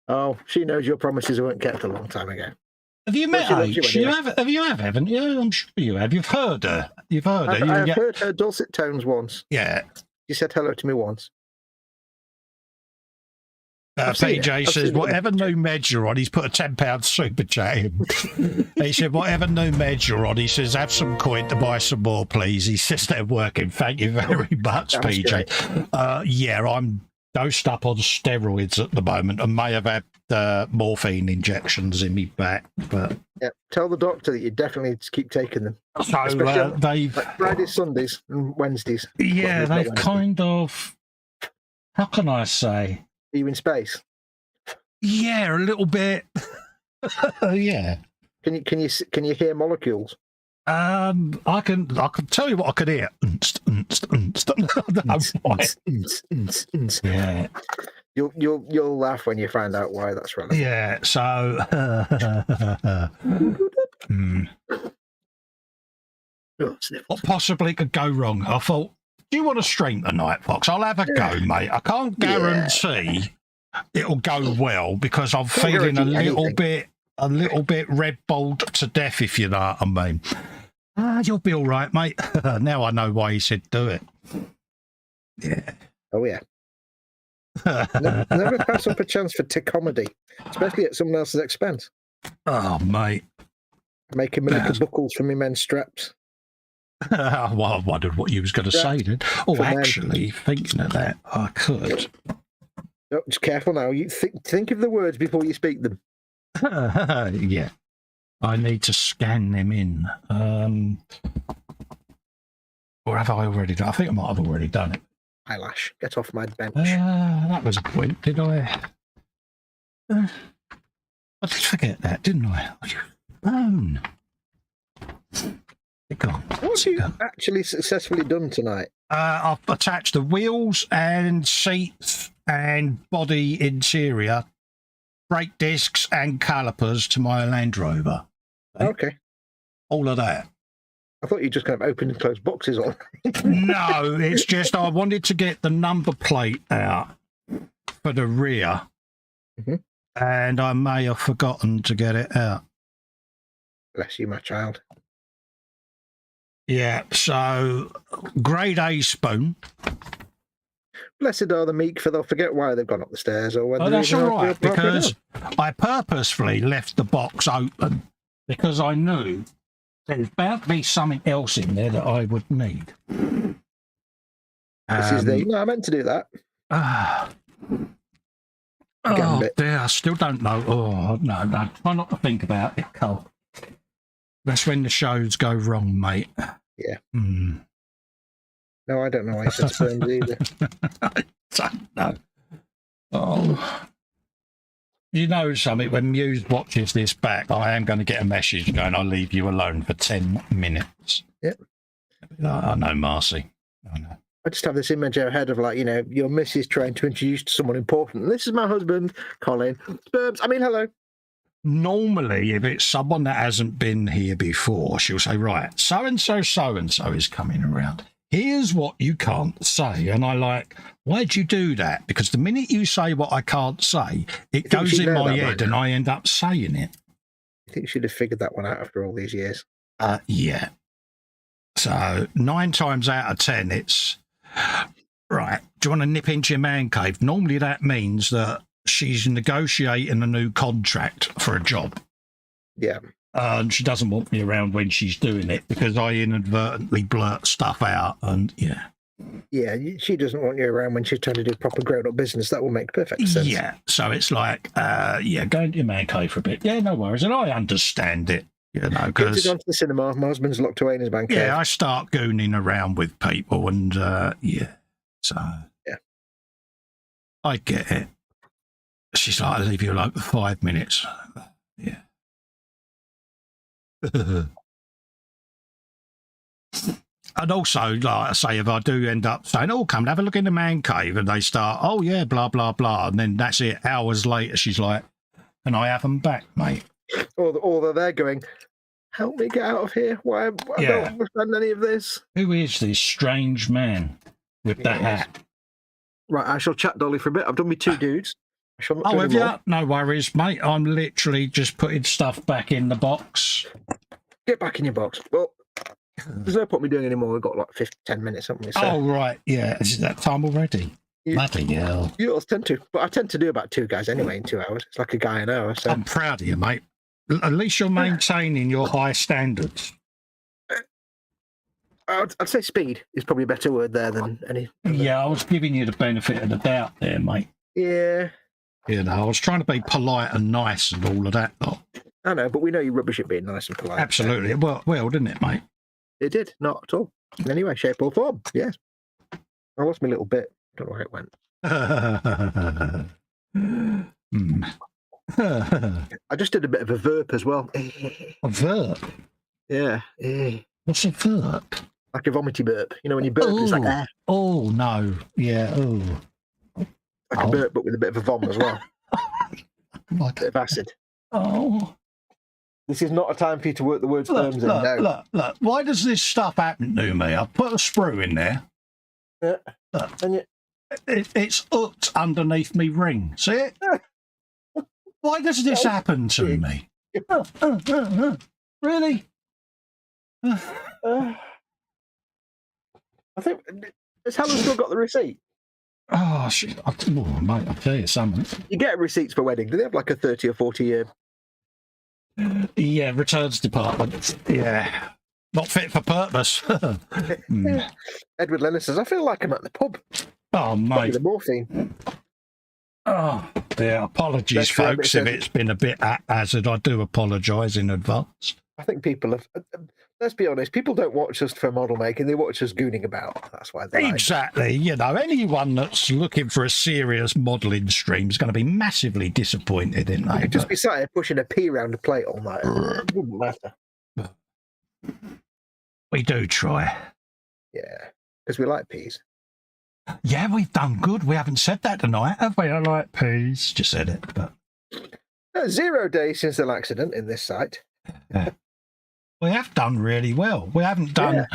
Speaker 4: Oh, she knows your promises weren't kept a long time ago.
Speaker 2: Have you met
Speaker 4: Well,
Speaker 2: her?
Speaker 4: she loves you anyway.
Speaker 2: Have you, haven't you? I'm sure you have. You've heard her. You've heard her.
Speaker 4: I've heard her dulcet tones once.
Speaker 2: Yeah.
Speaker 4: She said hello to me once.
Speaker 2: PJ says, whatever new meds you're on, he's put a £10 super chat in. He said, whatever new meds you're on, he says, have some coin to buy some more, please. He says they're working. Thank you very much, PJ. Yeah, I'm dosed up on steroids at the moment and may have had morphine injections in me back. But
Speaker 4: yeah, tell the doctor that you definitely need to keep taking them.
Speaker 2: So they've...
Speaker 4: Like Fridays, Sundays and Wednesdays.
Speaker 2: Yeah, they've kind of... How can I say?
Speaker 4: Are you in space?
Speaker 2: Yeah, a little bit. Yeah.
Speaker 4: Can you hear molecules?
Speaker 2: I can tell you what I could hear. Yeah.
Speaker 4: You'll laugh when you find out why that's relevant.
Speaker 2: Yeah. So. What possibly could go wrong? I thought, do you want to stream tonight, Fox? I'll have a go, mate. I can't guarantee it'll go well because I'm feeling a little bit Red Bulled to death, if you know what I mean. You'll be all right, mate. Now I know why he said do it. Yeah.
Speaker 4: Oh, yeah. Never pass up a chance for comedy, especially at someone else's expense.
Speaker 2: Oh, mate.
Speaker 4: Making me little buckles for me men's straps.
Speaker 2: Well, I wondered what you was going to say then. Oh, actually, thinking of that, I could.
Speaker 4: Oh, just careful now. You think of the words before you speak them.
Speaker 2: Yeah. I need to scan them in. Or have I already done? I think I might have already done it.
Speaker 4: Eyelash, get off my bench.
Speaker 2: That was a point, did I? I did forget that, didn't I? Bone.
Speaker 4: What have you actually successfully done tonight?
Speaker 2: I've attached the wheels and seats and body interior, brake discs and calipers to my Land Rover.
Speaker 4: Okay.
Speaker 2: All of that.
Speaker 4: I thought you just kind of opened and closed boxes on.
Speaker 2: No, it's just I wanted to get the number plate out for the rear, and I may have forgotten to get it out.
Speaker 4: Bless you, my child.
Speaker 2: Yeah, so grade A spoon.
Speaker 4: Blessed are the meek, for they'll forget why they've gone up the stairs or whether.
Speaker 2: Oh, that's all right, because I purposefully left the box open because I knew there's about to be something else in there that I would need.
Speaker 4: This is the. No, I meant to do that.
Speaker 2: Oh dear, I still don't know. Oh no, try not to think about it, Cole. That's when the shows go wrong, mate.
Speaker 4: Yeah. No, I don't know why he said sperms either.
Speaker 2: I don't know. Oh. You know something, when Muse watches this back, I am going to get a message going, I'll leave you alone for 10 minutes.
Speaker 4: Yep.
Speaker 2: I know, Marcy. I know.
Speaker 4: I just have this image in my head of, like, you know, your missus trying to introduce to someone important. This is my husband, Colin. Sperms. I mean, hello.
Speaker 2: Normally, if it's someone that hasn't been here before, she'll say, right, so-and-so is coming around. Here's what you can't say. And I like, why'd you do that? Because the minute you say what I can't say, it goes in my head and I end up saying it.
Speaker 4: I think she'd have figured that one out after all these years.
Speaker 2: Yeah. So 9 times out of 10, it's, right, do you want to nip into your man cave? Normally that means that she's negotiating a new contract for a job.
Speaker 4: Yeah.
Speaker 2: And she doesn't want me around when she's doing it because I inadvertently blurt stuff out. And yeah.
Speaker 4: Yeah, she doesn't want you around when she's trying to do proper grown-up business. That will make perfect sense.
Speaker 2: Yeah. So it's like, yeah, go into your man cave for a bit. Yeah, no worries. And I understand it, you know, because
Speaker 4: gone to the cinema. My husband's locked away in his man cave.
Speaker 2: Yeah, I start gooning around with people, and yeah. So
Speaker 4: yeah,
Speaker 2: I get it. She's like, I'll leave you alone for 5 minutes. Yeah. And also, like I say, if I do end up saying, oh, come and have a look in the man cave, and they start, oh, yeah, blah, blah, blah, and then that's it. Hours later, she's like, can I have them back, mate?
Speaker 4: Or they're going, help me get out of here. Why? I don't understand any of this.
Speaker 2: Who is this strange man with that hat?
Speaker 4: Right, I shall chat Dolly for a bit. I've done me 2 dudes.
Speaker 2: Oh, have you? No worries, mate. I'm literally just putting stuff back in the box.
Speaker 4: Get back in your box. Well, there's no point me doing any more. We've got like 10 minutes, haven't we? So.
Speaker 2: Oh, right. Yeah. Is that time already? Bloody hell.
Speaker 4: You all tend to. But I tend to do about 2 guys anyway in 2 hours. It's like a guy an hour. So.
Speaker 2: I'm proud of you, mate. At least you're maintaining your high standards.
Speaker 4: I'd say speed is probably a better word there than any.
Speaker 2: Yeah, I was giving you the benefit of the doubt there, mate.
Speaker 4: Yeah.
Speaker 2: You know, I was trying to be polite and nice and all of that lot.
Speaker 4: I know, but we know you're rubbish at being nice and polite.
Speaker 2: Absolutely. It worked well, didn't it, mate?
Speaker 4: It did. Not at all. In any way, shape or form. Yes. I lost my little bit. Don't know where it went. I just did a bit of a verp as well.
Speaker 2: A verp?
Speaker 4: Yeah.
Speaker 2: What's a verp?
Speaker 4: Like a vomity burp. You know, when you burp, it's like,
Speaker 2: Oh, no. Yeah,
Speaker 4: like a burp, but with a bit of a vom as well. A bit of acid.
Speaker 2: Oh.
Speaker 4: This is not a time for you to work the word sperms in. No.
Speaker 2: Look. Why does this stuff happen to me? I put a sprue in there.
Speaker 4: Yeah.
Speaker 2: Look,
Speaker 4: And
Speaker 2: it's hooked underneath me ring. See it? Why does this happen to me? Really?
Speaker 4: I think, has Helen still got the receipt?
Speaker 2: Oh, shit. Mate, I'll tell you something.
Speaker 4: You get receipts for wedding. Do they have like a 30 or 40 year?
Speaker 2: Yeah, returns department. Yeah. Not fit for purpose.
Speaker 4: Edward Lennon says, I feel like I'm at the pub.
Speaker 2: Oh, mate.
Speaker 4: The morphine.
Speaker 2: Oh, yeah. Apologies, folks, if it's been a bit haphazard. I do apologise in advance.
Speaker 4: I think people have... let's be honest, people don't watch us for model making, they watch us gooning about. That's why they
Speaker 2: Exactly. You know, anyone that's looking for a serious modelling stream is going to be massively disappointed in that.
Speaker 4: You'd just be sat here pushing a pea around a plate all night. It wouldn't matter.
Speaker 2: We do try.
Speaker 4: Yeah, because we like peas.
Speaker 2: Yeah, we've done good. We haven't said that tonight, have we? I like peas. Just said it, but...
Speaker 4: 0 days since the accident in this site.
Speaker 2: Yeah. We have done really well. We haven't done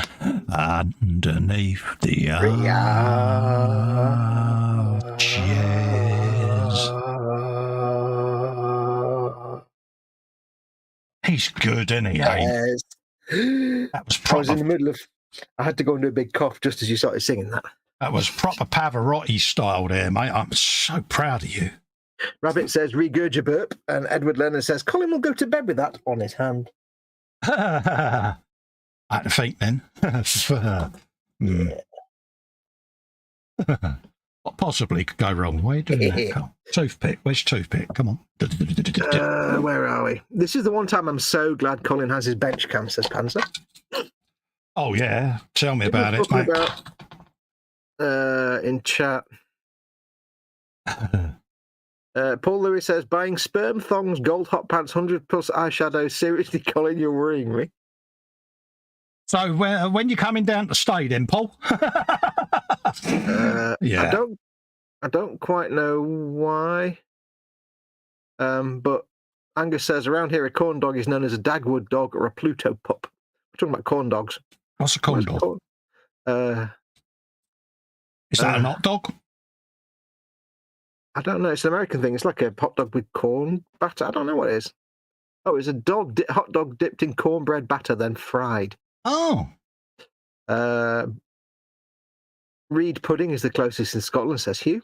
Speaker 2: underneath the arches. He's good, isn't he?
Speaker 4: Yes.
Speaker 2: That was proper.
Speaker 4: I was in the middle of... I had to go into a big cough just as you started singing that.
Speaker 2: That was proper Pavarotti style there, mate. I'm so proud of you.
Speaker 4: Rabbit says, regurge a burp. And Edward Leonard says, Colin will go to bed with that on his hand.
Speaker 2: I had to think then. What possibly could go wrong? Why are you doing that? Toothpick. Where's toothpick? Come on.
Speaker 4: Where are we? This is the one time I'm so glad Colin has his bench cam, says Panzer.
Speaker 2: Oh, yeah. Tell me about it, mate.
Speaker 4: In chat. Paul Lewis says, buying sperm thongs, gold hot pants, 100 plus eyeshadow. Seriously, Colin, you're worrying me.
Speaker 2: So when you're coming down to stay then, Paul?
Speaker 4: Yeah. I don't quite know why. But Angus says, around here a corn dog is known as a Dagwood dog or a Pluto pup. We're talking about corn dogs.
Speaker 2: What's a corn dog? Is that an hot dog?
Speaker 4: I don't know. It's an American thing. It's like a hot dog with corn batter. I don't know what it is. Oh, it's a hot dog dipped in cornbread batter, then fried.
Speaker 2: Oh.
Speaker 4: Reed pudding is the closest in Scotland, says Hugh.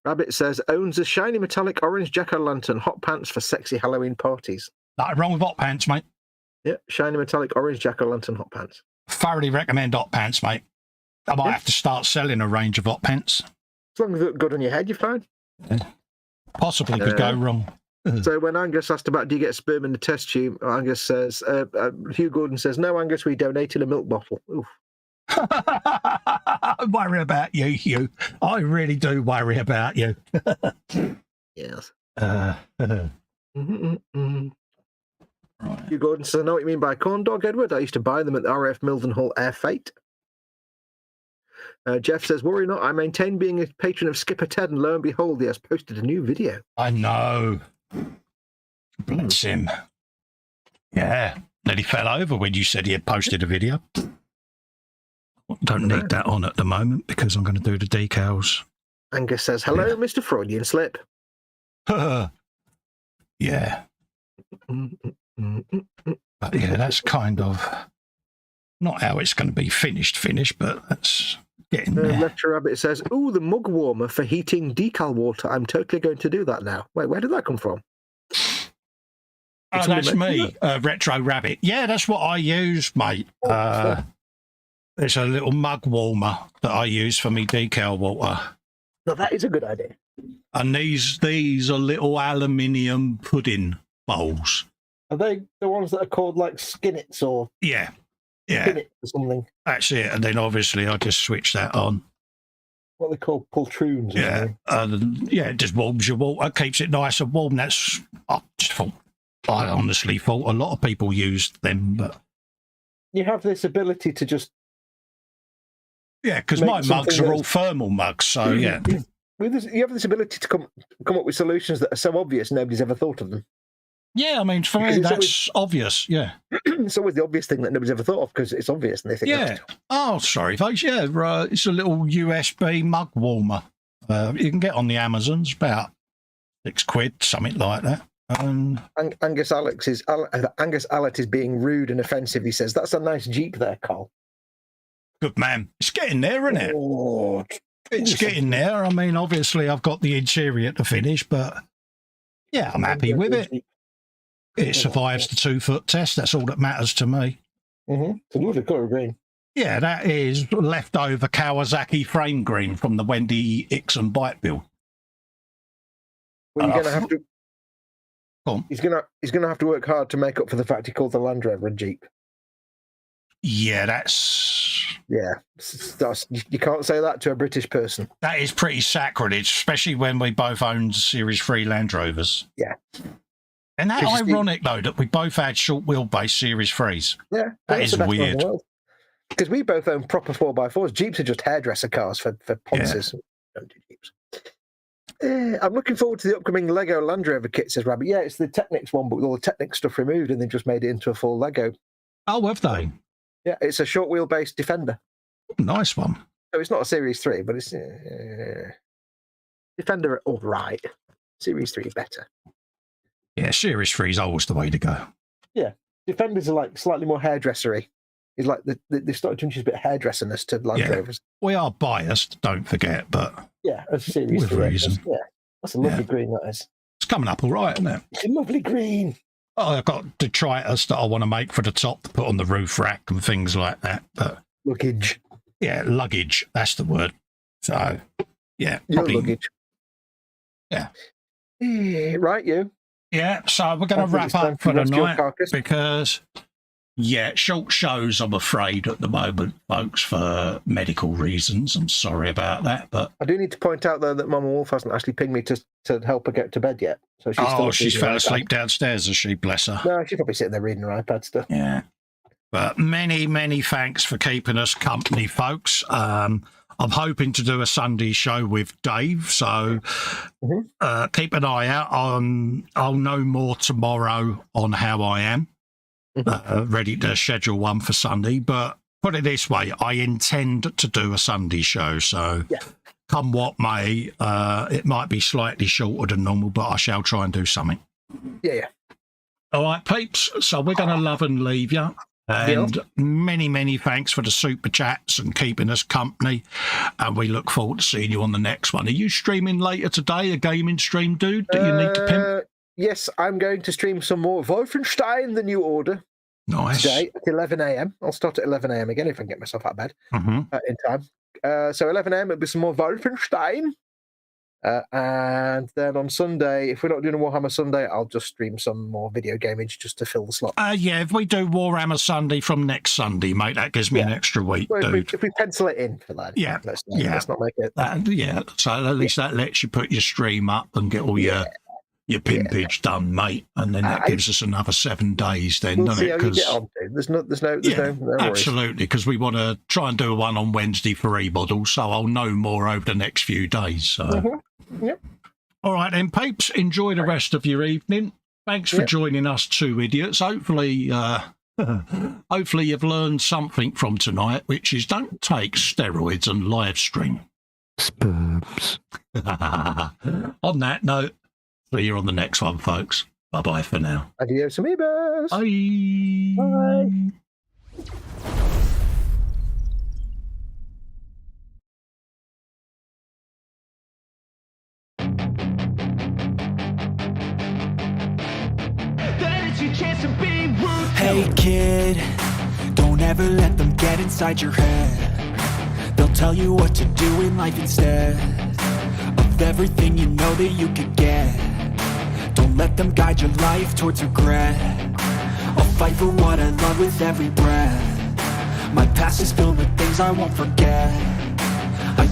Speaker 4: Rabbit says, owns a shiny metallic orange jack-o'-lantern hot pants for sexy Halloween parties.
Speaker 2: Nothing wrong with hot pants, mate.
Speaker 4: Yeah, shiny metallic orange jack-o'-lantern hot pants.
Speaker 2: Thoroughly recommend hot pants, mate. I might have to start selling a range of hot pants.
Speaker 4: As long as they look good on your head, you're fine.
Speaker 2: Yeah. Possibly could go wrong.
Speaker 4: So when Angus asked about, do you get sperm in the test tube, Angus says, Hugh Gordon says, no, Angus, we donated a milk bottle. Oof.
Speaker 2: I worry about you, Hugh. I really do worry about you.
Speaker 4: Yes.
Speaker 2: Right.
Speaker 4: Hugh Gordon says, I know what you mean by corn dog, Edward. I used to buy them at the RF Mildenhall Air Fate. Jeff says, worry not, I maintain being a patron of Skipper Ted, and lo and behold, he has posted a new video.
Speaker 2: I know. Bless him. Yeah. Nearly fell over when you said he had posted a video. Don't need that on at the moment because I'm going to do the decals.
Speaker 4: Angus says, hello, Mr. Freudian slip.
Speaker 2: Yeah. But yeah, that's kind of not how it's going to be finished, but that's getting there.
Speaker 4: Lecture Rabbit says, ooh, the mug warmer for heating decal water. I'm totally going to do that now. Wait, where did that come from?
Speaker 2: Oh, that's me, Retro Rabbit. Yeah, that's what I use, mate. It's a little mug warmer that I use for me decal water.
Speaker 4: No, that is a good idea.
Speaker 2: And these are little aluminium pudding bowls.
Speaker 4: Are they the ones that are called like skinnets or
Speaker 2: yeah
Speaker 4: or something?
Speaker 2: That's it. And then obviously I just switch that on.
Speaker 4: what they call poltroons.
Speaker 2: Yeah, it just warms your water, keeps it nice and warm. I honestly thought a lot of people used them, but
Speaker 4: you have this ability to just
Speaker 2: because my mugs are all thermal mugs, so yeah.
Speaker 4: You have this ability to come up with solutions that are so obvious nobody's ever thought of them.
Speaker 2: Yeah, I mean, for me, that's obvious, yeah.
Speaker 4: It's always the obvious thing that nobody's ever thought of because it's obvious and they think,
Speaker 2: yeah. Oh, sorry, folks. Yeah, it's a little USB mug warmer. You can get on the Amazons, about £6, something like that.
Speaker 4: Angus Allett is being rude and offensive. He says, "That's a nice Jeep there, Col."
Speaker 2: Good man. It's getting there, isn't it?
Speaker 4: Oh,
Speaker 2: it's getting there. I mean, obviously, I've got the interior to finish, but yeah, I'm happy with it. It survives the 2-foot test. That's all that matters to me.
Speaker 4: It's a lovely colour of green.
Speaker 2: Yeah, that is leftover Kawasaki frame green from the Wendy Ixon bike build.
Speaker 4: Well, you're going to have to. He's gonna have to work hard to make up for the fact he called the Land Rover a Jeep.
Speaker 2: Yeah,
Speaker 4: you can't say that to a British person.
Speaker 2: That is pretty sacrilege, especially when we both owned Series 3 Land Rovers.
Speaker 4: Yeah.
Speaker 2: And that ironic, though, that we both had short wheelbase Series 3s.
Speaker 4: Yeah.
Speaker 2: That is weird.
Speaker 4: Because we both own proper 4x4s. Jeeps are just hairdresser cars for ponces. Yeah. Don't do Jeeps. I'm looking forward to the upcoming Lego Land Rover kit, says Rabbit. Yeah, it's the Technics one, but with all the Technics stuff removed, and they just made it into a full Lego.
Speaker 2: Oh, have they?
Speaker 4: Yeah, it's a short wheelbase Defender.
Speaker 2: Nice one.
Speaker 4: So it's not a Series 3, but it's Defender all right. Series 3 better.
Speaker 2: Yeah, Series 3 is always the way to go.
Speaker 4: Yeah, Defenders are like slightly more hairdressery. It's like they started to introduce a bit of hairdresserness to Land Rovers.
Speaker 2: We are biased, don't forget, but
Speaker 4: yeah, a Series
Speaker 2: with
Speaker 4: 3.
Speaker 2: reason.
Speaker 4: Yeah, that's a lovely green, that is.
Speaker 2: It's coming up all right, isn't it?
Speaker 4: It's a lovely green.
Speaker 2: Oh, I've got detritus that I want to make for the top to put on the roof rack and things like that. But
Speaker 4: luggage.
Speaker 2: Yeah, luggage. That's the word. So, yeah.
Speaker 4: Your luggage.
Speaker 2: Yeah.
Speaker 4: Right, you.
Speaker 2: Yeah, so we're going to wrap up for the night because, short shows, I'm afraid, at the moment, folks, for medical reasons. I'm sorry about that, but
Speaker 4: I do need to point out, though, that Mama Wolf hasn't actually pinged me to help her get to bed yet. So
Speaker 2: she's fell asleep downstairs, has she? Bless her.
Speaker 4: No, she's probably sitting there reading her iPad stuff.
Speaker 2: Yeah. But many, many thanks for keeping us company, folks. I'm hoping to do a Sunday show with Dave, so keep an eye out. I'll know more tomorrow on how I am. Ready to schedule one for Sunday, but put it this way, I intend to do a Sunday show, so come what may, it might be slightly shorter than normal, but I shall try and do something.
Speaker 4: Yeah.
Speaker 2: All right, peeps, so we're going to love and leave you. And many, many thanks for the super chats and keeping us company. And we look forward to seeing you on the next one. Are you streaming later today, a gaming stream, dude, that you need to pimp?
Speaker 4: Yes, I'm going to stream some more Wolfenstein: The New Order.
Speaker 2: Nice.
Speaker 4: Today at 11 a.m. I'll start at 11 a.m. again if I can get myself out of bed in time. So 11 a.m. it'll be some more Wolfenstein. And then on Sunday, if we're not doing a Warhammer Sunday, I'll just stream some more video gamage just to fill the slot.
Speaker 2: If we do Warhammer Sunday from next Sunday, mate, that gives me an extra week,
Speaker 4: well,
Speaker 2: dude.
Speaker 4: If we pencil it in for that. Let's not make it.
Speaker 2: So at least that lets you put your stream up and get all your pimpage done, mate. And then that gives us another 7 days then, doesn't it?
Speaker 4: How you get on, dude. There's no worries.
Speaker 2: Absolutely, because we want to try and do one on Wednesday for e-models, so I'll know more over the next few days. So.
Speaker 4: Yep.
Speaker 2: All right then, peeps, enjoy the rest of your evening. Thanks for joining us, two idiots. Hopefully you've learned something from tonight, which is don't take steroids and live stream.
Speaker 3: Sperms.
Speaker 2: On that note, see you on the next one, folks. Bye-bye for now.
Speaker 4: Adios, amigos.
Speaker 2: Bye.
Speaker 4: Bye.
Speaker 1: Hey kid, don't ever let them get inside your head. They'll tell you what to do in life instead of everything you know that you could get. Don't let them guide your life towards regret. I'll fight for what I love with every breath. My past is filled with things I won't forget. I